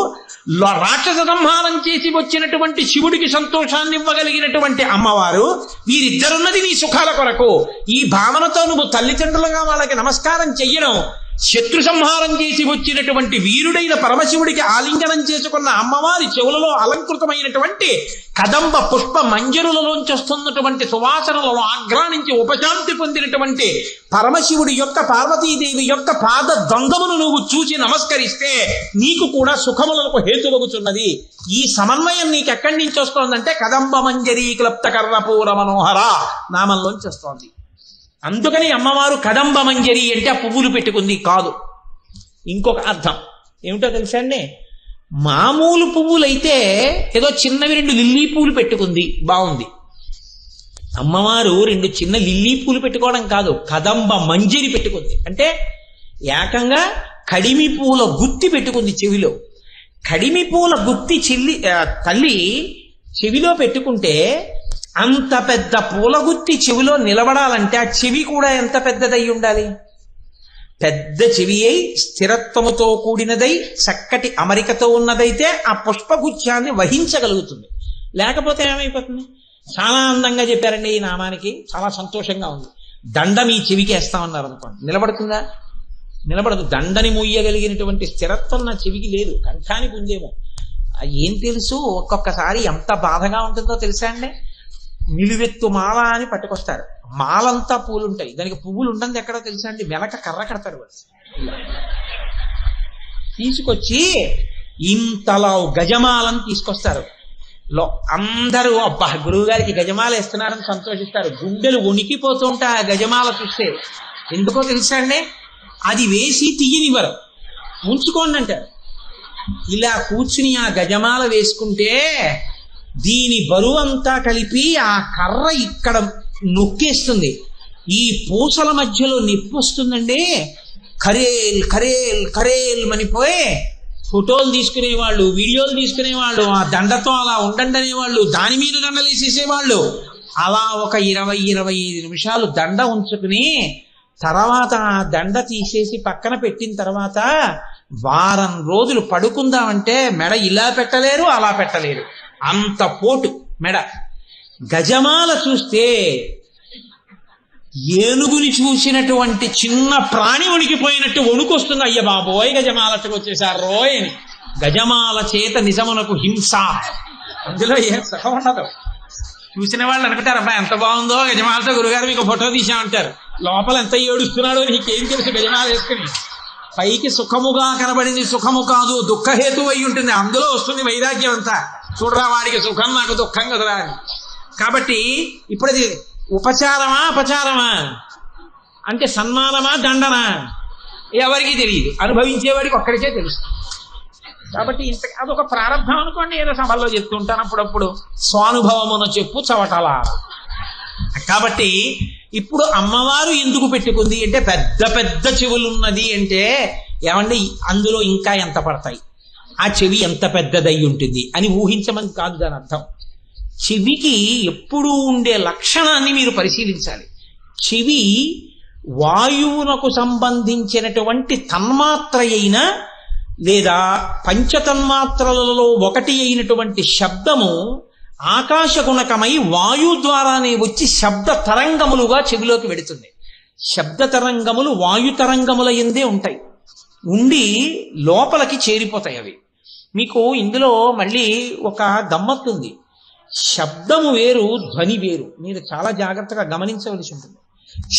[SPEAKER 2] రాక్షస సంహారం చేసి వచ్చినటువంటి శివుడికి సంతోషాన్ని ఇవ్వగలిగినటువంటి అమ్మవారు, వీరిద్దరున్నది నీ సుఖాల కొరకు. ఈ భావనతో నువ్వు తల్లిదండ్రులుగా వాళ్ళకి నమస్కారం చెయ్యడం, శత్రు సంహారం చేసి వచ్చినటువంటి వీరుడైన పరమశివుడికి ఆలింగనం చేసుకున్న అమ్మవారి చెవులలో అలంకృతమైనటువంటి కదంబ పుష్ప మంజరులలోంచి వస్తున్నటువంటి సువాసనలలో ఆగ్రానించి ఉపశాంతి పొందినటువంటి పరమశివుడి యొక్క, పార్వతీదేవి యొక్క పాద ద్వంద్వమును నువ్వు చూసి నమస్కరిస్తే నీకు కూడా సుఖములకు హేతువగుచున్నది. ఈ సమన్వయం నీకు ఎక్కడి నుంచి వస్తోందంటే కదంబ మంజరీ క్లప్త కర్ణపూర మనోహర నామంలోంచి వస్తోంది. అందుకని అమ్మవారు కదంబ మంజరి అంటే ఆ పువ్వులు పెట్టుకుంది కాదు. ఇంకొక అర్థం ఏమిటో తెలుసా అండి? మామూలు పువ్వులైతే ఏదో చిన్నవి 2 లిల్లీ పూలు పెట్టుకుంది, బాగుంది. అమ్మవారు 2 చిన్న లిల్లీ పూలు పెట్టుకోవడం కాదు, కదంబ మంజరి పెట్టుకుంది. అంటే ఏకంగా కడిమి పూల గుత్తి పెట్టుకుంది చెవిలో. కడిమి పూల గుత్తి తల్లి చెవిలో పెట్టుకుంటే అంత పెద్ద పూలగుత్తి చెవిలో నిలబడాలంటే ఆ చెవి కూడా ఎంత పెద్దదై ఉండాలి? పెద్ద చెవి అయి స్థిరత్వముతో కూడినదై చక్కటి అమరికతో ఉన్నదైతే ఆ పుష్పగుచ్ఛాన్ని వహించగలుగుతుంది. లేకపోతే ఏమైపోతుంది? చాలా అందంగా చెప్పారండి ఈ నామానికి, చాలా సంతోషంగా ఉంది. దండ మీ చెవికి వేస్తామన్నారు అనుకోండి, నిలబడుతుందా? నిలబడదు. దండని మూయగలిగినటువంటి స్థిరత్వం నా చెవికి లేదు, కంఠానికి ఉందేమో. ఏం తెలుసు, ఒక్కొక్కసారి ఎంత బాధగా ఉంటుందో తెలుసా అండి? నిలువెత్తు మాల అని పట్టుకొస్తారు, మాలంతా పూలు ఉంటాయి, దానికి పువ్వులు ఉంటుంది ఎక్కడో తెలుసా అండి? వెనక కర్ర కడతారు వాళ్ళు. తీసుకొచ్చి ఇంతలా గజమాలను తీసుకొస్తారు. అందరూ అబ్బా గురువు గారికి గజమాల వేస్తున్నారని సంతోషిస్తారు. గుండెలు వణికిపోతుంటాయి ఆ గజమాల చూస్తే. ఎందుకో తెలుసా అండి? అది వేసి తీయనివ్వరు, ఉంచుకోండి అంటారు. ఇలా కూర్చుని ఆ గజమాల వేసుకుంటే దీని బరువంతా కలిపి ఆ కర్ర ఇక్కడ నొక్కేస్తుంది. ఈ పూసల మధ్యలో నొప్పి వస్తుందండి. కరేల్ కరేల్ కరేల్ మనిపోయి ఫోటోలు తీసుకునేవాళ్ళు, వీడియోలు తీసుకునేవాళ్ళు, ఆ దండతో అలా ఉండండి అనేవాళ్ళు, దాని మీద దండలు వేసేసేవాళ్ళు. అలా ఒక 20-25 నిమిషాలు దండ ఉంచుకుని తర్వాత ఆ దండ తీసేసి పక్కన పెట్టిన తర్వాత వారం రోజులు పడుకుందామంటే మెడ ఇలా పెట్టలేరు, అలా పెట్టలేరు, అంత పోటు మెడ. గజమాల చూస్తే ఏనుగుని చూసినటువంటి చిన్న ప్రాణి వణికిపోయినట్టు వణుకొస్తుంది. అయ్య బాబోయ్ గజమాలకు వచ్చేసారు రోయ్ అని. గజమాల చేత నిజమునకు హింస, అందులో ఏం సుఖం ఉండదు. చూసిన వాళ్ళు అనుకుంటారు అబ్బా ఎంత బాగుందో గజమాలతో గురుగారు మీకు ఫోటో తీసామంటారు. లోపల ఎంత ఏడుస్తున్నాడో నీకేం తెలుసు? గజమాల వేసుకుని పైకి సుఖముగా కనబడింది సుఖము కాదు, దుఃఖహేతు అయి ఉంటుంది. అందులో వస్తుంది వైరాగ్యం అంతా. చూడరా వాడికి సుఖం, నాకు దుఃఖం కదరా అని. కాబట్టి ఇప్పుడు అది ఉపచారమా అపచారమా అంటే సన్మానమా దండనా ఎవరికి తెలియదు, అనుభవించేవాడికి ఒక్కడికే తెలుస్తుంది. కాబట్టి అదొక ప్రారంభం అనుకోండి. ఏదో సభల్లో చెప్తుంటాను అప్పుడప్పుడు, స్వానుభవమును చెప్పు చవటలా. కాబట్టి ఇప్పుడు అమ్మవారు ఎందుకు పెట్టుకుంది అంటే పెద్ద పెద్ద చెవులున్నది అంటే ఏమంటే అందులో ఇంకా ఎంత పడతాయి, ఆ చెవి ఎంత పెద్దదై ఉంటుంది అని ఊహించమని కాదు దాని అర్థం. చెవికి ఎప్పుడూ ఉండే లక్షణాన్ని మీరు పరిశీలించాలి. చెవి వాయువునకు సంబంధించినటువంటి తన్మాత్ర అయిన లేదా పంచతన్మాత్రలలో ఒకటి అయినటువంటి శబ్దము ఆకాశగుణకమై వాయు ద్వారానే వచ్చి శబ్ద తరంగములుగా చెవిలోకి వెడుతుంది. శబ్ద తరంగములు వాయు తరంగముల యందే ఉంటాయి, ఉండి లోపలికి చేరిపోతాయి అవి. మీకు ఇందులో మళ్ళీ ఒక గమ్మత్తుంది. శబ్దము వేరు, ధ్వని వేరు. మీరు చాలా జాగ్రత్తగా గమనించవలసి ఉంటుంది.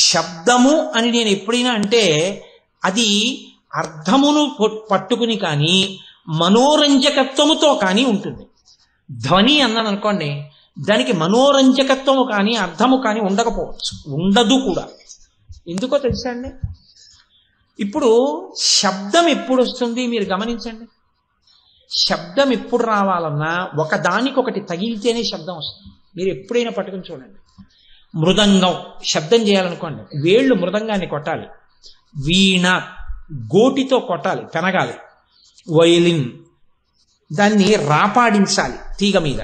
[SPEAKER 2] శబ్దము అని నేను ఎప్పుడైనా అంటే అది అర్థమును పట్టుకుని కానీ మనోరంజకత్వముతో కానీ ఉంటుంది. ధ్వని అన్నాను అనుకోండి, దానికి మనోరంజకత్వము కానీ అర్థము కానీ ఉండకపోవచ్చు, ఉండదు కూడా. ఎందుకో తెలుసా అండి? ఇప్పుడు శబ్దం ఎప్పుడు వస్తుంది మీరు గమనించండి. శబ్దం ఎప్పుడు రావాలన్నా ఒకదానికొకటి తగిలితేనే శబ్దం వస్తుంది. మీరు ఎప్పుడైనా పట్టుకుని చూడండి. మృదంగం శబ్దం చేయాలనుకోండి, వేళ్ళు మృదంగాన్ని కొట్టాలి. వీణ గోటితో కొట్టాలి, పెనగాలి. వయలిన్ దాన్ని రాపాడించాలి తీగ మీద.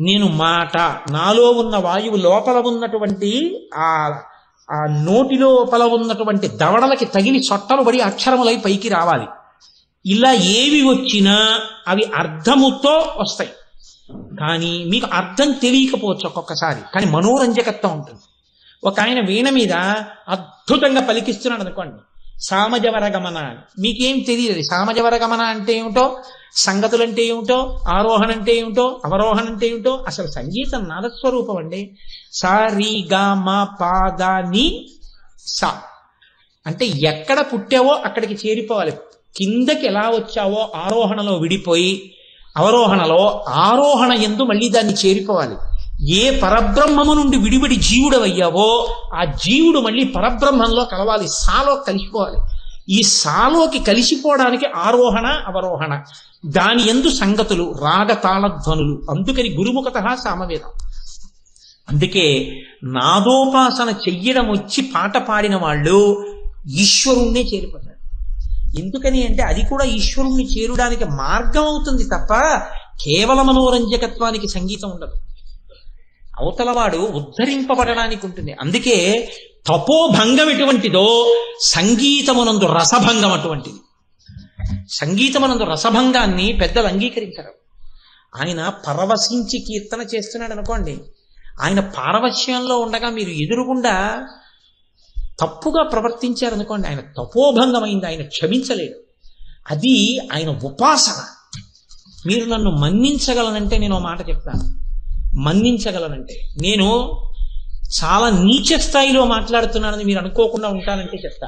[SPEAKER 2] నేను మాట, నాలో ఉన్న వాయువు లోపల ఉన్నటువంటి ఆ నోటి లోపల ఉన్నటువంటి దవడలకి తగిలి చొట్టలు పడి అక్షరములై పైకి రావాలి. ఇలా ఏవి వచ్చినా అవి అర్థముతో వస్తాయి. కానీ మీకు అర్థం తెలియకపోవచ్చు ఒక్కొక్కసారి, కానీ మనోరంజకత్వం ఉంటుంది. ఒక ఆయన వీణ మీద అద్భుతంగా పలికిస్తున్నాడు అనుకోండి, సామజవర గమన అని. మీకేం తెలియదు సామజవర గమన అంటే ఏమిటో, సంగతులు అంటే ఏమిటో, ఆరోహణ అంటే ఏమిటో, అవరోహణ అంటే ఏమిటో. అసలు సంగీతం నాదస్వరూపం అండి. సా రి గా మా పా దా ని సా అంటే ఎక్కడ పుట్టావో అక్కడికి చేరిపోవాలి. కిందకి ఎలా వచ్చావో ఆరోహణలో విడిపోయి అవరోహణలో ఆరోహణ యందు మళ్ళీ దాన్ని చేరిపోవాలి. ఏ పరబ్రహ్మము నుండి విడివిడి జీవుడవయ్యావో ఆ జీవుడు మళ్ళీ పరబ్రహ్మంలో కలవాలి, సాలో కలిసిపోవాలి. ఈ సాలోకి కలిసిపోవడానికి ఆరోహణ అవరోహణ, దాని యందు సంగతులు, రాగ తాళధ్వనులు. అందుకని గురుముఖత సామవేదం. అందుకే నాదోపాసన చెయ్యడం వచ్చి పాట పాడిన వాళ్ళు ఈశ్వరుణ్ణే చేరిపోతారు. ఎందుకని అంటే అది కూడా ఈశ్వరుణ్ణి చేరుడానికి మార్గం అవుతుంది తప్ప కేవల మనోరంజకత్వానికి సంగీతం ఉండదు. అవతలవాడు ఉద్ధరింపబడడానికి ఉంటుంది. అందుకే తపోభంగం ఎటువంటిదో సంగీతమునందు రసభంగం అటువంటిది. సంగీతమునందు రసభంగాన్ని పెద్దలు అంగీకరించరు. ఆయన పరవశించి కీర్తన చేస్తున్నాడు అనుకోండి, ఆయన పారవశ్యంలో ఉండగా మీరు ఎదురుగుండా తప్పుగా ప్రవర్తించారనుకోండి, ఆయన తపోభంగమైంది, ఆయన క్షమించలేడు. అది ఆయన ఉపాసన. మీరు నన్ను మన్నించగలనంటే నేను ఓ మాట చెప్తాను, మన్నించగలనంటే నేను చాలా నీచ స్థాయిలో మాట్లాడుతున్నానని మీరు అనుకోకుండా ఉంటానంటే చెప్తా.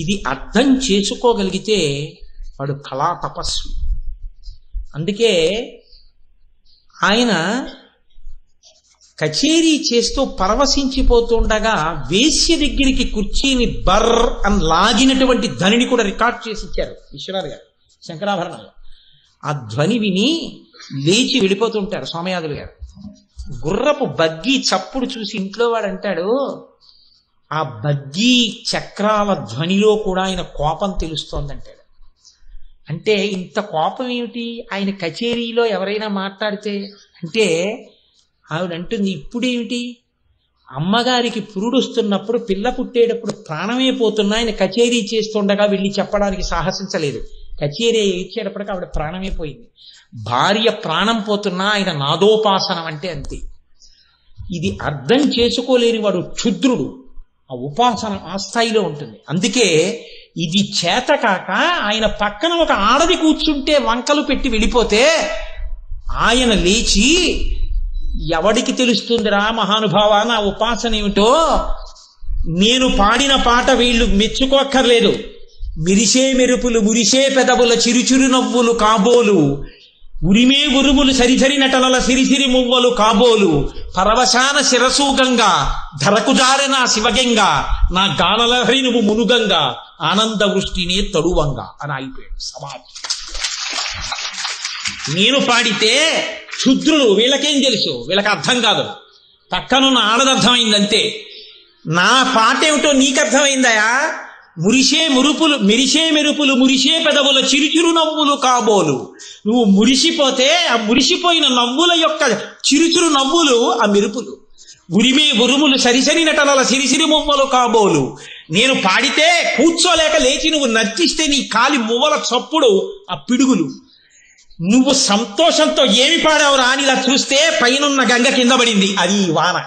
[SPEAKER 2] ఇది అర్థం చేసుకోగలిగితే వాడు కళా తపస్సు. అందుకే ఆయన కచేరీ చేస్తూ పరవశించిపోతుండగా వేశ్య దగ్గరికి కుర్చీని బర్ అని లాగినటువంటి ధ్వనిని కూడా రికార్డ్ చేసి ఇచ్చారు విశ్వనాథ్ గారు శంకరాభరణంలో. ఆ ధ్వని విని లేచి వెళ్ళిపోతుంటారు సోమయాజులు గారు. గుర్రపు బగ్గీ చప్పుడు చూసి ఇంట్లో వాడు అంటాడు, ఆ బగ్గీ చక్రాల ధ్వనిలో కూడా ఆయన కోపం తెలుస్తోందంటాడు. అంటే ఇంత కోపం ఏమిటి ఆయన కచేరీలో ఎవరైనా మాట్లాడితే అంటే? ఆవిడ అంటుంది, ఇప్పుడేమిటి అమ్మగారికి పురుడు వస్తున్నప్పుడు, పిల్ల పుట్టేటప్పుడు ప్రాణమే పోతున్నా ఆయన కచేరీ చేస్తుండగా వెళ్ళి చెప్పడానికి సాహసించలేదు. కచేరీ ఇచ్చేటప్పటికి ఆవిడ ప్రాణమే పోయింది. భార్య ప్రాణం పోతున్నా ఆయన నాదోపాసనం అంటే అంతే. ఇది అర్థం చేసుకోలేని వాడు క్షుద్రుడు. ఆ ఉపాసన ఆ స్థాయిలో ఉంటుంది. అందుకే ఇది చేతకాక ఆయన పక్కన ఒక ఆడది కూర్చుంటే వంకలు పెట్టి వెళ్ళిపోతే ఆయన లేచి, ఎవడికి తెలుస్తుందిరా మహానుభావ నా ఉపాసన ఏమిటో, నేను పాడిన పాట వీళ్ళు మెచ్చుకోక్కర్లేదు, మిరిసే మెరుపులు మురిసే పెదవుల చిరుచిరు నవ్వులు కాబోలు, ఉరిమే ఉరుములు సరిసరి నటనల సిరిసిరి మువ్వలు కాబోలు, పరవశాన శిరసూగంగా ధరకుజారె నా శివగంగా, నా గానలహరి నువ్వు మునుగంగా, ఆనంద వృష్టినే తడువంగా అని అయిపోయాడు సమాధి. నేను పాడితే క్షుద్రులు, వీళ్ళకేం తెలుసు, వీళ్ళకి అర్థం కాదు, పక్కనున్న ఆడదర్థమైందంతే. నా పాట ఏమిటో నీకు అర్థమైందయా? మిరిసే మెరుపులు మురిసే పెదవుల చిరుచిరు నవ్వులు కాబోలు. నువ్వు మురిసిపోతే ఆ మురిసిపోయిన నవ్వుల యొక్క చిరుచిరు నవ్వులు ఆ మెరుపులు. ఉరిమే ఉరుములు సరిసరి నటనల సిరిసిరి మువ్వలు కాబోలు. నేను పాడితే కూర్చోలేక లేచి నువ్వు నర్తిస్తే నీ కాలి మువ్వల చప్పుడు ఆ పిడుగులు. నువ్వు సంతోషంతో ఏమి పాడావురా అని ఇలా చూస్తే పైనున్న గంగ కింద పడింది, అది వాన.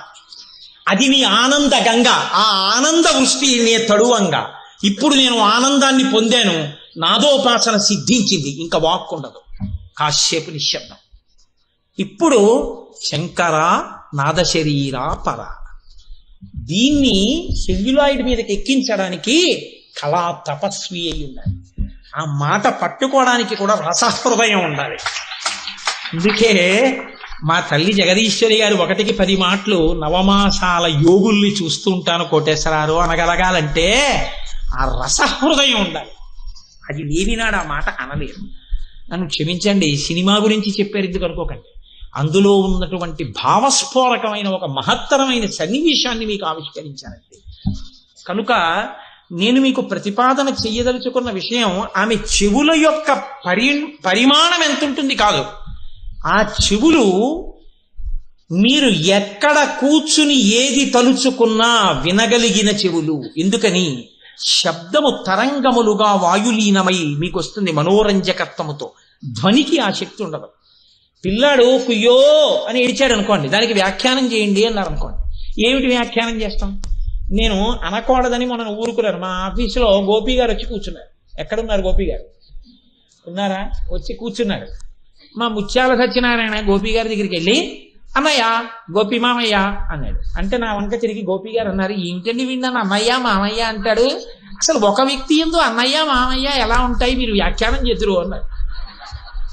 [SPEAKER 2] అది నీ ఆనంద గంగ, ఆ ఆనంద వృష్టి నే తడువంగా. ఇప్పుడు నేను ఆనందాన్ని పొందాను, నాదోపాసన సిద్ధించింది, ఇంకా వాక్కు ఉండదు, కాసేపు నిశ్శబ్దం. ఇప్పుడు శంకర నాద శరీర పర. దీన్ని సెల్యులాయిడ్ మీదకి ఎక్కించడానికి కళా తపస్వి అయి ఉండాలి. ఆ మాట పట్టుకోవడానికి కూడా రసహృదయం ఉండాలి. అందుకే మా తల్లి జగదీశ్వరి గారు 1కి 10 మాటలు నవమాసాల యోగుల్ని చూస్తుంటాను కోటేశ్వరారు అనగలగాలంటే ఆ రసహృదయం ఉండాలి. అది లేనినాడు ఆ మాట అనలేరు. నన్ను క్షమించండి, సినిమా గురించి చెప్పారు ఎందుకు అనుకోకండి, అందులో ఉన్నటువంటి భావస్ఫోరకమైన ఒక మహత్తరమైన సన్నివేశాన్ని మీకు ఆవిష్కరించానండి. కనుక నేను మీకు ప్రతిపాదన చెయ్యదలుచుకున్న విషయం ఆమె చెవుల యొక్క పరిమాణం ఎంత ఉంటుంది కాదు. ఆ చెవులు మీరు ఎక్కడ కూర్చుని ఏది తలుచుకున్నా వినగలిగిన చెవులు. ఎందుకని? శబ్దము తరంగములుగా వాయులీనమై మీకు వస్తుంది మనోరంజకత్వముతో. ధ్వనికి ఆ శక్తి ఉండదు. పిల్లాడు కుయ్యో అని ఏడిచాడు అనుకోండి, దానికి వ్యాఖ్యానం చేయండి అన్నారు అనుకోండి. ఏమిటి వ్యాఖ్యానం చేస్తాం? నేను అనకూడదని మొన్న ఊరుకున్నాను. మా ఆఫీసులో గోపి గారు వచ్చి కూర్చున్నారు. ఎక్కడున్నారు గోపి గారు? ఉన్నారా? వచ్చి కూర్చున్నారు. మా ముత్యాల సత్యనారాయణ గోపి గారి దగ్గరికి వెళ్ళి అన్నయ్య గోపి మామయ్య అన్నాడు. అంటే నా వంక తిరిగి గోపి గారు అన్నారు, ఏంటండి విన్నాను అన్నయ్య మామయ్య అంటాడు, అసలు ఒక వ్యక్తి ఎందు అన్నయ్య మామయ్య ఎలా ఉంటాయి, మీరు వ్యాఖ్యానం చేతురు అన్నారు.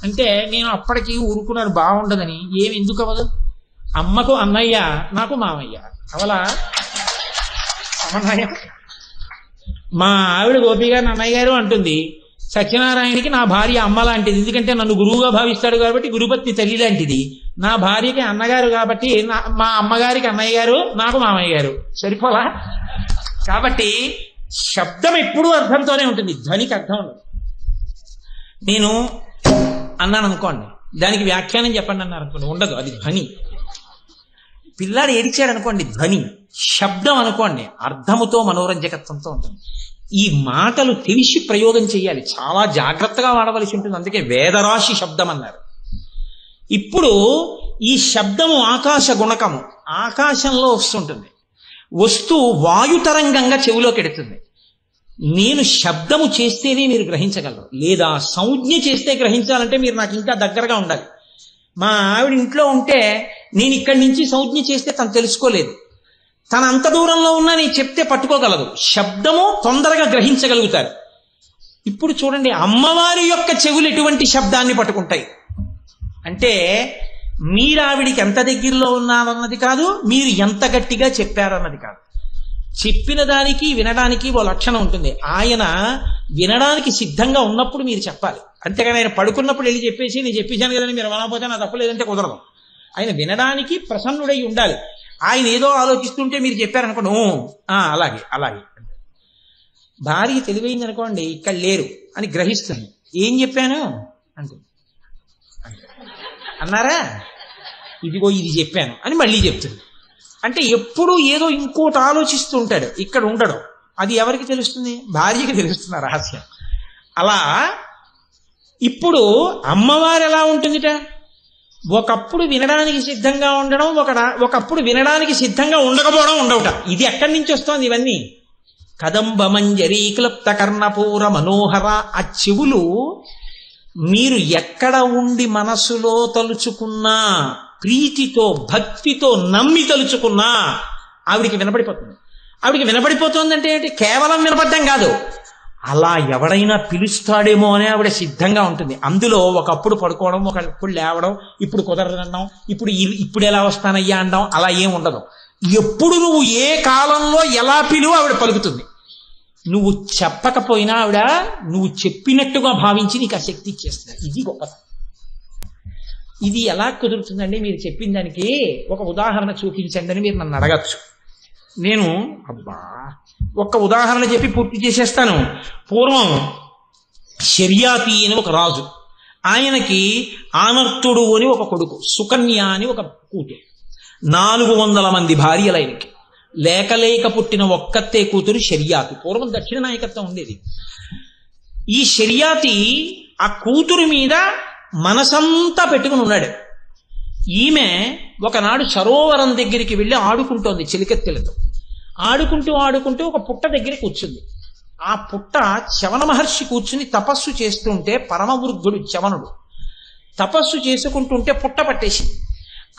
[SPEAKER 2] అంటే నేను అప్పటికి ఊరుకున్నాను బాగుండదని. ఏమి ఎందుకు అవ్వదు? అమ్మకు అన్నయ్య, నాకు మామయ్య, అవలా సమన్వయం. మా ఆవిడ గోపి గారు అన్నయ్య గారు అంటుంది, సత్యనారాయణకి నా భార్య అమ్మ లాంటిది, ఎందుకంటే నన్ను గురువుగా భావిస్తాడు కాబట్టి గురుపత్ని తల్లి లాంటిది. నా భార్యకి అన్నగారు కాబట్టి మా అమ్మగారికి అన్నయ్య గారు, నాకు మామయ్య గారు. సరిపోలా? కాబట్టి శబ్దం ఎప్పుడూ అర్థంతోనే ఉంటుంది, ధ్వనికి అర్థం ఉండదు. నేను అన్నాను అనుకోండి, దానికి వ్యాఖ్యానం చెప్పండి అన్నారు అనుకోండి, ఉండదు, అది ధ్వని. పిల్లాడు ఏడిచాడు అనుకోండి, ధ్వని. శబ్దం అనుకోండి, అర్థముతో మనోరంజకత్వంతో ఉంటుంది. ఈ మాటలు తెలిసి ప్రయోగం చేయాలి, చాలా జాగ్రత్తగా వాడవలసి ఉంటుంది. అందుకే వేదరాశి శబ్దం అన్నారు. ఇప్పుడు ఈ శబ్దము ఆకాశ గుణకము, ఆకాశంలో వస్తుంటుంది. వస్తూ వాయుతరంగంగా చెవిలోకి ఎడుతుంది. నేను శబ్దము చేస్తేనే మీరు గ్రహించగలరు, లేదా సంజ్ఞ చేస్తే గ్రహించాలంటే మీరు నాకు ఇంకా దగ్గరగా ఉండాలి. మా ఆవిడ ఇంట్లో ఉంటే నేను ఇక్కడి నుంచి సంజ్ఞ చేస్తే తను తెలుసుకోలేదు, తను అంత దూరంలో ఉన్నా నేను చెప్తే పట్టుకోగలదు. శబ్దము తొందరగా గ్రహించగలుగుతారు. ఇప్పుడు చూడండి, అమ్మవారి యొక్క చెవులు ఎటువంటి శబ్దాన్ని పట్టుకుంటాయి అంటే, మీరు ఆవిడికి ఎంత దగ్గరలో ఉన్నారన్నది కాదు, మీరు ఎంత గట్టిగా చెప్పారన్నది కాదు. చెప్పిన దానికి వినడానికి ఓ లక్షణం ఉంటుంది. ఆయన వినడానికి సిద్ధంగా ఉన్నప్పుడు మీరు చెప్పాలి. అంతేగాని ఆయన పడుకున్నప్పుడు వెళ్ళి చెప్పేసి నేను చెప్పేశాను కదని మీరు అనకపోతే నా తప్పలేదంటే కుదరదు. ఆయన వినడానికి ప్రసన్నుడై ఉండాలి. ఆయన ఏదో ఆలోచిస్తుంటే మీరు చెప్పారనుకోండి, అలాగే అలాగే. భార్య తెలివైంది అనుకోండి, ఇక్కడ లేరు అని గ్రహిస్తుంది. ఏం చెప్పాను అంటే, అన్నారా, ఇదిగో ఇది చెప్పాను అని మళ్ళీ చెప్తుంది. అంటే ఎప్పుడూ ఏదో ఇంకోటి ఆలోచిస్తూ ఉంటాడు, ఇక్కడ ఉండడం. అది ఎవరికి తెలుస్తుంది? భార్యకి తెలుస్తుంది రహస్యం. అలా ఇప్పుడు అమ్మవారు ఎలా ఉంటుందిట? ఒకప్పుడు వినడానికి సిద్ధంగా ఉండడం, ఒకప్పుడు వినడానికి సిద్ధంగా ఉండకపోవడం, ఉండవుట. ఇది ఎక్కడి నుంచి వస్తోంది? ఇవన్నీ కదంబ మంజరీ క్లుప్త కర్ణపూర మనోహర. ఆ చెవులు మీరు ఎక్కడ ఉండి మనసులో తలుచుకున్నా, ప్రీతితో భక్తితో నమ్మి తలుచుకున్నా ఆవిడికి వినపడిపోతుంది. ఆవిడికి వినపడిపోతుందంటే ఏంటి? కేవలం వినపడడం కాదు, అలా ఎవడైనా పిలుస్తాడేమో అని ఆవిడ సిద్ధంగా ఉంటుంది. అందులో ఒకప్పుడు పడుకోవడం, ఒకప్పుడు లేవడం, ఇప్పుడు కుదరదనడం, ఇప్పుడు ఎలా వస్తానయ్యా అనడం, అలా ఏం ఉండదు. ఎప్పుడు నువ్వు ఏ కాలంలో ఎలా పిలువు ఆవిడ పలుకుతుంది. నువ్వు చెప్పకపోయినా ఆవిడ నువ్వు చెప్పినట్టుగా భావించి నీకు ఆ శక్తి ఇచ్చేస్తుంది. ఇది గొప్పతనం. ఇది ఎలా కుదురుతుందండి? మీరు చెప్పిన దానికి ఒక ఉదాహరణ చూపించండి అని మీరు నన్ను అడగచ్చు. నేను ఒక్క ఉదాహరణ చెప్పి పూర్తి చేసేస్తాను. పూర్వం శర్యాతి అని ఒక రాజు, ఆయనకి ఆనర్తుడు అని ఒక కొడుకు, సుకన్య అని ఒక కూతురు, 400 మంది భార్యలు ఆయనకి. లేక పుట్టిన ఒక్కతే కూతురు శర్యాతి. పూర్వం దక్షిణ నాయకత్వం ఉండేది. ఈ శర్యాతి ఆ కూతురు మీద మనసంతా పెట్టుకుని ఉన్నాడు. ఈమె ఒకనాడు సరోవరం దగ్గరికి వెళ్ళి ఆడుకుంటోంది చెలికెత్తెలతో. ఆడుకుంటూ ఒక పుట్ట దగ్గర కూర్చుంది. ఆ పుట్ట చవన మహర్షి కూర్చుని తపస్సు చేస్తుంటే, పరమవృద్ధుడు చవనుడు తపస్సు చేసుకుంటుంటే పుట్ట పట్టేసింది.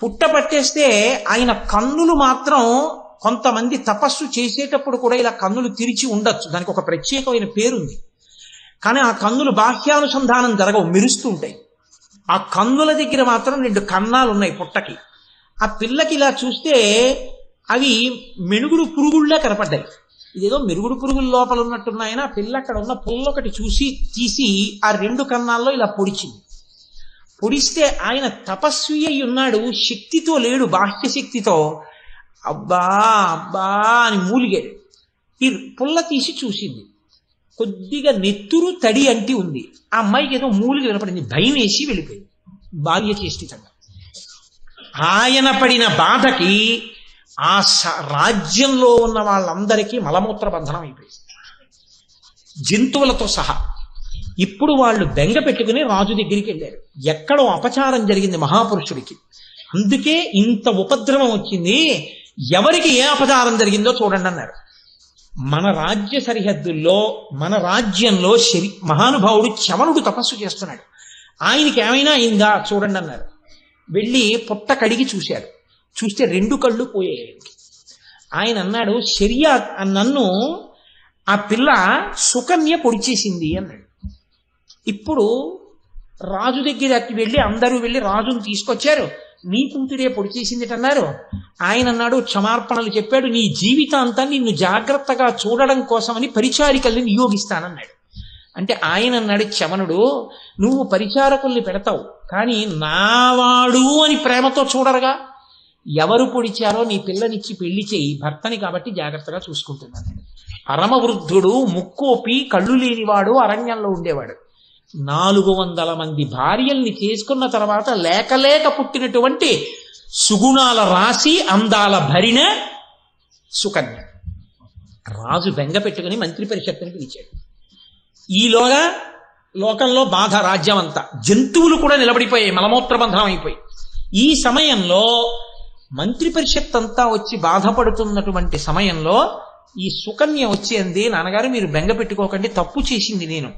[SPEAKER 2] పుట్ట పట్టేస్తే ఆయన కన్నులు మాత్రం, కొంతమంది తపస్సు చేసేటప్పుడు కూడా ఇలా కన్నులు తెరిచి ఉండొచ్చు, దానికి ఒక ప్రత్యేకమైన పేరుంది. కానీ ఆ కన్నులు బాహ్యానుసంధానం జరగవు, మెరుస్తూ ఉంటాయి. ఆ కన్నుల దగ్గర మాత్రం 2 కన్నాలు ఉన్నాయి పుట్టకి. ఆ పిల్లకి ఇలా చూస్తే అవి మెనుగుడు పురుగుళ్ళే కనపడ్డాయి. ఇదేదో మెరుగుడు పురుగుల లోపల ఉన్నట్టున్నాయని ఆ పిల్ల అక్కడ ఉన్న పుల్లొకటి తీసి ఆ 2 కన్నాల్లో ఇలా పొడిచింది. పొడిస్తే ఆయన తపస్వి అయి ఉన్నాడు, శక్తితో లేడు, బాహ్య శక్తితో. అబ్బా అని మూలిగాడు. ఈ పుల్ల తీసి చూసింది. కొద్దిగా నెత్తురు తడి అంటి ఉంది. ఆ అమ్మాయికి ఏదో మూలికి వినపడింది. భయం వేసి వెళ్ళిపోయింది భార్య చేష్టితంగా. ఆయన పడిన బాధకి ఆ రాజ్యంలో ఉన్న వాళ్ళందరికీ మలమూత్ర బంధనం అయిపోయింది, జంతువులతో సహా. ఇప్పుడు వాళ్ళు బెంగ పెట్టుకుని రాజు దగ్గరికి వెళ్ళారు. ఎక్కడో అపచారం జరిగింది మహాపురుషుడికి, అందుకే ఇంత ఉపద్రవం వచ్చింది, ఎవరికి ఏ అపచారం జరిగిందో చూడండి అన్నారు. మన రాజ్య సరిహద్దుల్లో మన రాజ్యంలో మహానుభావుడు చవనుడు తపస్సు చేస్తున్నాడు, ఆయనకి ఏమైనా అయిందా చూడండి అన్నారు. వెళ్ళి పొట్ట కడిగి చూశారు. చూస్తే 2 కళ్ళు పోయాయి. ఆయన అన్నాడు, శర్యా నన్ను ఆ పిల్ల సుకన్య పొడిచేసింది అన్నాడు. ఇప్పుడు రాజు దగ్గరికి వెళ్ళి అందరూ వెళ్ళి రాజును తీసుకొచ్చారు. నీ కూతురే పొడిచేసింది అన్నారు. ఆయన అన్నాడు, క్షమార్పణలు చెప్పాడు, నీ జీవితాంతాన్ని నిన్ను జాగ్రత్తగా చూడడం కోసమని పరిచారికల్ని నియోగిస్తానన్నాడు. అంటే ఆయన అన్నాడు, చవనుడు, నువ్వు పరిచారకుల్ని పెడతావు, కానీ నావాడు అని ప్రేమతో చూడరుగా. ఎవరు పొడిచారో నీ పిల్లనిచ్చి పెళ్లి చేయి, భర్తని కాబట్టి జాగ్రత్తగా చూసుకుంటున్నాడు. పరమవృద్ధుడు, ముక్కోపి, కళ్ళు లేనివాడు, అరణ్యంలో ఉండేవాడు. 400 మంది భార్యల్ని చేసుకున్న తర్వాత లేక పుట్టినటువంటి సుగుణాల రాశి, అందాల భరిణ సుకన్య. రాజు బెంగ పెట్టుకుని మంత్రి పరిషత్తుని పిలిచాడు. ఈలోగా లోకంలో బాధ రాజ్యం అంతా, జంతువులు కూడా నిలబడిపోయాయి, మలమూత్ర బంధనం అయిపోయి. ఈ సమయంలో మంత్రి పరిషత్ అంతా వచ్చి బాధపడుతున్నటువంటి సమయంలో ఈ సుకన్య వచ్చి అంది, నాన్నగారు మీరు బెంగ పెట్టుకోకండి, తప్పు చేసింది నేను,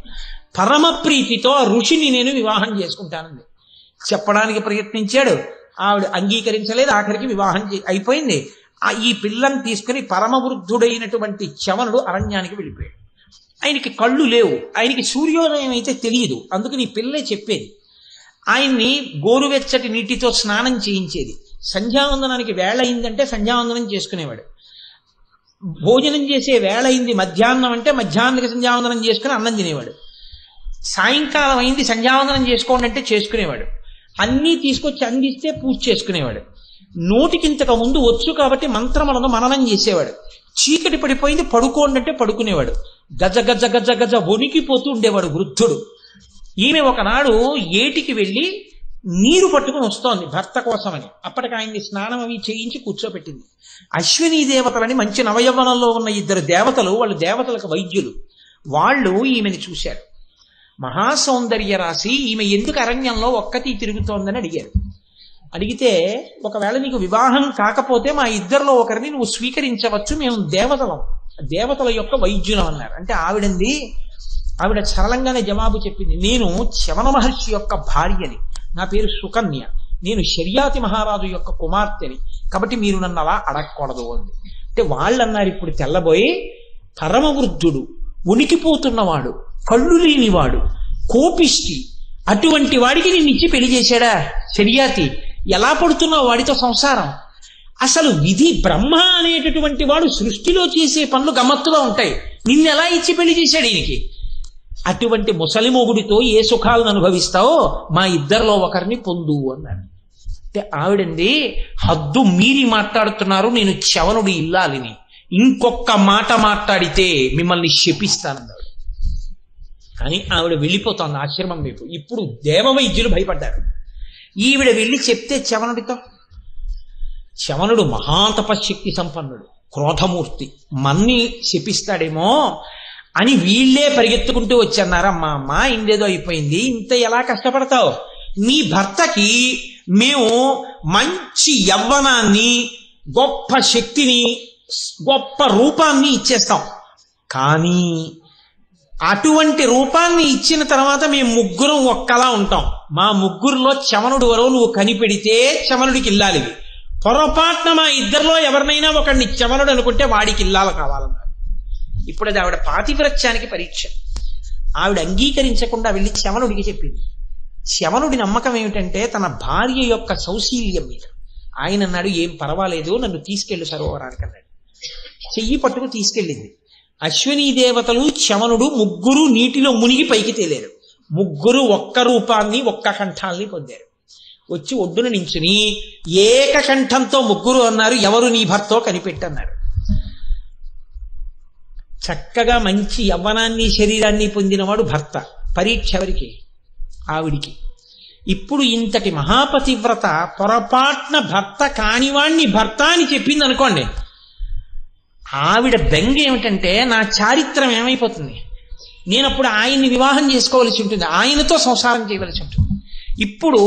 [SPEAKER 2] పరమ ప్రీతితో ఆ ఋషిని నేను వివాహం చేసుకుంటానండి. చెప్పడానికి ప్రయత్నించాడు, ఆవిడ అంగీకరించలేదు. ఆఖరికి వివాహం అయిపోయింది. ఈ పిల్లని తీసుకుని పరమవృద్ధుడైనటువంటి చవనుడు అరణ్యానికి వెళ్ళిపోయాడు. ఆయనకి కళ్ళు లేవు, ఆయనకి సూర్యోదయం అయితే తెలియదు, అందుకని ఈ పిల్లే చెప్పేది. ఆయన్ని గోరువెచ్చటి నీటితో స్నానం చేయించేది. సంధ్యావందనానికి వేళ అయిందంటే సంధ్యావందనం చేసుకునేవాడు. భోజనం చేసే వేళ అయింది మధ్యాహ్నం అంటే మధ్యాహ్నానికి సంధ్యావందనం చేసుకుని అన్నం తినేవాడు. సాయంకాలం అయింది సంధ్యావందనం చేసుకోండి అంటే చేసుకునేవాడు. అన్నీ తీసుకొచ్చి అందిస్తే పూజ చేసుకునేవాడు. నోటికింతకు ముందు వచ్చు కాబట్టి మంత్రములను మననం చేసేవాడు. చీకటి పడిపోయింది పడుకోండి అంటే పడుకునేవాడు. గజ గజ గజ గజ వణికిపోతూ ఉండేవాడు వృద్ధుడు. ఈమె ఒకనాడు ఏటికి వెళ్ళి నీరు పట్టుకుని వస్తోంది భర్త కోసమని. అప్పటికి ఆయన్ని స్నానం అవి చేయించి కూర్చోబెట్టింది. అశ్వినీ దేవతలని మంచి నవయవ్వనంలో ఉన్న 2 దేవతలు, వాళ్ళు దేవతలకు వైద్యులు, వాళ్ళు ఈమెని చూశారు. మహాసౌందర్య రాశి, ఈమె ఎందుకు అరణ్యంలో ఒక్కటి తిరుగుతోందని అడిగారు. అడిగితే, ఒకవేళ నీకు వివాహం కాకపోతే మా 2లో ఒకరిని నువ్వు స్వీకరించవచ్చు, మేము దేవతల యొక్క వైద్యులం అన్నారు. అంటే ఆవిడ సరళంగానే జవాబు చెప్పింది, నేను చవన మహర్షి యొక్క భార్యని, నా పేరు సుకన్య, నేను శర్యాతి మహారాజు యొక్క కుమార్తెని, కాబట్టి మీరు నన్ను అలా అడగకూడదు అంది. అంటే వాళ్ళు అన్నారు, ఇప్పుడు తెల్లబోయి పరమవృద్ధుడు, ఉనికిపోతున్నవాడు, కళ్ళు లేనివాడు, కోపిష్టి, అటువంటి వాడికి నేను ఇచ్చి పెళ్లి చేశాడా శర్యాతి? ఎలా పడుతున్నావు వాడితో సంసారం? అసలు విధి బ్రహ్మ అనేటటువంటి వాడు సృష్టిలో చేసే పనులు గమ్మత్తుగా ఉంటాయి, నిన్నెలా ఇచ్చి పెళ్లి చేశాడు ఈయనకి? అటువంటి ముసలి మొగుడితో ఏ సుఖాలను అనుభవిస్తావో మా 2లో ఒకరిని పొందు అన్నాడు. అంటే ఆవిడంది, హద్దు మీరి మాట్లాడుతున్నారు, నేను చవనుడి ఇల్లాలిని, ఇంకొక మాట మాట్లాడితే మిమ్మల్ని శపిస్తానన్నాడు. కానీ ఆవిడ వెళ్ళిపోతోంది ఆశ్రమం వైపు. ఇప్పుడు దేవవైద్యులు భయపడ్డారు. ఈవిడ వెళ్ళి చెప్తే చవనుడితో, చవనుడు మహాతపశక్తి సంపన్నుడు, క్రోధమూర్తి, మన్ని శపిస్తాడేమో అని వీళ్లే పరిగెత్తుకుంటూ వచ్చన్నారమ్మా. అమ్మా ఇందేదో అయిపోయింది, ఇంత ఎలా కష్టపడతావు? నీ భర్తకి మేము మంచి యవ్వనాన్ని, గొప్ప శక్తిని, గొప్ప రూపాన్ని ఇచ్చేస్తాం, కానీ అటువంటి రూపాన్ని ఇచ్చిన తర్వాత మేము 3 ఒక్కలా ఉంటాం. మా 3లో చవనుడు వరకు నువ్వు కనిపెడితే చవనుడికి ఇల్లాలివి. పొరపాటున మా 2లో ఎవరినైనా ఒకడిని చవనుడు అనుకుంటే వాడికి ఇల్లాలు కావాలన్నారు. ఇప్పుడు అది ఆవిడ పాతివ్రత్యానికి పరీక్ష. ఆవిడ అంగీకరించకుండా వెళ్ళి చవనుడికి చెప్పింది. చవనుడి నమ్మకం ఏమిటంటే తన భార్య యొక్క సౌశీల్యం మీద. ఆయన అన్నాడు, ఏం పర్వాలేదు, నన్ను తీసుకెళ్ళు సరోవరానికి అన్నాడు. చెయ్యి పట్టుకు తీసుకెళ్ళింది. అశ్వినీ దేవతలు, చవనుడు 3 నీటిలో మునిగి పైకి తేలేరు. 3 ఒక్క రూపాన్ని, ఒక్క కంఠాల్ని పొందారు. వచ్చి ఒడ్డున నించుని ఏకకంఠంతో 3 అన్నారు, ఎవరు నీ భర్తో కనిపెట్టన్నారు. చక్కగా మంచి యవ్వనాన్ని శరీరాన్ని పొందినవాడు భర్త. పరీక్ష ఎవరికి? ఆవిడికి. ఇప్పుడు ఇంతటి మహాపతివ్రత పొరపాటున భర్త కానివాణ్ణి భర్త అని చెప్పింది అనుకోండి, ఆవిడ బెంగ ఏమిటంటే నా చారిత్రం ఏమైపోతుంది, నేను అప్పుడు ఆయన్ని వివాహం చేసుకోవలసి ఉంటుంది, ఆయనతో సంసారం చేయవలసి ఉంటుంది. ఇప్పుడు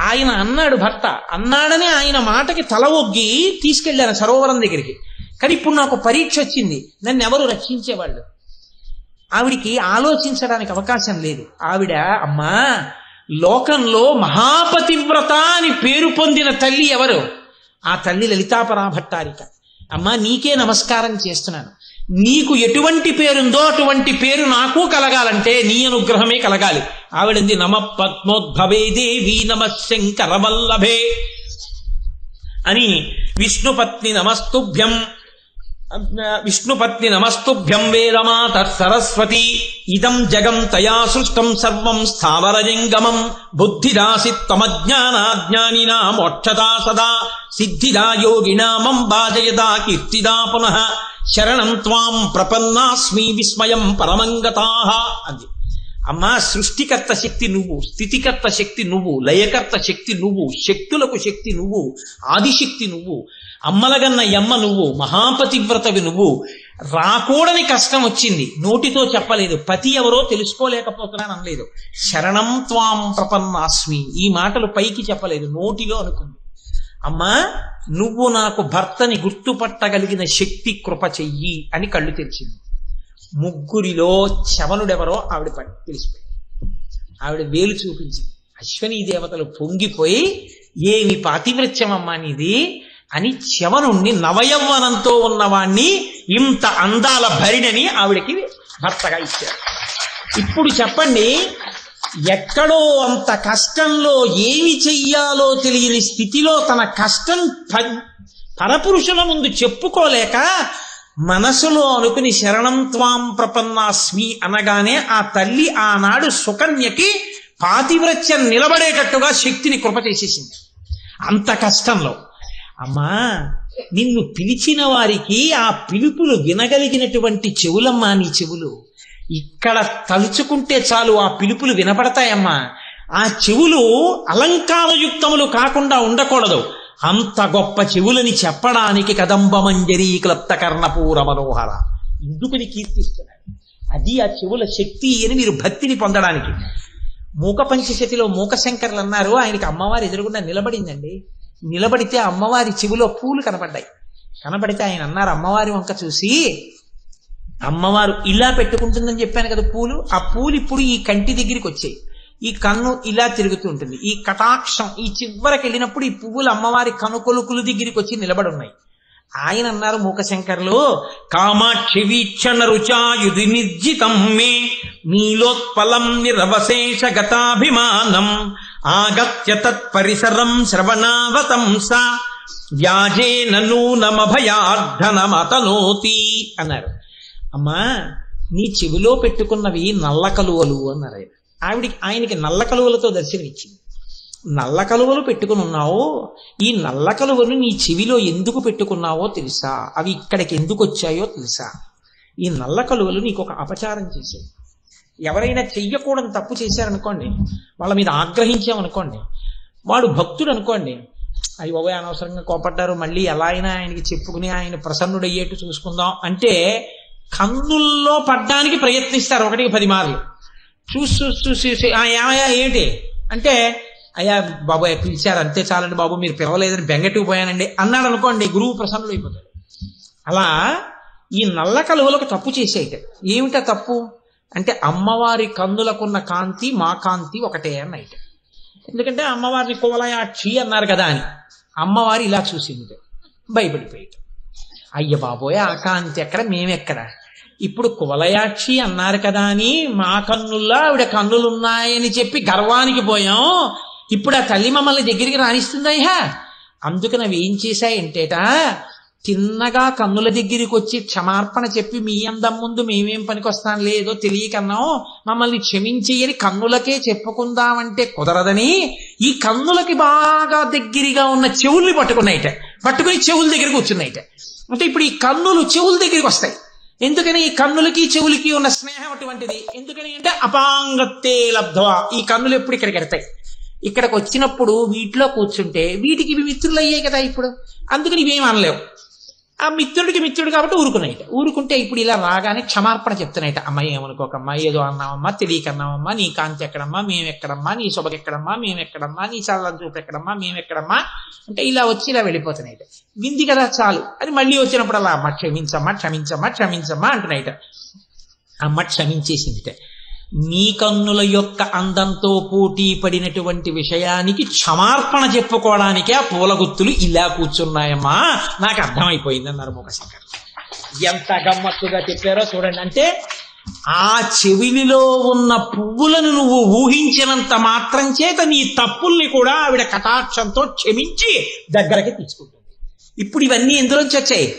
[SPEAKER 2] ఆయన అన్నాడు, భర్త అన్నాడని ఆయన మాటకి తల ఒగ్గి తీసుకెళ్ళాను సరోవరం దగ్గరికి. కానీ ఇప్పుడు నాకు పరీక్ష వచ్చింది, నన్ను ఎవరు రక్షించేవాళ్ళు? ఆవిడికి ఆలోచించడానికి అవకాశం లేదు. ఆవిడ అమ్మా లోకంలో మహాపతివ్రత అని పేరు పొందిన తల్లి ఎవరు? ఆ తల్లి లలితాపరాభట్టారిక. అమ్మా నీకే నమస్కారం చేస్తున్నాను, నీకు ఎటువంటి పేరుందో అటువంటి పేరు నాకు కలగాలంటే నీ అనుగ్రహమే కలగాలి. ఆవిడంది నమ పద్మోద్భవే దేవి నమ శంకరవల్లభే అని విష్ణుపత్ని నమస్తుభ్యం వేదమాత సరస్వతి ఇదం జగం తయా సృష్టం సర్వం స్థావరజంగమం బుద్ధిదాసిత్వమజ్ఞానాజ్ఞానినా మోక్షదా సదా సిద్ధిదా యోగినామం బాజయదా కీర్తిదా పునః శరణం త్వాం ప్రపన్నాస్మి విస్మయం పరమంగతాః అంది. అమ్మా సృష్టికర్త శక్తి నువ్వు, స్థితికర్త శక్తి నువ్వు, లయకర్త శక్తి నువ్వు, శక్తులకు శక్తి నువ్వు, ఆదిశక్తి నువ్వు, అమ్మలగన్న యమ్మ నువ్వు, మహాపతివ్రతవి నువ్వు. రాకూడని కష్టం వచ్చింది, నోటితో చెప్పలేదు, పతి ఎవరో తెలుసుకోలేకపోతున్నాను అనలేదు. శరణం త్వాం ప్రపన్నాస్మి ఈ మాటలు పైకి చెప్పలేదు, నోటిలో అనుకుంది. అమ్మా నువ్వు నాకు భర్తని గుర్తుపట్టగలిగిన శక్తి కృప చెయ్యి అని కళ్ళు తెరిచింది. ముగ్గురిలో చవనుడెవరో ఆవిడ తెలిసిపోయింది. ఆవిడ వేలు చూపించింది. అశ్వనీ దేవతలు పొంగిపోయి ఏమి పాతివ్రత్యమమ్మా నీది అని చవనుణ్ణి నవయవ్వనంతో ఉన్నవాణ్ణి ఇంత అందాల భరిణని ఆవిడకి భర్తగా ఇచ్చారు. ఇప్పుడు చెప్పండి, ఎక్కడో అంత కష్టంలో ఏమి చెయ్యాలో తెలియని స్థితిలో తన కష్టం పరపురుషుల ముందు చెప్పుకోలేక మనసులో అనుకుని శరణం త్వాం ప్రపన్నాస్మి అనగానే ఆ తల్లి ఆనాడు సుకన్యకి పాతివ్రత్యం నిలబడేటట్టుగా శక్తిని కృప చేసేసింది. అంత కష్టంలో అమ్మా నిన్ను పిలిచిన వారికి ఆ పిలుపులు వినగలిగినటువంటి చెవులమ్మా నీ చెవులు. ఇక్కడ తలుచుకుంటే చాలు ఆ పిలుపులు వినపడతాయమ్మా. ఆ చెవులు అలంకారయుక్తములు కాకుండా ఉండకూడదు, అంత గొప్ప చెవులని చెప్పడానికి కదంబమంజరీ క్లప్త కర్ణపూర మనోహర ఇందుకుని కీర్తిస్తున్నాడు. అది ఆ చెవుల శక్తి అని మీరు భక్తిని పొందడానికి. మూక పంచశతిలో మూకశంకర్లు అన్నారు, ఆయనకి అమ్మవారి ఎదురుగుండా నిలబడిందండి. నిలబడితే అమ్మవారి చెవిలో పూలు కనపడ్డాయి. కనపడితే ఆయన అన్నారు అమ్మవారి వంక చూసి, అమ్మవారు ఇలా పెట్టుకుంటుందని చెప్పాను కదా పూలు, ఆ పూలు ఇప్పుడు ఈ కంటి దగ్గరికి వచ్చాయి, ఈ కన్ను ఇలా తిరుగుతూ ఉంటుంది, ఈ కటాక్షం ఈ చివరికి వెళ్ళినప్పుడు ఈ పువ్వులు అమ్మవారి కనుకొలుకుల దగ్గరికి వచ్చి నిలబడి ఉన్నాయి. ఆయన అన్నారు మూకశంకర్లు, కామాక్షి వీక్షణ రుచాయుధి నిర్జితం మే నీలోత్పలం నిరవశేష గతాభిమానం ఆగత్య తత్పరిసరం శ్రవణావతంస వ్యాజేన నూనమభయార్ధనమతనోతి అన్నారు. అమ్మా నీ చెవిలో పెట్టుకున్నవి నల్ల కలువలు అన్నారు ఆయన. ఆయనకి నల్ల కలువలతో దర్శనమిచ్చింది. నల్ల కలువలు పెట్టుకుని ఉన్నావు, ఈ నల్ల కలువలు నీ చెవిలో ఎందుకు పెట్టుకున్నావో తెలుసా, అవి ఇక్కడికి ఎందుకు వచ్చాయో తెలుసా, ఈ నల్ల కలువలు నీకు ఒక అపచారం చేశాయి. ఎవరైనా చెయ్యకూడని తప్పు చేశారనుకోండి, వాళ్ళ మీద ఆగ్రహించామనుకోండి, వాడు భక్తుడు అనుకోండి, అవి బాబోయ్ అనవసరంగా కోపడ్డారు, మళ్ళీ ఎలా అయినా ఆయనకి చెప్పుకుని ఆయన ప్రసన్నుడయ్యేట్టు చూసుకుందాం అంటే కన్నుల్లో పడ్డానికి ప్రయత్నిస్తారు 1-10 మార్లు. చూసి ఏమయ్యా ఏంటి అంటే, అయ్యా బాబాయ్ పిలిచారు అంతే చాలండి బాబు, మీరు పిలవలేదని బెంగట్టుకు పోయానండి అన్నాడు అనుకోండి, గురువు ప్రసన్నుడు అయిపోతాడు. అలా ఈ నల్ల కలువలకు తప్పు చేసేట. ఏమిటా తప్పు అంటే, అమ్మవారి కన్నులకున్న కాంతి మా కాంతి ఒకటే అన్నైట. ఎందుకంటే అమ్మవారిని కువలయాక్షి అన్నారు కదా అని అమ్మవారి ఇలా చూసింది, భయపడిపోయాడు. అయ్య బాబోయ్ ఆ కాంతి ఎక్కడ, మేమెక్కడ, ఇప్పుడు కువలయాక్షి అన్నారు కదా అని మా కన్నుల్లో ఆవిడ కన్నులున్నాయని చెప్పి గర్వానికి పోయాం, ఇప్పుడు ఆ తల్లి మమ్మల్ని దగ్గరికి రాణిస్తుందయ్యా. అందుకని అవి ఏం చేశాయంటేట, తిన్నగా కన్నుల దగ్గరికి వచ్చి క్షమార్పణ చెప్పి మీ అందం ముందు మేమేం పనికొస్తాం లేదో తెలియకన్నాం, మమ్మల్ని క్షమించేయని కన్నులకే చెప్పుకుందామంటే కుదరదని ఈ కన్నులకి బాగా దగ్గరగా ఉన్న చెవుల్ని పట్టుకున్నాయిట, పట్టుకుని చెవుల దగ్గరికి కూర్చున్నాయిట. అంటే ఇప్పుడు ఈ కన్నులు చెవుల దగ్గరికి వస్తాయి. ఎందుకని ఈ కన్నులకి చెవులకి ఉన్న స్నేహం అటువంటిది. ఎందుకని అంటే అపాంగత్తే లబ్ధ్వా, ఈ కన్నులు ఎప్పుడు ఇక్కడికి ఎడతాయి. ఇక్కడికి వచ్చినప్పుడు వీటిలో కూర్చుంటే వీటికి ఇవి మిత్రులు అయ్యాయి కదా ఇప్పుడు, అందుకని ఇవేం అనలేవు. ఆ మిత్రుడికి మిత్రుడు కాబట్టి ఊరుకున్నాయిట. ఊరుకుంటే ఇప్పుడు ఇలా రాగానే క్షమార్పణ చెప్తున్నాయిట. అమ్మాయి ఏమనుకోకమ్మా, ఏదో అన్నామమ్మా, తెలియకన్నామమ్మా, నీ కాంతి ఎక్కడమ్మా, మేమెక్కడమ్మా, నీ శుభకెక్కడమ్మా, మేమెక్కడమ్మా, నీ చల్లని చూపు ఎక్కడమ్మా, మేమెక్కడమ్మా అంటే ఇలా వచ్చి ఇలా వెళ్ళిపోతున్నాయిట. వింది కదా చాలు అని మళ్ళీ వచ్చినప్పుడు అలా అమ్మ క్షమించమ్మా, క్షమించమ్మా, క్షమించమ్మా అంటున్నాయిట. అమ్మ క్షమించేసిందిట. నీ కన్నుల యొక్క అందంతో పోటీ పడినటువంటి విషయానికి క్షమార్పణ చెప్పుకోవడానికే ఆ పూలగుత్తులు ఇలా కూర్చున్నాయమ్మా, నాకు అర్థమైపోయింది అన్నారు మూకశంకర్. ఎంత గమ్మత్తుగా చెప్పారో చూడండి. అంటే ఆ చెవిలిలో ఉన్న పువ్వులను నువ్వు ఊహించినంత మాత్రం చేత నీ తప్పుల్ని కూడా ఆవిడ కటాక్షంతో క్షమించి దగ్గరకి తీసుకుంటుంది. ఇప్పుడు ఇవన్నీ ఎందులోంచి వచ్చాయి?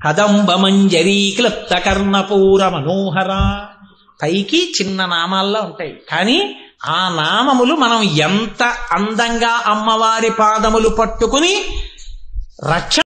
[SPEAKER 2] కదంబ మంజరీ క్లుప్త కర్ణపూర మనోహర. పైకి చిన్న నామాల్లో ఉంటాయి, కానీ ఆ నామములు మనం ఎంత అందంగా అమ్మవారి పాదములు పట్టుకుని రక్షణ